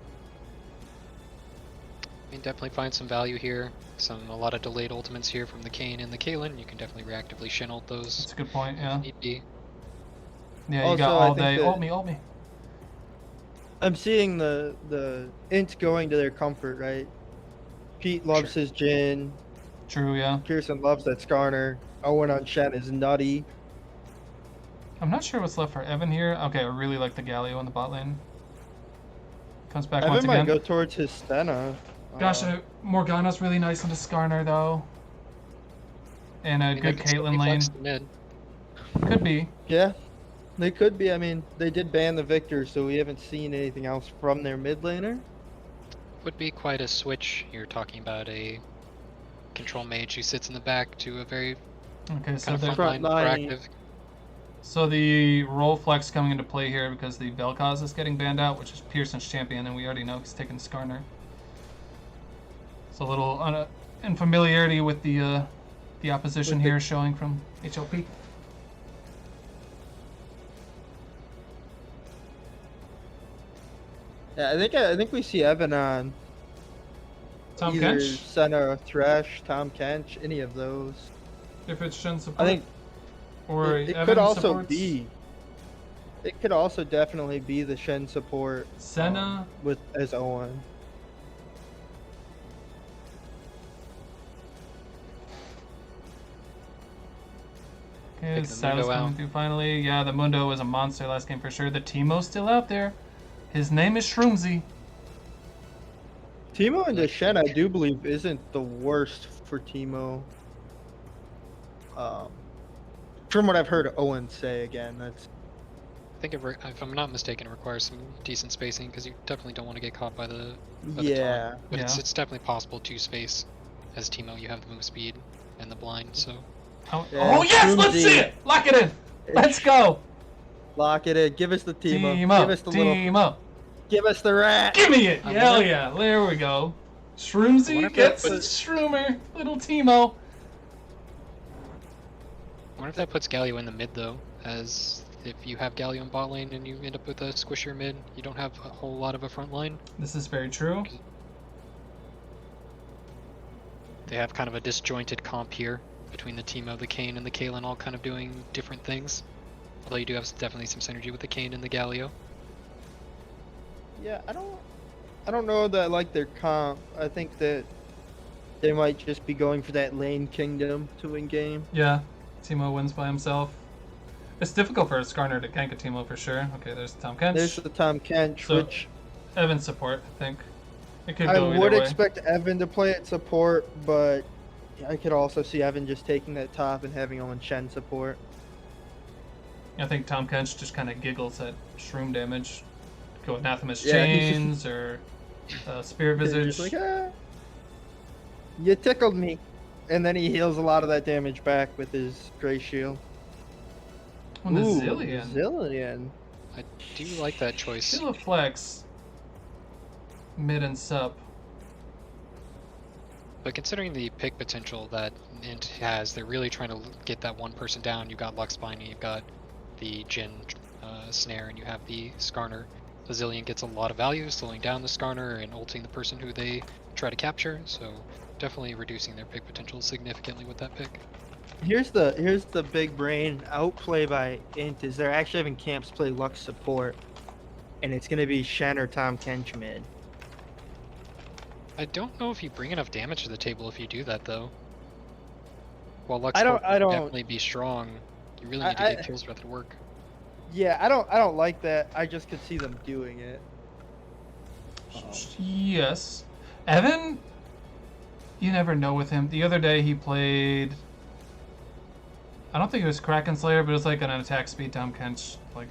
You can definitely find some value here. A lot of delayed ultimates here from the Kayn and the Caitlyn. You can definitely reactively Shen ult those That's a good point. Yeah. if need be. Yeah. You got Also, I all think day. that- Ult me. Ult me. I'm seeing the INT going to their comfort, right? Pete loves his Jhin. True. Yeah. Pearson loves that Skarner. Owen on Shen is nutty. I'm not sure what's left for Evan here. Okay. I really like the Galio in the bot lane. Comes back once Evan might again. go towards his Stena. Gosh, Morgana's really nice into Skarner though. And a I mean, good they could still Caitlyn be lane. flexed mid. Could be. Yeah, they could be. I mean, they did ban the Victor, so we haven't seen anything else from their mid laner. Would be quite a switch. You're talking about a control mage who sits in the back to a very Okay. So kind of they're frontline Frontline. proactive. So the role flex coming into play here because the Vel'Koz is getting banned out, which is Pearson's champion, and we already know he's taking Skarner. So a little unfamiliarity with the opposition With the- here showing from HLP. Yeah, I think we see Evan on Tom either Kench, Senna, Thresh, Tom Kench, any of those. if it's Shen support, I think or it Evan could also supports be. It could also definitely be the Shen support Senna. with as Owen. Okay, Taking the Sav's Mundo coming out. through finally. Yeah, the Mundo was a monster last game for sure. The Teemo's still out there. His name is Shroomsy. Timo and the Shen, I do believe, isn't the worst for Timo. From what I've heard Owen say, again, that's I think if I'm not mistaken, it requires some decent spacing because you definitely don't want to get caught by the taunt. yeah. But Yeah. it's definitely possible to space. As Teemo, you have the move speed and the blind, so Oh, Yeah, oh yes, let's Shroomsy. see it. Lock it in. Let's go. Lock it in. Give us the Timo. Teemo. Give us the little. Teemo. Give us the rat. Give me it! I Hell wonder- yeah, there we go. I wonder Shroomsy if gets that a puts- Shroomer, little Teemo. I wonder if that puts Galio in the mid though, as if you have Galio in bot lane and you end up with a squishier mid, you don't have a whole lot of a front line. This is very true. They have kind of a disjointed comp here between the Teemo, the Kayn, and the Caitlyn all kind of doing different things. Although you do have definitely some synergy with the Kayn and the Galio. Yeah, I don't know that I like their comp. I think that they might just be going for that lane kingdom to win game. Yeah, Teemo wins by himself. It's difficult for Skarner to gank a Teemo for sure. Okay, there's Tom Kench. There's the Tom Kench, So, which Evan support, I think. It could I go either would way. expect Evan to play at support, but I could also see Evan just taking that top and having Owen Shen support. I think Tom Kench just kind of giggles at Shroom damage. Go Anathema's Yeah, he's just- Chains or Spirit He's Visage. just like, ah, you tickled me. And then he heals a lot of that damage back with his Grey Shield. When the Ooh, Zillion. Zillion. I do like that choice. Still a flex. Mid and sup. But considering the pick potential that Int has, they're really trying to get that one person down. You've got Lux Binding, you've got the Jhin Snare, and you have the Skarner. Bazillion gets a lot of value, slowing down the Skarner and ulting the person who they try to capture, so definitely reducing their pick potential significantly with that pick. Here's the big brain outplay by Int is they're actually having camps play Lux support. And it's gonna be Shen or Tom Kench mid. I don't know if you bring enough damage to the table if you do that though. While Lux I don't- support I would don't- definitely be strong, you really need to I- get kills for that to work. Yeah, I don't like that. I just could see them doing it. Yes. Evan, you never know with him. The other day he played I don't think it was Kraken Slayer, but it was like an attack speed Tom Kench. Like,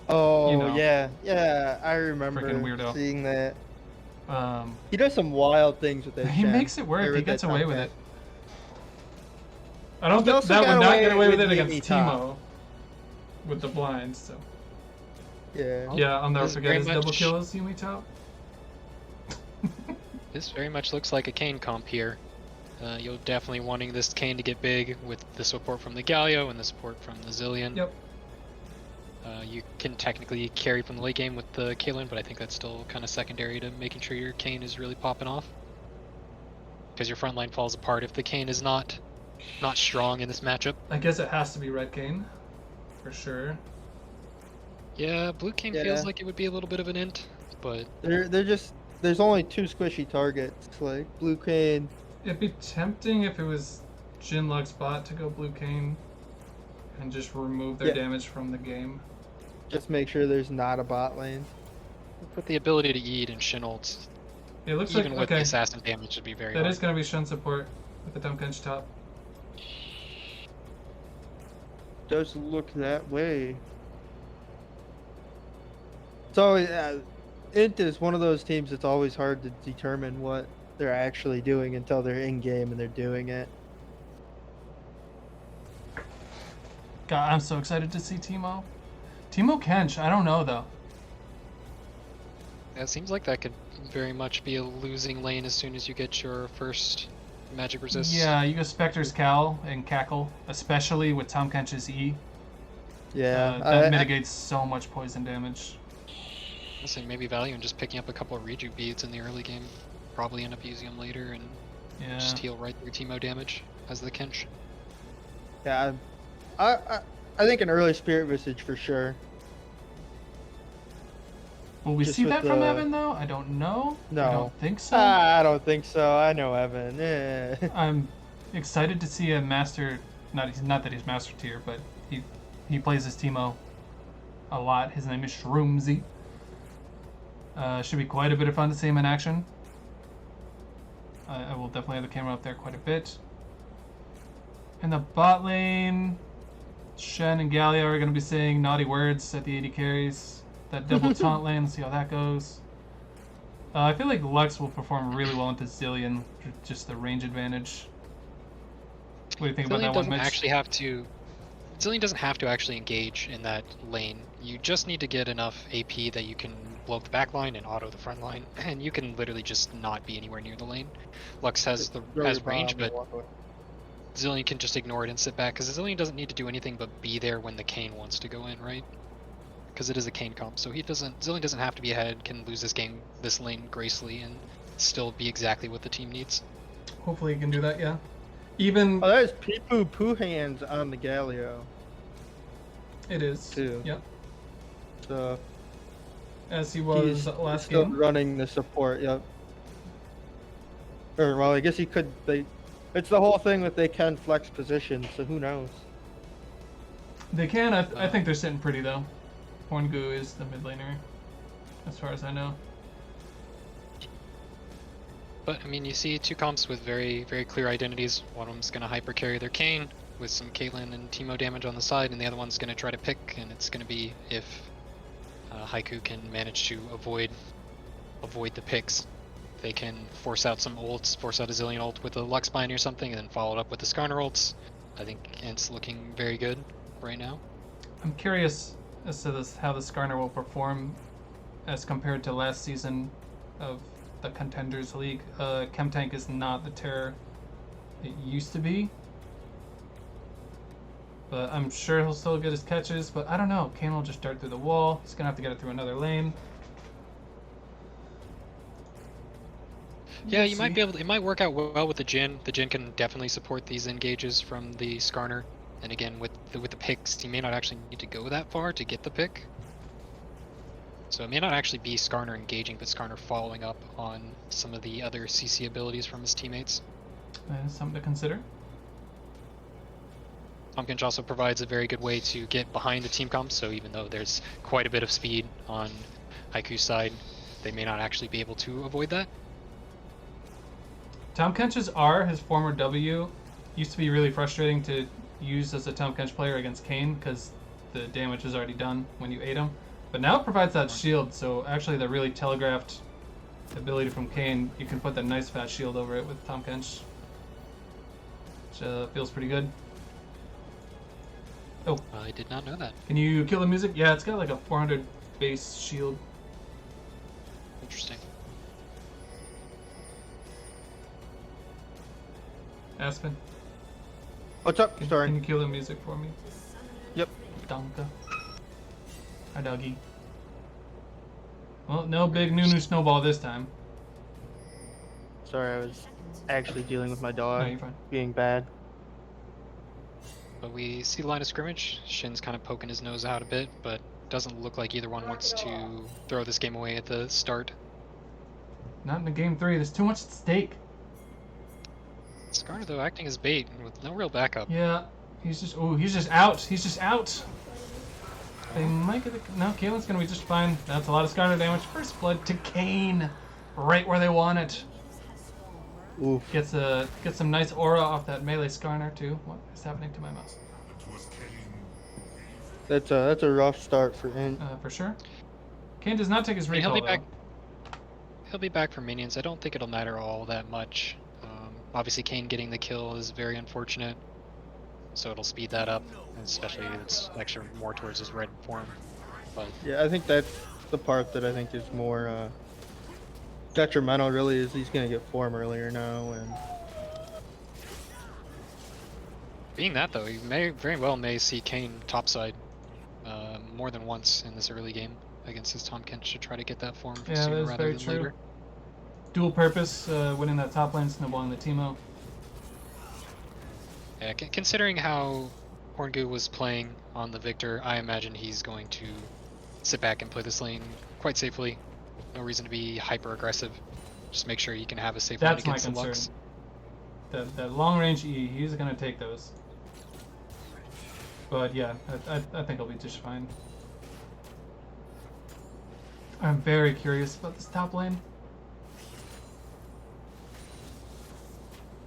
Oh You know. yeah, I remember Freaking weirdo. seeing that. um, He does some wild things with that. he Shen. makes it work. Or He with gets that away Tom with Kench. it. I don't He think also that got would not away get away with with it against Yumi top. Teemo with the blinds. So Yeah. yeah, I'll never This forget very his double much- kill as Yumi top. This very much looks like a Kane comp here. You're definitely wanting this Kane to get big with the support from the Galio and the support from the Zillion. Yep. You can technically carry from the late game with the Caitlyn, but I think that's still kind of secondary to making sure your Kane is really popping off. Because your front line falls apart if the Kane is not strong in this matchup. I guess it has to be Red Kane, for sure. Yeah, blue Kane Yeah. feels like it would be a little bit of an int, but They're just there's only two squishy targets, like Blue Kane. It'd be tempting if it was Jinlug's bot to go Blue Kane and just remove their Yeah. damage from the game. Just make sure there's not a bot lane. with the ability to eat and Shin ults, It looks even like with the okay. assassin damage, would be very That hard. is going to be Shen support with the Tom Kench top. Does look that way. So INT is one of those teams that's always hard to determine what they're actually doing until they're in game and they're doing it. God, I'm so excited to see Teemo. Teemo Kench, I don't know though. Yeah, it seems like that could very much be a losing lane as soon as you get your first magic resist. Yeah, you go Spectre's Cal and Cackle, especially with Tom Kench's E. Yeah, That mitigates so much poison damage. I'll say maybe value in just picking up a couple of rejuve beads in the early game. Probably end up using them later and Yeah. just heal right through Teemo damage as the Kench. yeah. I think an early Spirit Visage for sure. Will we Just see with that from the- Evan though? I don't know. No. I don't think so. I don't think so. I know Evan. I'm excited to see a master. Not that he's master tier, but he plays as Teemo a lot. His name is Shroomzy. Should be quite a bit of fun to see him in action. I will definitely have the camera up there quite a bit. In the bot lane, Shen and Galio are going to be saying naughty words at the AD carries. That double taunt lane, let's see how that goes. I feel like Lux will perform really well into Zillion, just the range advantage. What do you think about Zillion that one, doesn't Mitch? actually have to. Zillion doesn't have to actually engage in that lane. You just need to get enough AP that you can blow up the back line and auto the front line, and you can literally just not be anywhere near the lane. Lux has range, but Zillion can just ignore it and sit back, because Zillion doesn't need to do anything but be there when the Kane wants to go in, right? Because it is a Kane comp, so Zillion doesn't have to be ahead, can lose this lane gracefully, and still be exactly what the team needs. Hopefully he can do that, yeah. Even Oh, there's Peepoo Poo Hands on the Galio. it is. Too. Yep. So As he was he's last still game. running the support. Yep. Or well, I guess he could. It's the whole thing that they can flex position. So who knows? They can. I think they're sitting pretty though. Porngu is the mid laner, as far as I know. But I mean, you see two comps with very, very clear identities. One of them's gonna hyper carry their Kane with some Caitlyn and Teemo damage on the side, and the other one's gonna try to pick, and it's gonna be if Haiku can manage to avoid the picks. They can force out some ults, force out a Zillion ult with a Lux Bind or something, and then follow it up with the Skarner ults. I think it's looking very good right now. I'm curious as to how the Skarner will perform as compared to last season of the Contenders League. Chemtank is not the terror it used to be. But I'm sure he'll still get his catches, but I don't know. Kane will just dart through the wall. He's going to have to get it through another lane. Yeah, We'll you might see. be able to, it might work out well with the Jhin. The Jhin can definitely support these engages from the Skarner. And again, with the picks, you may not actually need to go that far to get the pick. So it may not actually be Skarner engaging, but Skarner following up on some of the other CC abilities from his teammates. Something to consider. Pumpkinch also provides a very good way to get behind the team comp, so even though there's quite a bit of speed on Haiku's side, they may not actually be able to avoid that. Tom Kench's R, his former W, used to be really frustrating to used as a Tom Kench player against Kane because the damage is already done when you ate him. But now it provides that shield, so actually the really telegraphed ability from Kane, you can put that nice fat shield over it with Tom Kench. Which feels pretty good. Oh, I did not know that. can you kill the music? Yeah, it's got like a 400 base shield. Interesting. Aspen, What's up? can Sorry. you kill the music for me? Yep. Danke. Hi, doggy. Well, no big Nunu snowball this time. Sorry, I was actually dealing with my No, dog you're fine. being bad. But we see the line of scrimmage. Shin's kind of poking his nose out a bit, but doesn't look like either one wants to throw this game away at the start. Not in the game 3. There's too much at stake. Skarner, though, acting as bait with no real backup. Yeah, he's just out. He's just out. They might get the... No, Kaelin's gonna be just fine. That's a lot of Skarner damage. First blood to Kane. Right where they want it. Oof. Gets some nice aura off that melee Skarner too. What is happening to my mouse? That's a rough start for INT. For sure. Kane does not take his I mean, recall he'll be though. back. He'll be back for minions. I don't think it'll matter all that much. Obviously, Kane getting the kill is very unfortunate, so it'll speed that up, and especially if it's actually more towards his red form. But Yeah, I think that's the part that I think is more detrimental. Really, is he's gonna get form earlier now, and being that though, you may very well see Kane topside more than once in this early game against his Tom Kench to try to get that form Yeah, sooner that's rather very than true. later. Dual purpose, winning that top lane, snowballing the Teemo. Yeah, considering how Horngoo was playing on the Victor, I imagine he's going to sit back and play this lane quite safely. No reason to be hyper aggressive. Just make sure you can have a safe lane That's my against the concern. Lux. That long range E, he's gonna take those. But yeah, I think he'll be just fine. I'm very curious about this top lane.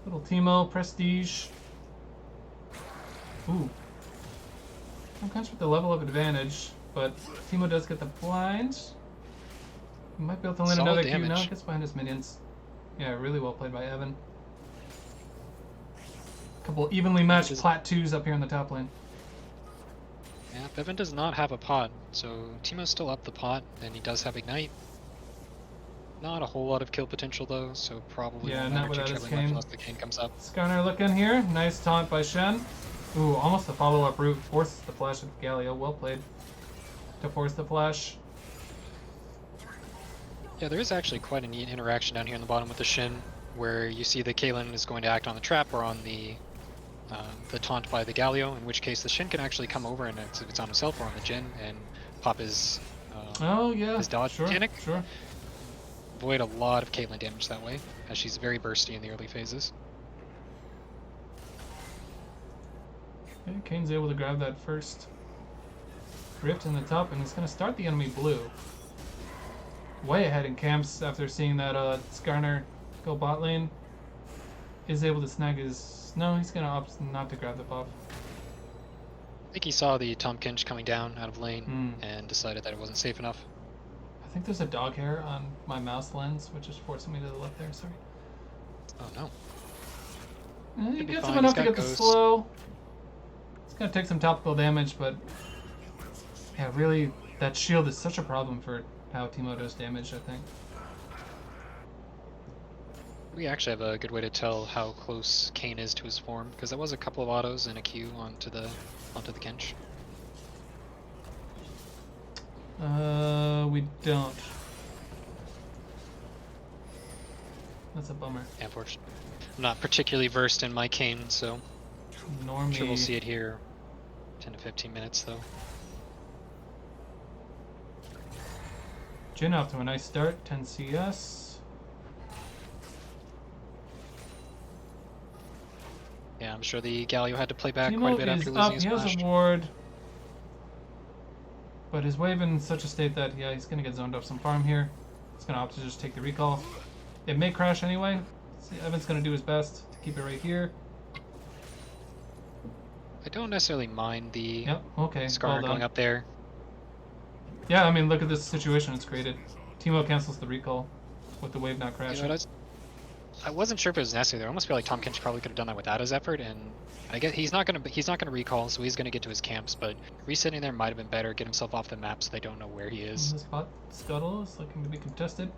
Little Teemo, Prestige. Ooh. I'm kind of with the level of advantage, but Teemo does get the blind. He might be able to land Solid another Q. No, damage. gets behind his minions. Yeah, really well played by Evan. Couple evenly matched Just- plat 2s up here in the top lane. Yeah, Bevan does not have a pot, so Teemo's still up the pot, and he does have Ignite. Not a whole lot of kill potential though, so probably Yeah, won't not matter too without his terribly much Kane. unless the Kane comes up. Skarner looking here. Nice taunt by Shen. Ooh, almost a follow-up route. Forces the flash of Galio. Well played. To force the flash. Yeah, there is actually quite a neat interaction down here in the bottom with the Shin, where you see the Kaelin is going to act on the trap or on the taunt by the Galio, in which case the Shin can actually come over and if it's on himself or on the Jin and pop his Oh, yeah. his dodge sure, mechanic. Sure. Avoid a lot of Caitlyn damage that way, as she's very bursty in the early phases. Okay, Kane's able to grab that first rift in the top, and he's going to start the enemy blue. Way ahead in camps after seeing that Skarner go bot lane. Is able to snag his... No, he's going to opt not to grab the buff. I think he saw the Tom Kench coming down out of lane Hmm. and decided that it wasn't safe enough. I think there's a dog hair on my mouse lens, which is forcing me to the left there, sorry. Oh no. He Should be gets fine, him enough he's to got get the Ghost. slow. It's going to take some topical damage, but... Yeah, really, that shield is such a problem for how Teemo does damage, I think. We actually have a good way to tell how close Kane is to his form, because there was a couple of autos and a Q onto the Kench. We don't. That's a bummer. Yeah, unfortunately. I'm not particularly versed in my Kane, so Nor I'm me. sure we'll see it here 10 to 15 minutes though. Jin off to a nice start, 10 CS. Yeah, I'm sure the Galio had to play back quite a Teemo bit after is losing up, his he has flash. a ward. But his wave in such a state that, yeah, he's gonna get zoned off some farm here. He's gonna opt to just take the recall. It may crash anyway. See, Evan's gonna do his best to keep it right here. I don't necessarily mind the Yep, okay, Scar well going done. up there. Yeah, I mean, look at this situation it's created. Teemo cancels the recall with the wave not You know crashing. what, I wasn't sure if it was necessary. I almost feel like Tom Kench probably could have done that without his effort, and I guess he's not gonna recall, so he's gonna get to his camps. But resetting there might have been better. Get himself off the map so they don't know where he is. This bot scuttle is looking to be contested.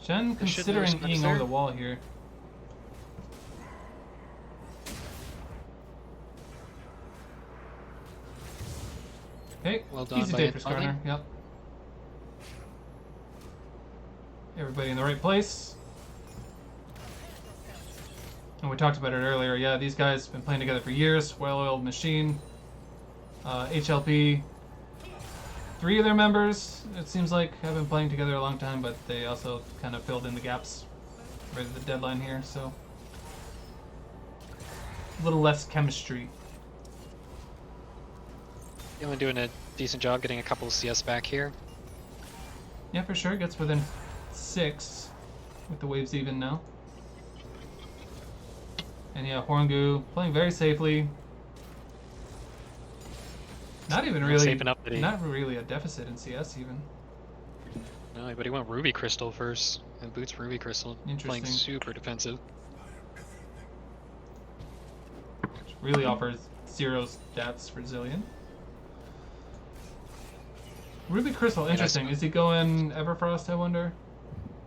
Shen They should considering know eing there. over the wall here. Okay, Well done easy by day Ant for Butler. Skarner, yep. Everybody in the right place. And we talked about it earlier, yeah, these guys have been playing together for years, well-oiled machine. HLP, 3 of their members, it seems like, have been playing together a long time, but they also kind of filled in the gaps right at the deadline here, so a little less chemistry. Dylan doing a decent job getting a couple of CS back here. Yeah, for sure, gets within 6 with the waves even now. And yeah, Horngu playing very safely. Not even Not really, safe enough that he- not really a deficit in CS even. No, but he went Ruby Crystal first, and boots Ruby Crystal, playing Interesting. super defensive. Really offers 0 stats for Zillion. Ruby Crystal, interesting. Is he going Everfrost, I wonder?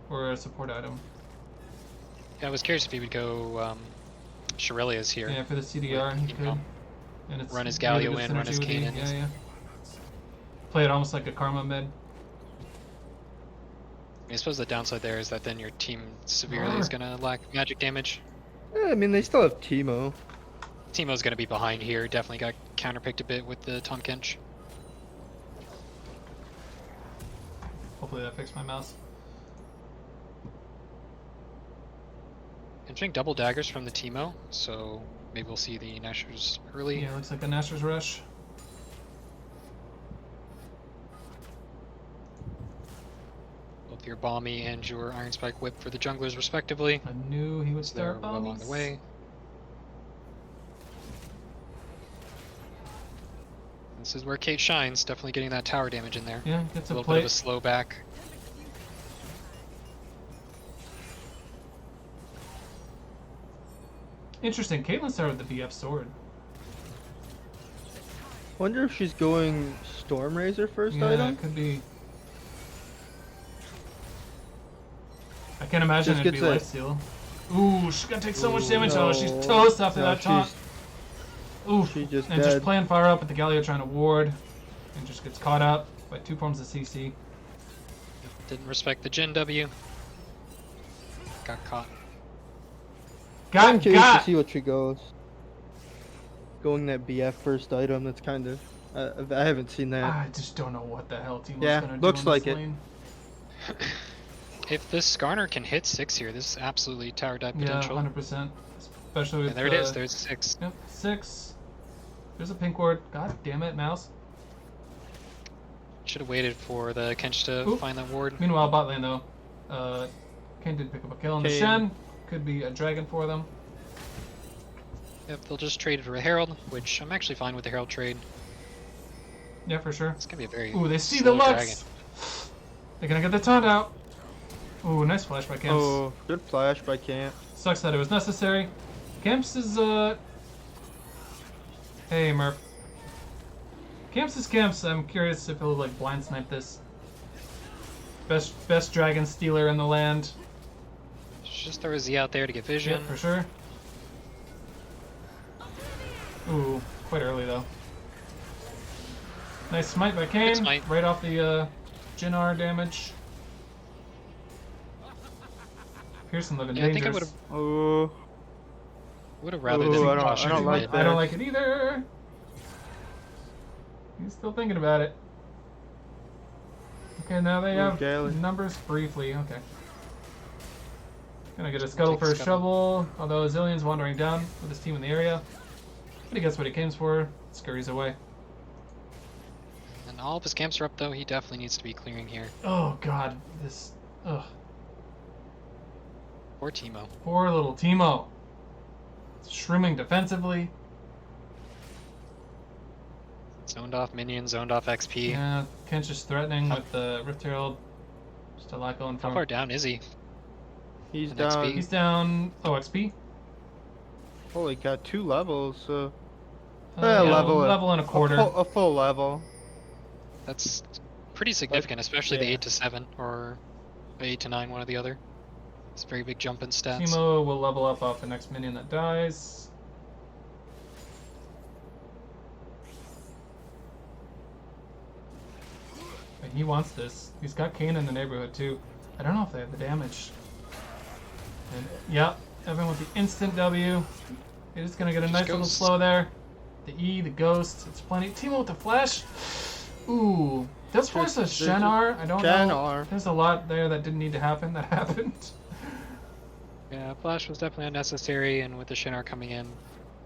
Or a support item? Yeah, I was curious if he would go Shirelia's here. Yeah, for the CDR, he You could. know, And it's run his really Galio good in, run synergy his with Kayn the- in. Yeah, yeah. Play it almost like a Karma mid. I suppose the downside there is that then your team severely is gonna lack magic damage. Yeah, I mean, they still have Teemo. Teemo's gonna be behind here. Definitely got counterpicked a bit with the Tom Kench. Hopefully that fixed my mouse. Interesting double daggers from the Teemo, so maybe we'll see the Nashers early. Yeah, looks like a Nashor's Rush. Both your Balmy and your Iron Spike Whip for the junglers respectively. I knew he would So they're start well on the bombies. way. This is where Kate shines, definitely getting that tower damage in there. Yeah, gets A a little bit plate. of a slow back. Interesting. Caitlyn started with the BF sword. Wonder if she's going Stormrazor first Yeah, item? it could be. I can't imagine Just it'd be gets a- lifesteal. Ooh, she's gonna take so much Ooh, damage. Oh, she's no. toast after No, that taunt. Oof. she just and just dead. playing fire up with the Galio trying to ward. And just gets caught up by 2 forms of CC. Didn't respect the Jin W. Got caught. I'm curious to Got! see what she goes. Going that BF first item, that's kind of... I haven't seen that. I just don't know what the hell Teemo's Yeah, gonna looks do in like this it. lane. If this Skarner can hit 6 here, this is absolutely tower dive Yeah, potential. 100%. Especially with And there it is, there's 6. Yep, 6. There's a pink ward. God damn it, mouse. Should have waited for the Kench to Oop. find that ward. Meanwhile, bot lane though, Kayn did pick up a kill on the Kayn. Shen. Could be a dragon for them. Yep, they'll just trade for a Herald, which I'm actually fine with the Herald trade. Yeah, for sure. It's gonna be a very Ooh, they see the slow Lux! dragon. They're gonna get the taunt out. Ooh, nice flash by Camps. Oh, good flash by Camp. Sucks that it was necessary. Camps is, Hey, Murph. Camps is Camps. I'm curious if he'll, like, blind snipe this. Best dragon stealer in the land. Just throw a Z out there to get vision. Yeah, for sure. Ooh, quite early though. Nice smite by Kayn. Good smite. Right off the Jinnar damage. Pearson living Yeah, I think I dangerous. Oh, would have rather Ooh, than I don't Josh like Allen. that. I don't like it either. He's still thinking about it. Okay, now they Ooh, have Galen. numbers briefly. Okay. Gonna get a scuttle Take for a scuttle. shovel, although Zillion's wandering down with his team in the area. But he gets what he came for, scurries away. And all of his camps are up though, he definitely needs to be clearing here. Oh god, this. Ugh. Poor Teemo. Poor little Teemo. Shrooming defensively. Zoned off minions, zoned off XP. Yeah, Kench is threatening with the Rift Herald. Just a lot going for How him. far down is he? He's An down. XP? He's down. Oh, XP? Holy cow, 2 levels. So Yeah, level level and a quarter. A full level. That's pretty significant, especially the yeah. 8 to 7 or 8 to 9, one or the other. It's a very big jump in stats. Teemo will level up off the next minion that dies. And he wants this. He's got Kane in the neighborhood too. I don't know if they have the damage. And yeah, Evan with the instant W. He's just gonna get a Just nice little Ghost. slow there. The E, the Ghost, it's plenty. Teemo with the flash. Ooh, does force a There's a Shenar. I don't know. Shenar. There's a lot there that didn't need to happen that happened. Yeah, Flash was definitely unnecessary, and with the Shinar coming in,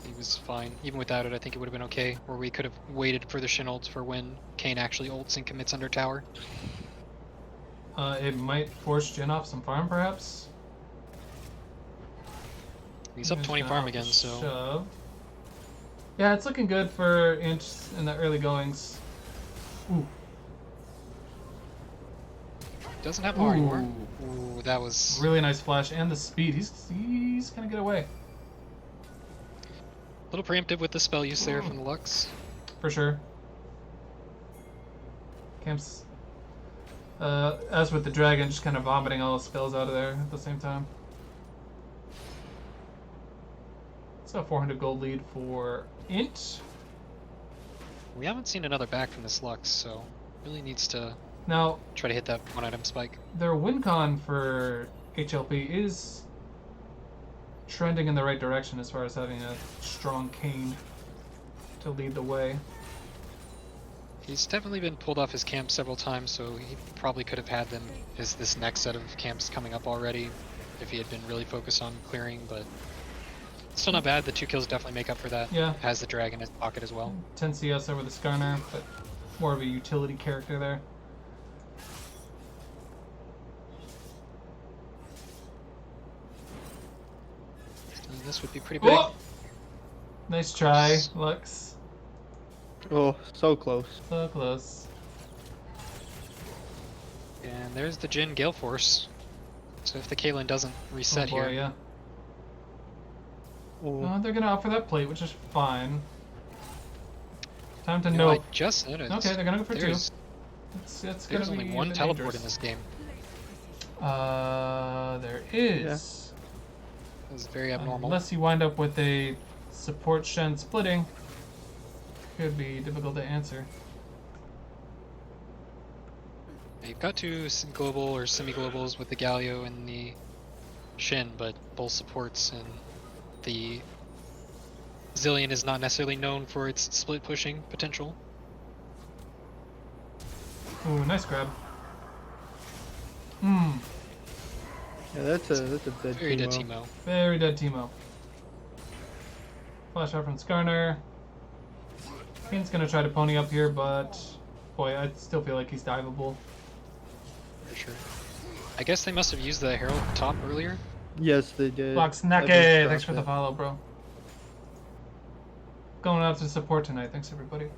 he was fine. Even without it, I think it would have been okay. Or we could have waited for the Shin ults for when Kane actually ults and commits under tower. It might force Jin off some farm, perhaps. He's up He's 20 gonna farm opt again, to so shove. Yeah, it's looking good for INT in the early goings. Ooh. doesn't have power anymore. Ooh. Ooh, that was Really nice flash and the speed. He's gonna get away a little preemptive with the spell use there from the Lux. for sure. Camp's as with the dragon, just kind of vomiting all the spells out of there at the same time. So 400 gold lead for INT. We haven't seen another back from this Lux, so really needs to Now try to hit that one item spike. their win con for HLP is trending in the right direction as far as having a strong Kane to lead the way. He's definitely been pulled off his camp several times, so he probably could have had them as this next set of camps coming up already if he had been really focused on clearing, but still not bad. The 2 kills definitely make up for that. Yeah. Has the dragon in his pocket as well. 10 CS over the Skarner, but more of a utility character there. And this would be pretty big. Oh! Nice try, Lux. Oh, so close. So close. And there's the Jhin Gale Force. So if the Caitlyn doesn't reset Oh boy, here, yeah. Oh. They're gonna offer that plate, which is fine. Time to you know, I know. just noticed. Okay, they're gonna go for there's, 2. It's gonna There's be only a one bit teleport dangerous. in this game. There is. This is very abnormal. Unless you wind up with a support Shen splitting, could be difficult to answer. You've got 2 global or semi-globals with the Galio and the Shin, but both supports, and the Zillion is not necessarily known for its split pushing potential. Ooh, nice grab. Hmm, Yeah, that's a dead Very dead Teemo. Teemo. very dead Teemo. Flash out from Skarner. Kane's gonna try to pony up here, but boy, I still feel like he's diveable. For sure. I guess they must have used the Herald top earlier. Yes, they did. Fox I've Nake, been thanks for the shocked follow, bro. Going out to support tonight, thanks everybody.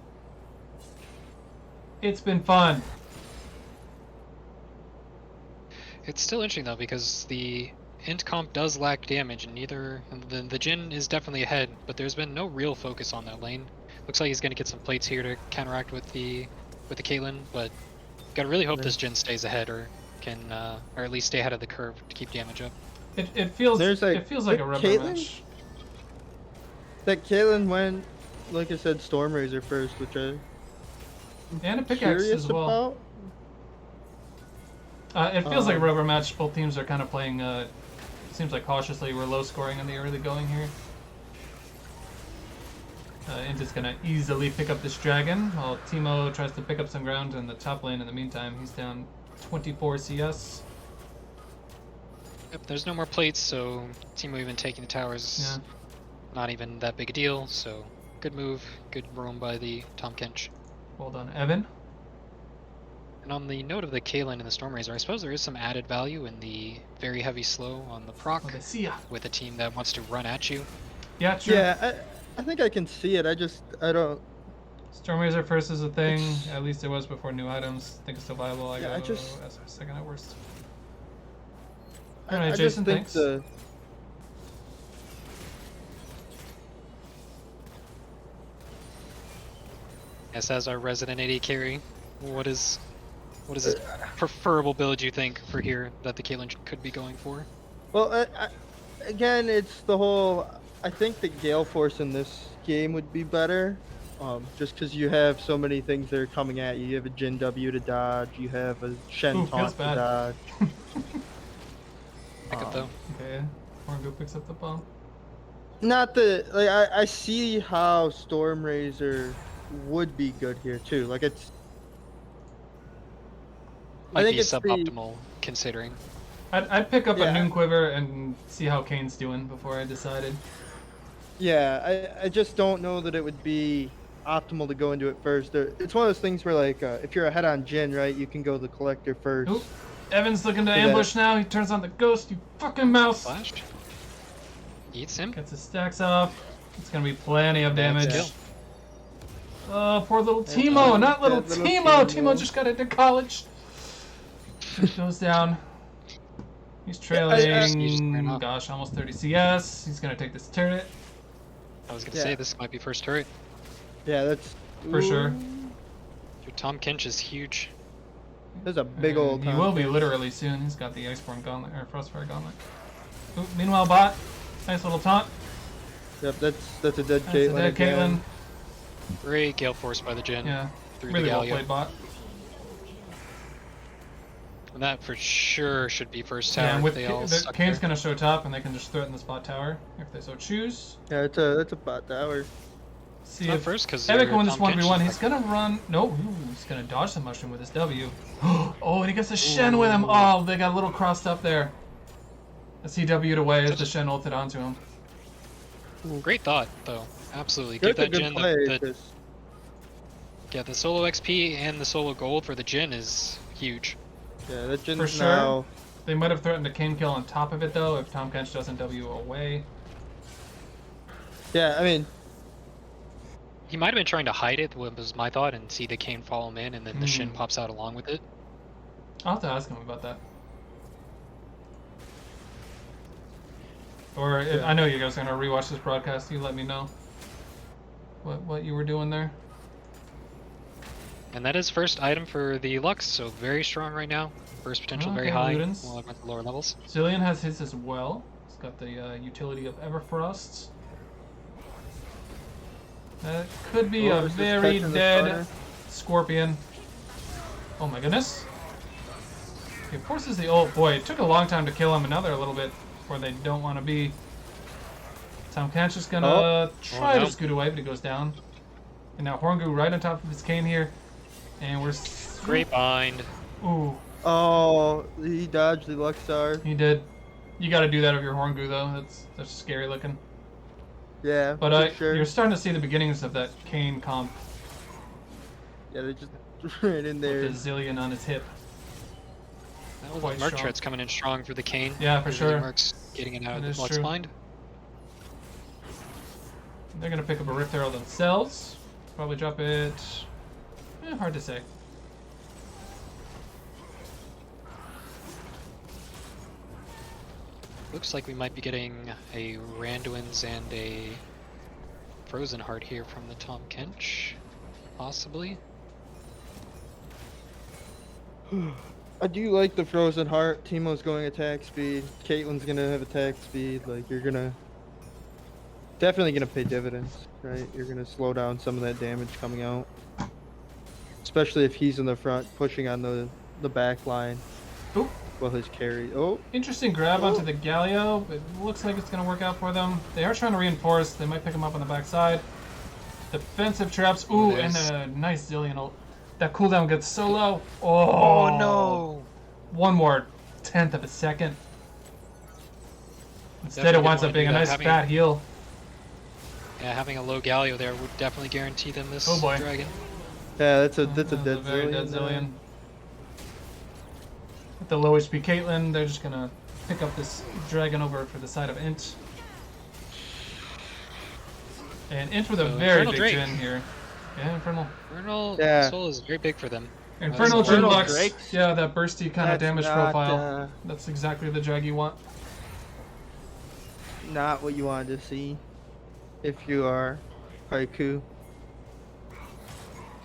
It's been fun. It's still interesting though because the int comp does lack damage, and the Jhin is definitely ahead, but there's been no real focus on that lane. Looks like he's gonna get some plates here to counteract with the Caitlyn, but gotta really hope this Jhin stays ahead or can or at least stay ahead of the curve to keep damage up. It feels There's like- it feels like a the rubber Caitlyn? match. That Caitlyn went, like I said, Stormraiser first, which I'm And a pickaxe curious as well. about. It feels like a rubber match. Both teams are kind of playing. Seems like cautiously. We're low scoring in the early going here. INT is gonna easily pick up this dragon, while Teemo tries to pick up some ground in the top lane. In the meantime, he's down 24 CS. Yep, there's no more plates, so Teemo even taking the towers Yeah. not even that big a deal, so good move, good roam by the Tom Kench. Well done, Evan. And on the note of the Kalen and the Stormrazor, I suppose there is some added value in the very heavy slow on the proc Oh, they see ya. with a team that wants to run at you. Yeah, true. Yeah, I think I can see it. I don't. Stormrazor first is a thing. It's- At least it was before new items. I think it's still viable. Yeah, I go just- as second at worst. I Alright, just Jason, think thanks. the. Yes, as our resident AD carry, what is this preferable build you think for here that the Kalen could be going for? Well, again, it's the whole. I think the Gale Force in this game would be better, just because you have so many things that are coming at you. You have a Jin W to dodge. You have a Shen Ooh, feels taunt to bad. dodge. Pick up though. Okay, Horngo picks up the bomb. Not the like. I see how Stormrazor would be good here too. Like it's. Might think be it's the- suboptimal considering. I'd pick up a Yeah. Noon Quiver and see how Kane's doing before I decided. Yeah, I just don't know that it would be optimal to go into it first. It's one of those things where like if you're ahead on Jin, right, you can go the collector first. Oop. Evan's looking to So that- ambush now. He turns on the ghost. You fucking mouse. Flashed. Eats him. Gets his stacks off. It's gonna be plenty of damage. kill. Oh, poor little That's Timo. fine. Not little Yeah, little Timo. Timo. Timo just got into college. Goes down. He's He just ran trailing. off. Gosh, almost 30 CS. He's gonna take this turret. I was gonna Yeah. say this might be first turret. Yeah, that's For sure. Your Tom Kench is huge. There's a big old. He Tom will be Kench. literally soon. He's got the Iceborne Gauntlet or Frostfire Gauntlet. Oop, meanwhile, bot. Nice little taunt. Yep, that's a dead That's Caitlyn. a dead Caitlyn. again. Great Gale Force by the Jin. Yeah, Through really the well Galio. played, bot. And that for sure should be first tower. Yeah, and with they all the, suck Kane's there. gonna show top, and they can just threaten this bot tower if they so choose. Yeah, that's a bot tower. See Not if first because Evan can win this 1v1. He's gonna run. No, ooh, he's gonna dodge the mushroom with his W. Oh, and he gets a Shen with him. Oh, they got a little crossed up there. As he W'd away as the Shen ulted onto him. Great thought though. Absolutely. That's Give a that good Jin play. the 'cause- yeah, the solo XP and the solo gold for the Jin is huge. yeah, that Jin's For sure. now. They might have threatened a Kane kill on top of it though if Tom Kench doesn't W away. Yeah, I mean, He might have been trying to hide it, was my thought, and see the Kane follow him in, and then the Shin Hmm. pops out along with it. I'll have to ask him about that. Or Yeah. I know you guys are gonna rewatch this broadcast. You let me know what you were doing there. And that is first item for the Lux, so very strong right now. Burst potential very Okay, high. Ludens. While I went to lower levels. Zillion has his as well. He's got the utility of Everfrost. That could be Oh, a is this very catching the dead corner? Scorpion. Oh my goodness. He forces the ult. Boy, it took a long time to kill him, and now they're a little bit where they don't want to be. Tom Kench is gonna try no. to scoot away, but he goes down. And now Horngu right on top of his Kane here. And we're... Great bind. Ooh, Oh, he dodged the Luxar. he did. You gotta do that of your Horngu, though. That's scary looking. Yeah, But for sure. you're starting to see the beginnings of that Kane comp Yeah, they just right in there. with the Zillion on his hip. That was Quite Merc strong. Tread's coming in strong for the Cane. Yeah, for Usually sure. Merc's getting it out of That is the Lux true. bind. They're gonna pick up a Rift Arrow themselves. Probably drop it. Hard to say. Looks like we might be getting a Randuin's and a Frozen Heart here from the Tom Kench. Possibly. I do like the Frozen Heart. Timo's going attack speed. Caitlyn's gonna have attack speed. Like you're gonna definitely gonna pay dividends, right? You're gonna slow down some of that damage coming out, especially if he's in the front pushing on the back line. Oop. Well, his carry. Oh, Interesting grab onto the Galio, but it looks like it's going to work out for them. They are trying to reinforce. They might pick him up on the backside. Defensive traps. Ooh, and a nice Zillion ult. That cooldown gets so low. Oh, One more tenth of a second. Instead, Definitely it winds didn't up being a wanna do nice that. fat heal. Yeah, having a low Galio there would definitely guarantee them this Oh boy. dragon. yeah, that's a That was dead a very dead Zillion. Zillion. With the low HP Caitlyn, they're just gonna pick up this dragon over for the side of INT. And INT with a So, very Infernal big Drake. Jin here. Yeah, Infernal. Infernal Yeah. Soul is very big for them. Infernal Jin Infernal Lux. Drakes? Yeah, that bursty kind of That's damage not, profile. That's exactly the drag you want. Not what you wanted to see. If you are Haiku.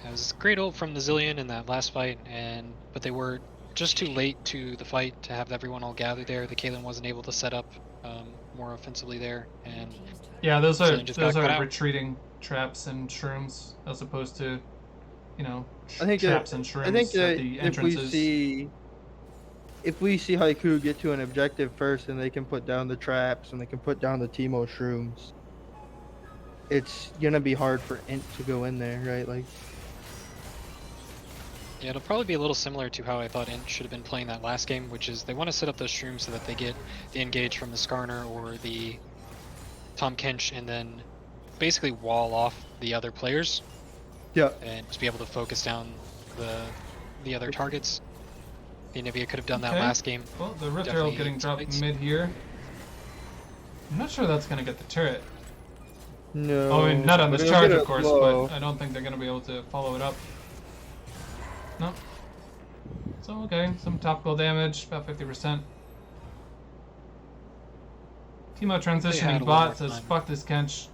It was a great ult from the Zillion in that last fight, but they were just too late to the fight to have everyone all gathered there. The Caitlyn wasn't able to set up more offensively there, and Yeah, those are Zillion just got cut out. retreating traps and shrooms as opposed to, you know, I think traps and shrooms I think at that the if entrances. we see Haiku get to an objective first, and they can put down the traps and they can put down the Teemo shrooms, it's gonna be hard for INT to go in there, right? Like, yeah, it'll probably be a little similar to how I thought INT should have been playing that last game, which is they want to set up those shrooms so that they get the engage from the Skarner or the Tom Kench, and then basically wall off the other players yeah, and just be able to focus down the other targets. The Anivia could have done that Okay. last game. Well, the Rift Definitely Herald getting dropped spikes. mid here. I'm not sure that's going to get the turret. no. Oh, I mean, not on we're this gonna charge, get of it course, low. but I don't think they're going to be able to follow it up. No. So, okay, some topical damage, about 50%. Teemo had a transitioning little bot more says, time. fuck this Kench.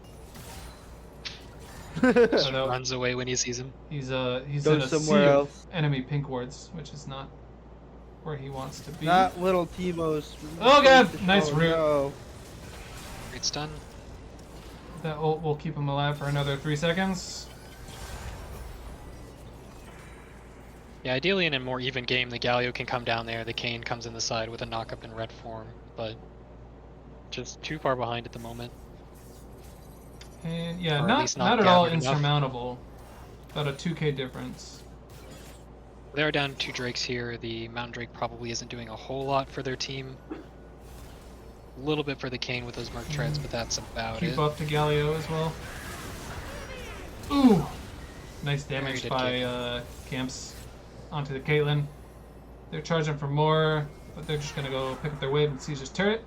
Just Although runs away when he sees him. he's Go in a somewhere sea of else. enemy pink wards, which is not where he wants to be. Not little Teemo's. Oh, God, nice root. No. Great stun. That ult will keep him alive for another 3 seconds. Yeah, ideally in a more even game, the Galio can come down there, the Kane comes in the side with a knockup in red form, but just too far behind at the moment. And yeah, Or at not least not at all gathered enough. insurmountable. About a 2k difference. They're down 2 Drakes here. The Mountain Drake probably isn't doing a whole lot for their team. A little bit for the Kane with those Merc Treads, but that's about Keep it. up to Galio as well. Ooh! Nice damage good by Camps onto the Caitlyn. They're charging for more, but they're just gonna go pick up their wave and Caesar's turret.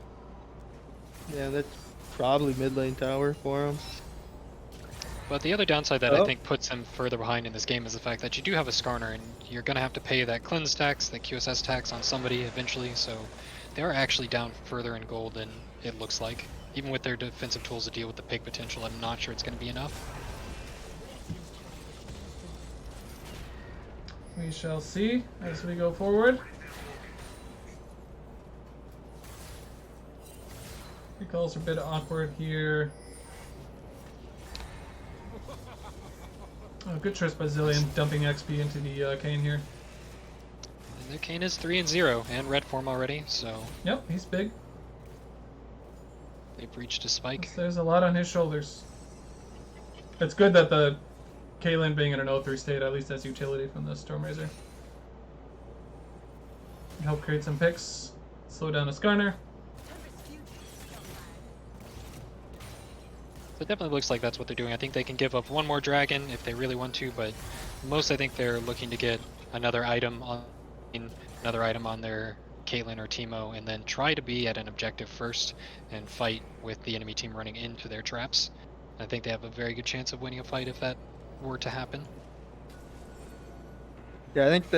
Yeah, that's probably mid lane tower for him. But the other downside that I Oh. think puts them further behind in this game is the fact that you do have a Skarner, and you're going to have to pay that cleanse tax, that QSS tax on somebody eventually, so they are actually down further in gold than it looks like. Even with their defensive tools to deal with the pig potential, I'm not sure it's going to be enough. We shall see as we go forward. Recalls are a bit awkward here. Oh, good choice by Zillion, dumping XP into the Kane here. And their Kane is 3-0 and red form already, so Yep, he's big. they've reached a spike. There's a lot on his shoulders. It's good that the Kaylin being in an 0-3 state at least has utility from the Stormraiser. Help create some picks, slow down a Skarner. So it definitely looks like that's what they're doing. I think they can give up one more dragon if they really want to, but most I think they're looking to get another item on their Caitlyn or Teemo, and then try to be at an objective first and fight with the enemy team running into their traps. I think they have a very good chance of winning a fight if that were to happen. Yeah, I think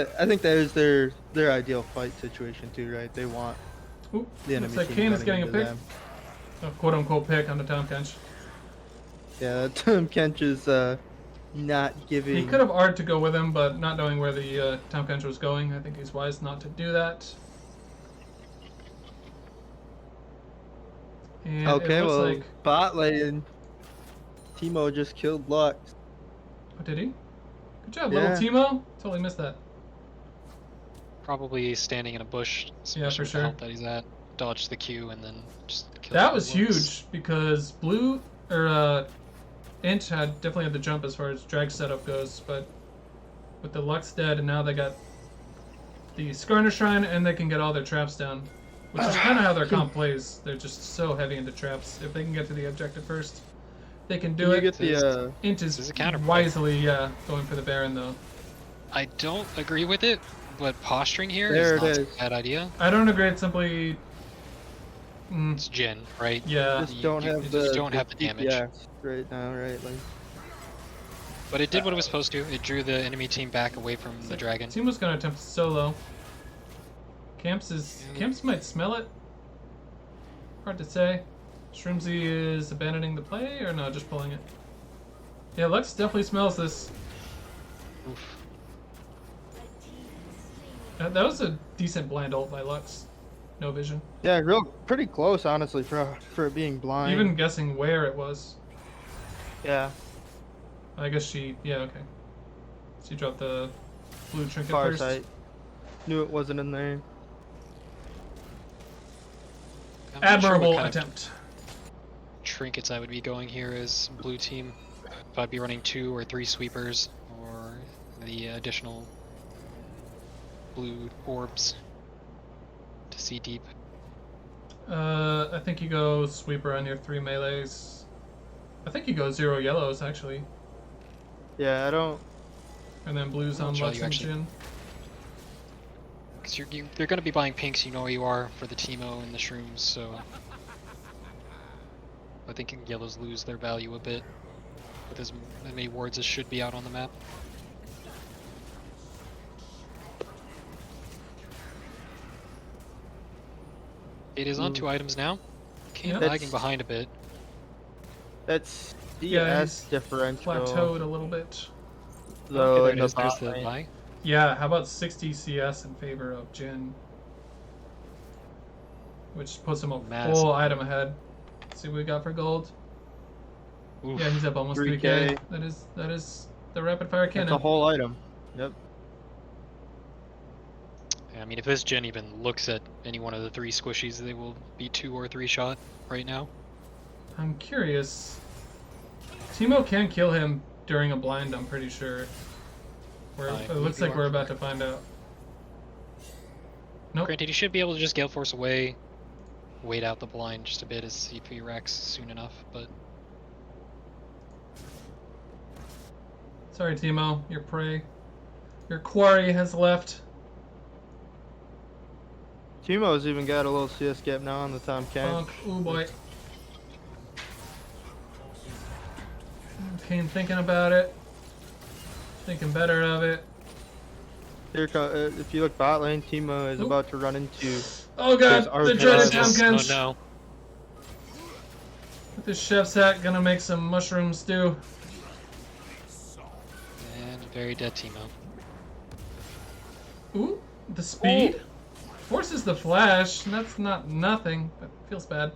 that is their ideal fight situation too, right? They want Ooh, the enemy looks like team Kane is running getting a into pick. them. A quote-unquote pick on the Tom Kench. Yeah, Tom Kench is not giving. He could have Ard to go with him, but not knowing where the Tom Kench was going, I think he's wise not to do that. And Okay, it looks well, like... bot lane. Teemo just killed Lux. Oh, did he? Good job, Yeah. little Teemo. Totally missed that. Probably standing in a bush, Yeah, especially for with sure. the help that he's at. Dodge the Q and then just kill That the was Lux. huge because INT definitely had the jump as far as drag setup goes, but with the Lux dead and now they got the Skarner Shrine and they can get all their traps down, which is kind of how their comp plays. They're just so heavy into traps. If they can get to the objective first, they can do Can you it. get the INT This is is a counterplay. wisely, going for the Baron though. I don't agree with it, but posturing here There is it not is. a bad idea. I don't agree. It's simply. It's Jin, right? Yeah. Just don't you have just don't have the damage. DPS right now, right? Like, But it did what it was supposed to. It drew the enemy team back away from the dragon. Team was gonna attempt solo. Camps might smell it. Hard to say. Shroomsy is abandoning the play or no, just pulling it. Yeah, Lux definitely smells this. Oof. That was a decent blind ult by Lux. No vision. yeah, pretty close, honestly, for it being blind. Even guessing where it was. yeah, I guess yeah, okay. She dropped the blue trinket far first. sight. Knew it wasn't in there. I'm not sure what Admirable kind of attempt. trinkets I would be going here as blue team. If I'd be running 2 or 3 sweepers or the additional blue orbs to see deep. I think you go sweeper on your 3 melees. I think you go 0 yellows actually. Yeah, I don't. And then blues I'll on show Lux you and actually. Jhin. Because they're going to be buying pinks, you know where you are for the Teemo and the shrooms, so I think yellows lose their value a bit with as many wards as should be out on the map. It is on 2 items now. Kane Yeah. lagging behind a bit. That's Yeah, DS differential. Plateaued a little bit. So Okay, there in it is. There's the bot lane. buy. Yeah, how about 60 CS in favor of Jhin? Which puts him a Massive. full item ahead. Let's see what we got for gold. Oof. Yeah, he's up almost 3K. 3K. That is the rapid fire That's cannon. a whole item. Yep. I mean, if this Jhin even looks at any one of the 3 squishies, they will be 2 or 3 shot right now. I'm curious. Teemo can kill him during a blind, I'm pretty sure. It looks like we're about to find out. Nope. Granted, he should be able to just Gale Force away, wait out the blind just a bit as see if he racks soon enough, but Sorry, Teemo. Your prey. Your quarry has left. Teemo's even got a little CS gap now on the Tom Kane. Bonk. Ooh, boy. Kane thinking about it. Thinking better of it. If you look bot lane, Teemo is Oop. about to run into. Oh god, There's the our dreaded guys. Tompkins. oh no. With this chef's hat, gonna make some mushroom stew. And very dead Teemo. Ooh, the speed. Forces the flash. That's not nothing, but feels bad.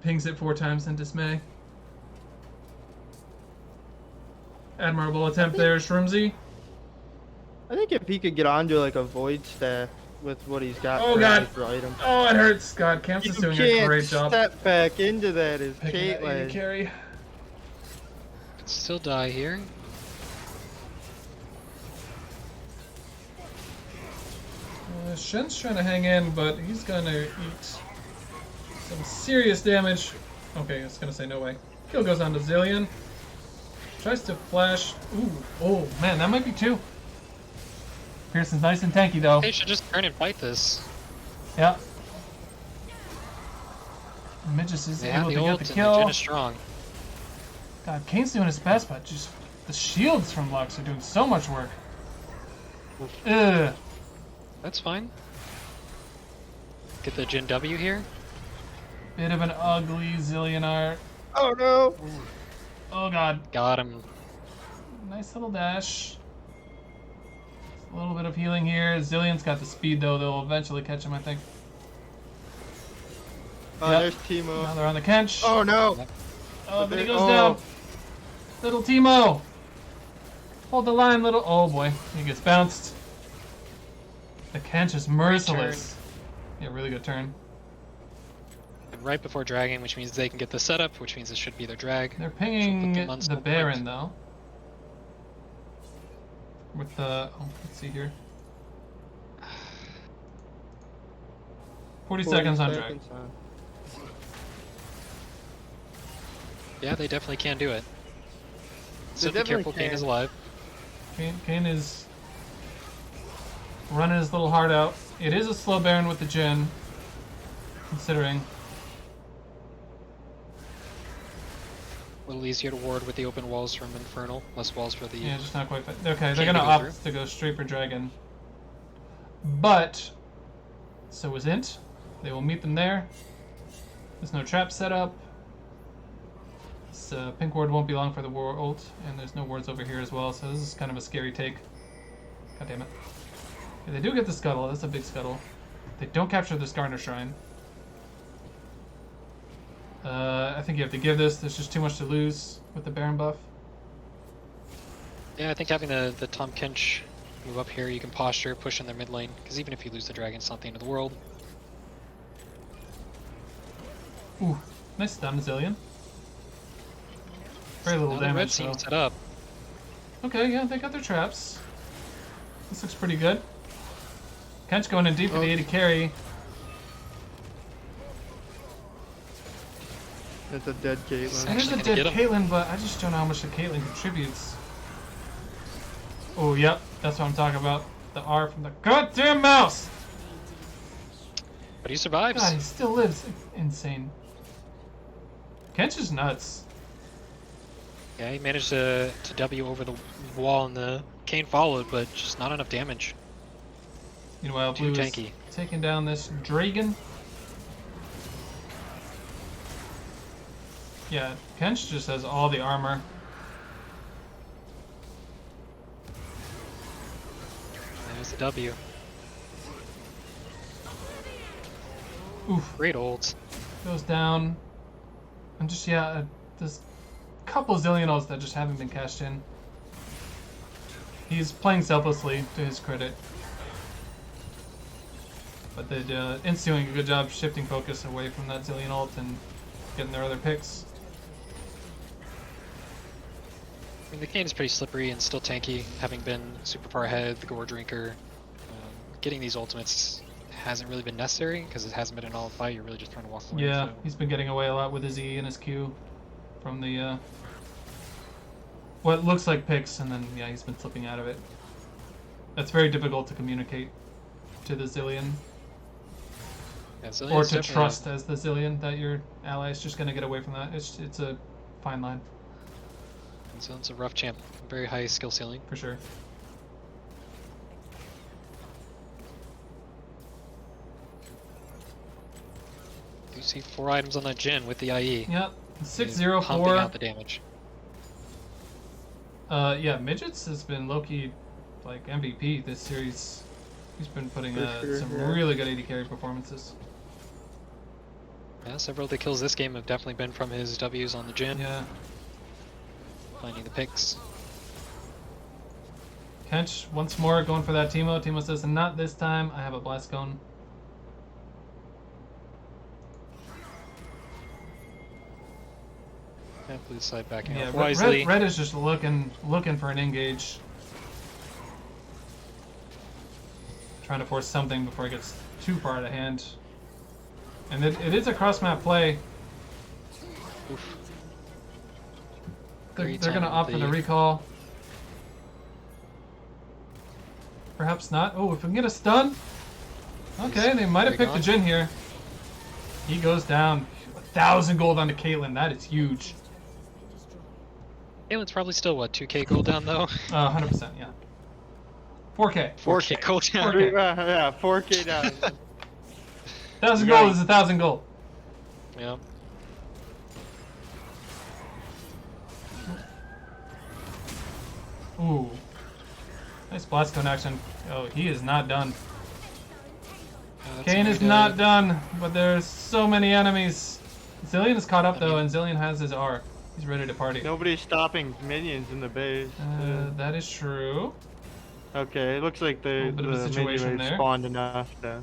Pings it 4 times in dismay. Admirable attempt there, Shroomsy. I think if he could get onto like a void staff with what he's got Oh, for God. for items. Oh, it hurts. God, Camps is doing a great job. Step back into that is Picking that AD Caitlyn. carry. Could still die here. Shen's trying to hang in, but he's gonna eat some serious damage. Okay, I was gonna say no way. Kill goes on to Zillion. Tries to flash. Ooh, oh man, that might be 2. Pearson's nice and tanky though. They should just turn and fight this. Yeah. Midges is They have able the to get ult the and the kill. Jhin is strong. God, Kane's doing his best, but just the shields from Lux are doing so much work. Ugh. That's fine. Get the Jhin W here. Bit of an ugly Zillion art. Oh no! Oh god. Got him. Nice little dash. A little bit of healing here. Zillion's got the speed though. They'll eventually catch him, I think. Oh, Yep. there's Teemo. Now they're on the Kench. Oh no! Oh, but he there- goes oh. down. Little Teemo. Hold the line, little. Oh boy, he gets bounced. The Kench is merciless. Yeah, really good turn. And right before dragging, which means they can get the setup, which means it should be their drag. They're pinging them on the slow Baron point. though. With the let's see here. 40 seconds on drag. seconds on. Yeah, they definitely can do it. So be definitely careful, Kane can. is alive. Kane is running his little heart out. It is a slow Baron with the Jhin, considering. A little easier to ward with the open walls from Infernal, less walls for the... Yeah, just not quite. Okay, they're Can't gonna go opt to go straight for Dragon. But, so is INT. They will meet them there. There's no trap set up. This pink ward won't be long for the war ult, and there's no wards over here as well, so this is kind of a scary take. God damn it. Okay, they do get the scuttle, that's a big scuttle. They don't capture the Skarner Shrine. I think you have to give this, there's just too much to lose with the Baron buff. Yeah, I think having the Tahm Kench move up here, you can posture, push in their mid lane, because even if you lose the dragon, it's not the end of the world. Ooh, nice stun, Zillion. Very little Now the red damage, team though. set up. Okay, yeah, they got their traps. This looks pretty good. Kench going in deep for the 80 carry. It's a dead Caitlyn. It is Actually a gonna dead get him. Caitlyn, but I just don't know how much the Caitlyn contributes. Oh, yep, that's what I'm talking about. The R from the goddamn mouse! But he survives. God, he still lives. Insane. Kench is nuts. Yeah, he managed to W over the wall and the Kayn followed, but just not enough damage. Meanwhile, Too Blue is tanky. taking down this Dragon. Yeah, Kench just has all the armor. There's the W. Oof. Great ults. Goes down. And just, yeah, there's a couple Zillion ults that just haven't been cashed in. He's playing selflessly, to his credit. But they're doing a good job shifting focus away from that Zillion ult and getting their other picks. I mean, the Kayn is pretty slippery and still tanky, having been super far ahead, the Gore Drinker. Getting these ultimates hasn't really been necessary, because it hasn't been an all-fight, you're really just trying to walk away. Yeah, so. he's been getting away a lot with his E and his Q from the, what looks like picks, and then, yeah, he's been slipping out of it. That's very difficult to communicate to the Zillion. Yeah, Zillion's Or to definitely trust as the Zillion that your ally is just going to get away from that. It's a fine line, Zillion's a rough champ, very high skill ceiling. for sure. You see 4 items on that Jhin with the IE. Yep, Pumping 6-0-4. out the damage. Yeah, Midgets has been low-key, like, MVP this series. He's been putting For sure, some yeah. really good AD carry performances. Yeah, several of the kills this game have definitely been from his W's on the Jhin, Yeah. finding the picks. Kench, once more, going for that Teemo. Teemo says, not this time, I have a Blast Cone. Yeah, blue side backing Yeah, off wisely. Red is just looking for an engage. Trying to force something before it gets too far out of hand. And it is a cross-map play. Oof. They're Great going to time opt for with the recall. Perhaps not. Oh, if we can get a stun. Okay, they might have picked the Jhin here. He goes down. 1,000 gold onto Caitlyn. That is huge. Caitlyn's probably still, what, 2k gold down though? 100%, yeah. 4K. 4k gold down. 4K. Yeah, 4K down. 1,000 Right. gold is 1,000 gold. Yeah. Ooh. Nice blast cone action. Oh, he is not done. That's Kayn is good, not done, but there's so many enemies. Zillion is caught up though, and Zillion has his R. He's ready to party. Nobody's stopping minions in the base. That is true. Okay, it looks like the bit of a situation minions there. spawned enough to...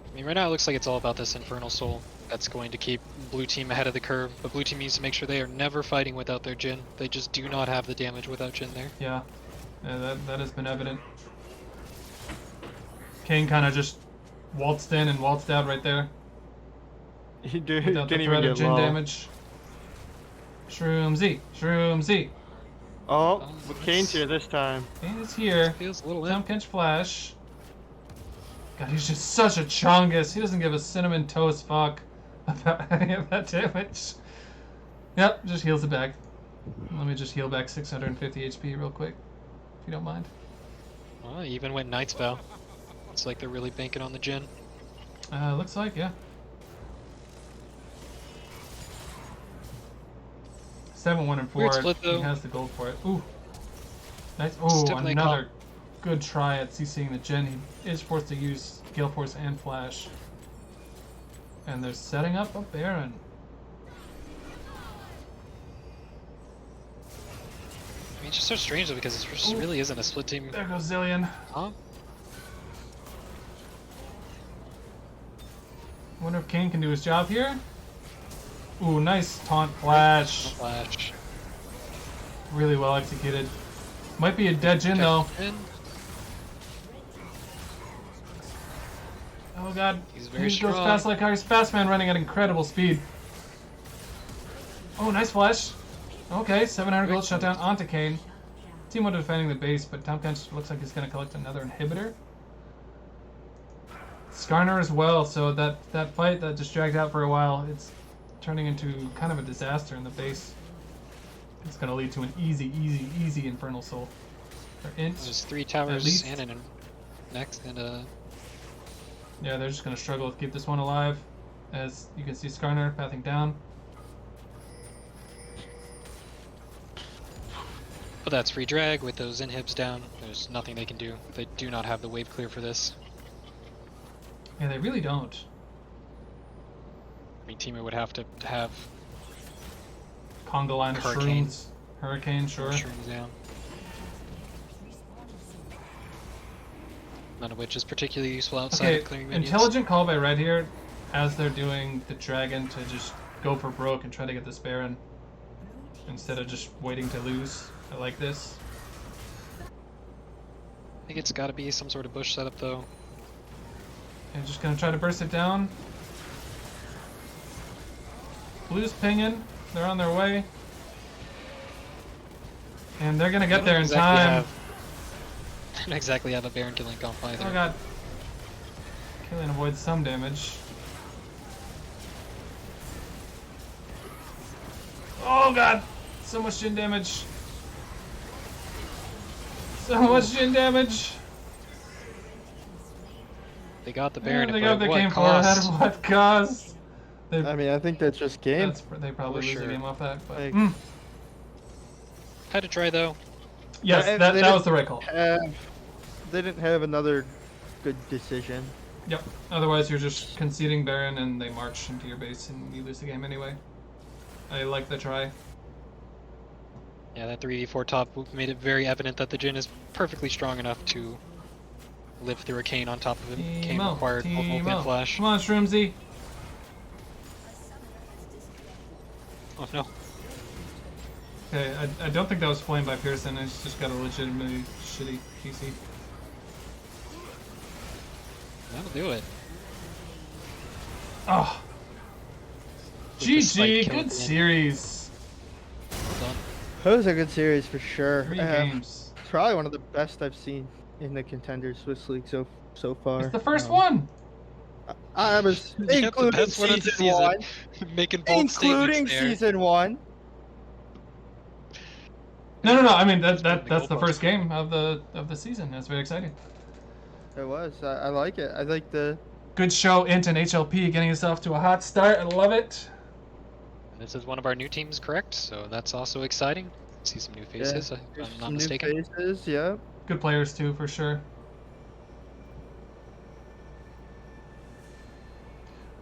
I mean, right now it looks like it's all about this Infernal Soul that's going to keep blue team ahead of the curve, but blue team needs to make sure they are never fighting without their Jhin. They just do not have the damage without Jhin there. Yeah, that has been evident. Kayn kind of just waltzed in and waltzed out right there He without the didn't threat even of get Jhin low. damage. Shroom Z, Shroom Z. Oh, Oh, but Kane's that's- here this time. Kane is here. Feels a little Tom imp. Kench flash. God, he's just such a chongus. He doesn't give a cinnamon toast fuck about any of that damage. Yep, just heals it back. Let me just heal back 650 HP real quick, if you don't mind. Well, he even went Knight's Vow. It's like they're really banking on the Jin. Looks like, yeah. 7, 1, and 4. Weird split, though. He has the gold for it. Ooh. Nice. It's Oh, definitely a another good try at CCing the Jin. He is forced to use Gale Force and Flash. And they're setting up a Baron. I mean, it's just so strange though because it just really isn't a split team. There goes Zillion. Huh? Wonder if Kane can do his job here. Ooh, nice taunt flash. Flash. Really well executed. Might be a dead Jin though. Jin. Oh god. He's very He goes strong. fast like Harry's fast man running at incredible speed. Oh, nice flash. Okay, 700 gold shutdown onto Kane. Team one defending the base, but Tom Kench looks like he's going to collect another inhibitor. Skarner as well, so that fight that just dragged out for a while, it's turning into kind of a disaster in the base. It's going to lead to an easy Infernal Soul. Or Int. There's 3 At towers least. and an next and a. Yeah, they're just going to struggle to keep this one alive. As you can see Skarner pathing down. But that's free drag with those inhibs down. There's nothing they can do. They do not have the wave clear for this. Yeah, they really don't. I mean, Teemo would have to have Conga line of Hurricane. shrooms. Hurricane, sure. shrooms down. None of which is particularly useful outside Okay, of clearing minions. intelligent call by Red here, as they're doing the dragon to just go for broke and try to get this Baron, instead of just waiting to lose. I like this. I think it's got to be some sort of bush setup though. And just gonna try to burst it down. Blue's pinging. They're on their way. And they're gonna get there in time. Don't exactly have a Baron killing comp either. Oh god. Killian avoids some damage. Oh god! So much Jin damage. So much Jin damage. They got the Baron. Yeah, they but got at the what game for cost? at what cost? They, I mean, I think that's just game. they probably For lose the sure. game off that. But, Like- Had to try though. yes, They that didn't was the right call. They didn't have another good decision. Yep. Otherwise, you're just conceding Baron and they march into your base and you lose the game anyway. I like the try. Yeah, that 3v4 top made it very evident that the Jin is perfectly strong enough to live through a Kane on top of him. Kane Teemo, required both ult and Teemo. flash. Come on, Shroomsy. Oh no. Okay, I don't think that was flamed by Pearson. It's just got a legitimately shitty PC. That'll do it. Oh. With the spike GG, kill at good the end. series. Well done. That was a good series for sure. 3 games. Probably one of the best I've seen in the Contenders Swiss League so far. It's the first one. I was Yep, the including best one of the season 1. Making bold Including statements there. season 1. No. I mean that's the the goal first game of the season. That's very exciting. It was. I like it. I like the. Good show, INT and HLP getting us off to a hot start. I love it. This is one of our new teams, correct? So that's also exciting. See some new faces, if I'm not some mistaken. New faces, yeah. Good players too, for sure.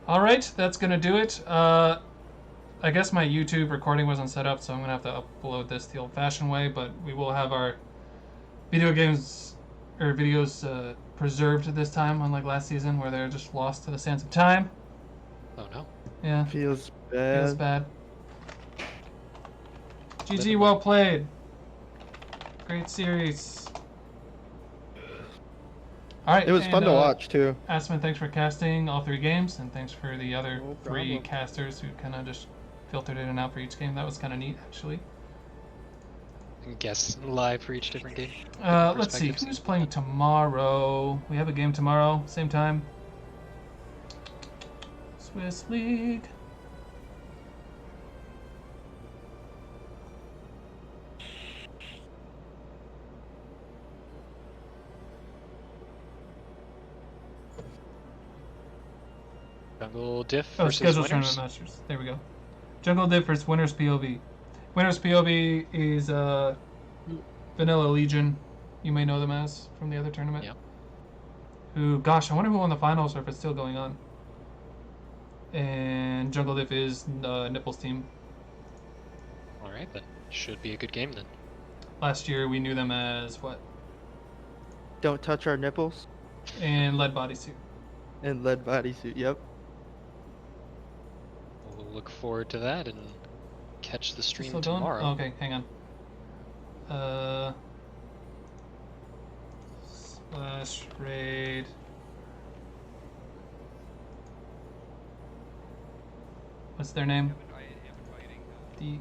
All right, that's gonna do it. I guess my YouTube recording wasn't set up, so I'm gonna have to upload this the old-fashioned way. But we will have our videos preserved this time, unlike last season where they're just lost to the sands of time. Oh no. Yeah, Feels feels bad. bad. GG, well played. Great series. All right. It was fun to watch too. Asman, thanks for casting all 3 games, and thanks for the other No 3 problem. casters who kind of just filtered in and out for each game. That was kind of neat, actually. guess live for each different game? Let's see, Perspectives. who's playing tomorrow? We have a game tomorrow, same time. Swiss League. Jungle Diff Oh, versus scheduled winners. tournament masters. There we go. Jungle Diff versus Winners POV. Winners POV is Vanilla Legion. You may know them as from the other tournament. Yep. Who, gosh, I wonder who won the finals or if it's still going on. And Jungle Diff is Nipple's team. All right, then should be a good game then. Last year we knew them as what? Don't touch our nipples. And Lead Bodysuit. And lead bodysuit. Yep. We'll look forward to that and catch the stream Still going? tomorrow. Oh, okay, hang on. Slash raid. What's their name? DRGN.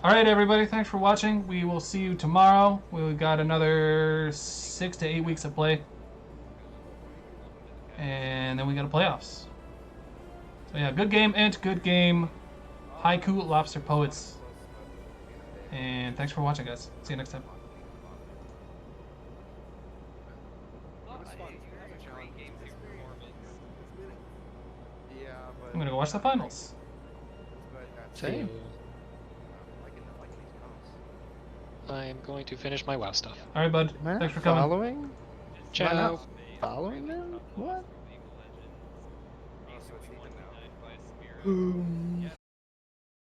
Alright, everybody, thanks for watching. We will see you tomorrow. We've got another 6 to 8 weeks of play. And then we got a playoffs. So yeah, good game, INT, good game. Haiku Lobster Poets. And thanks for watching, guys. See you next time. I'm gonna go watch the finals. Same. I'm going to finish my WoW stuff. Alright, bud. Thanks for coming. Following? Ciao. Following them? What? Boom.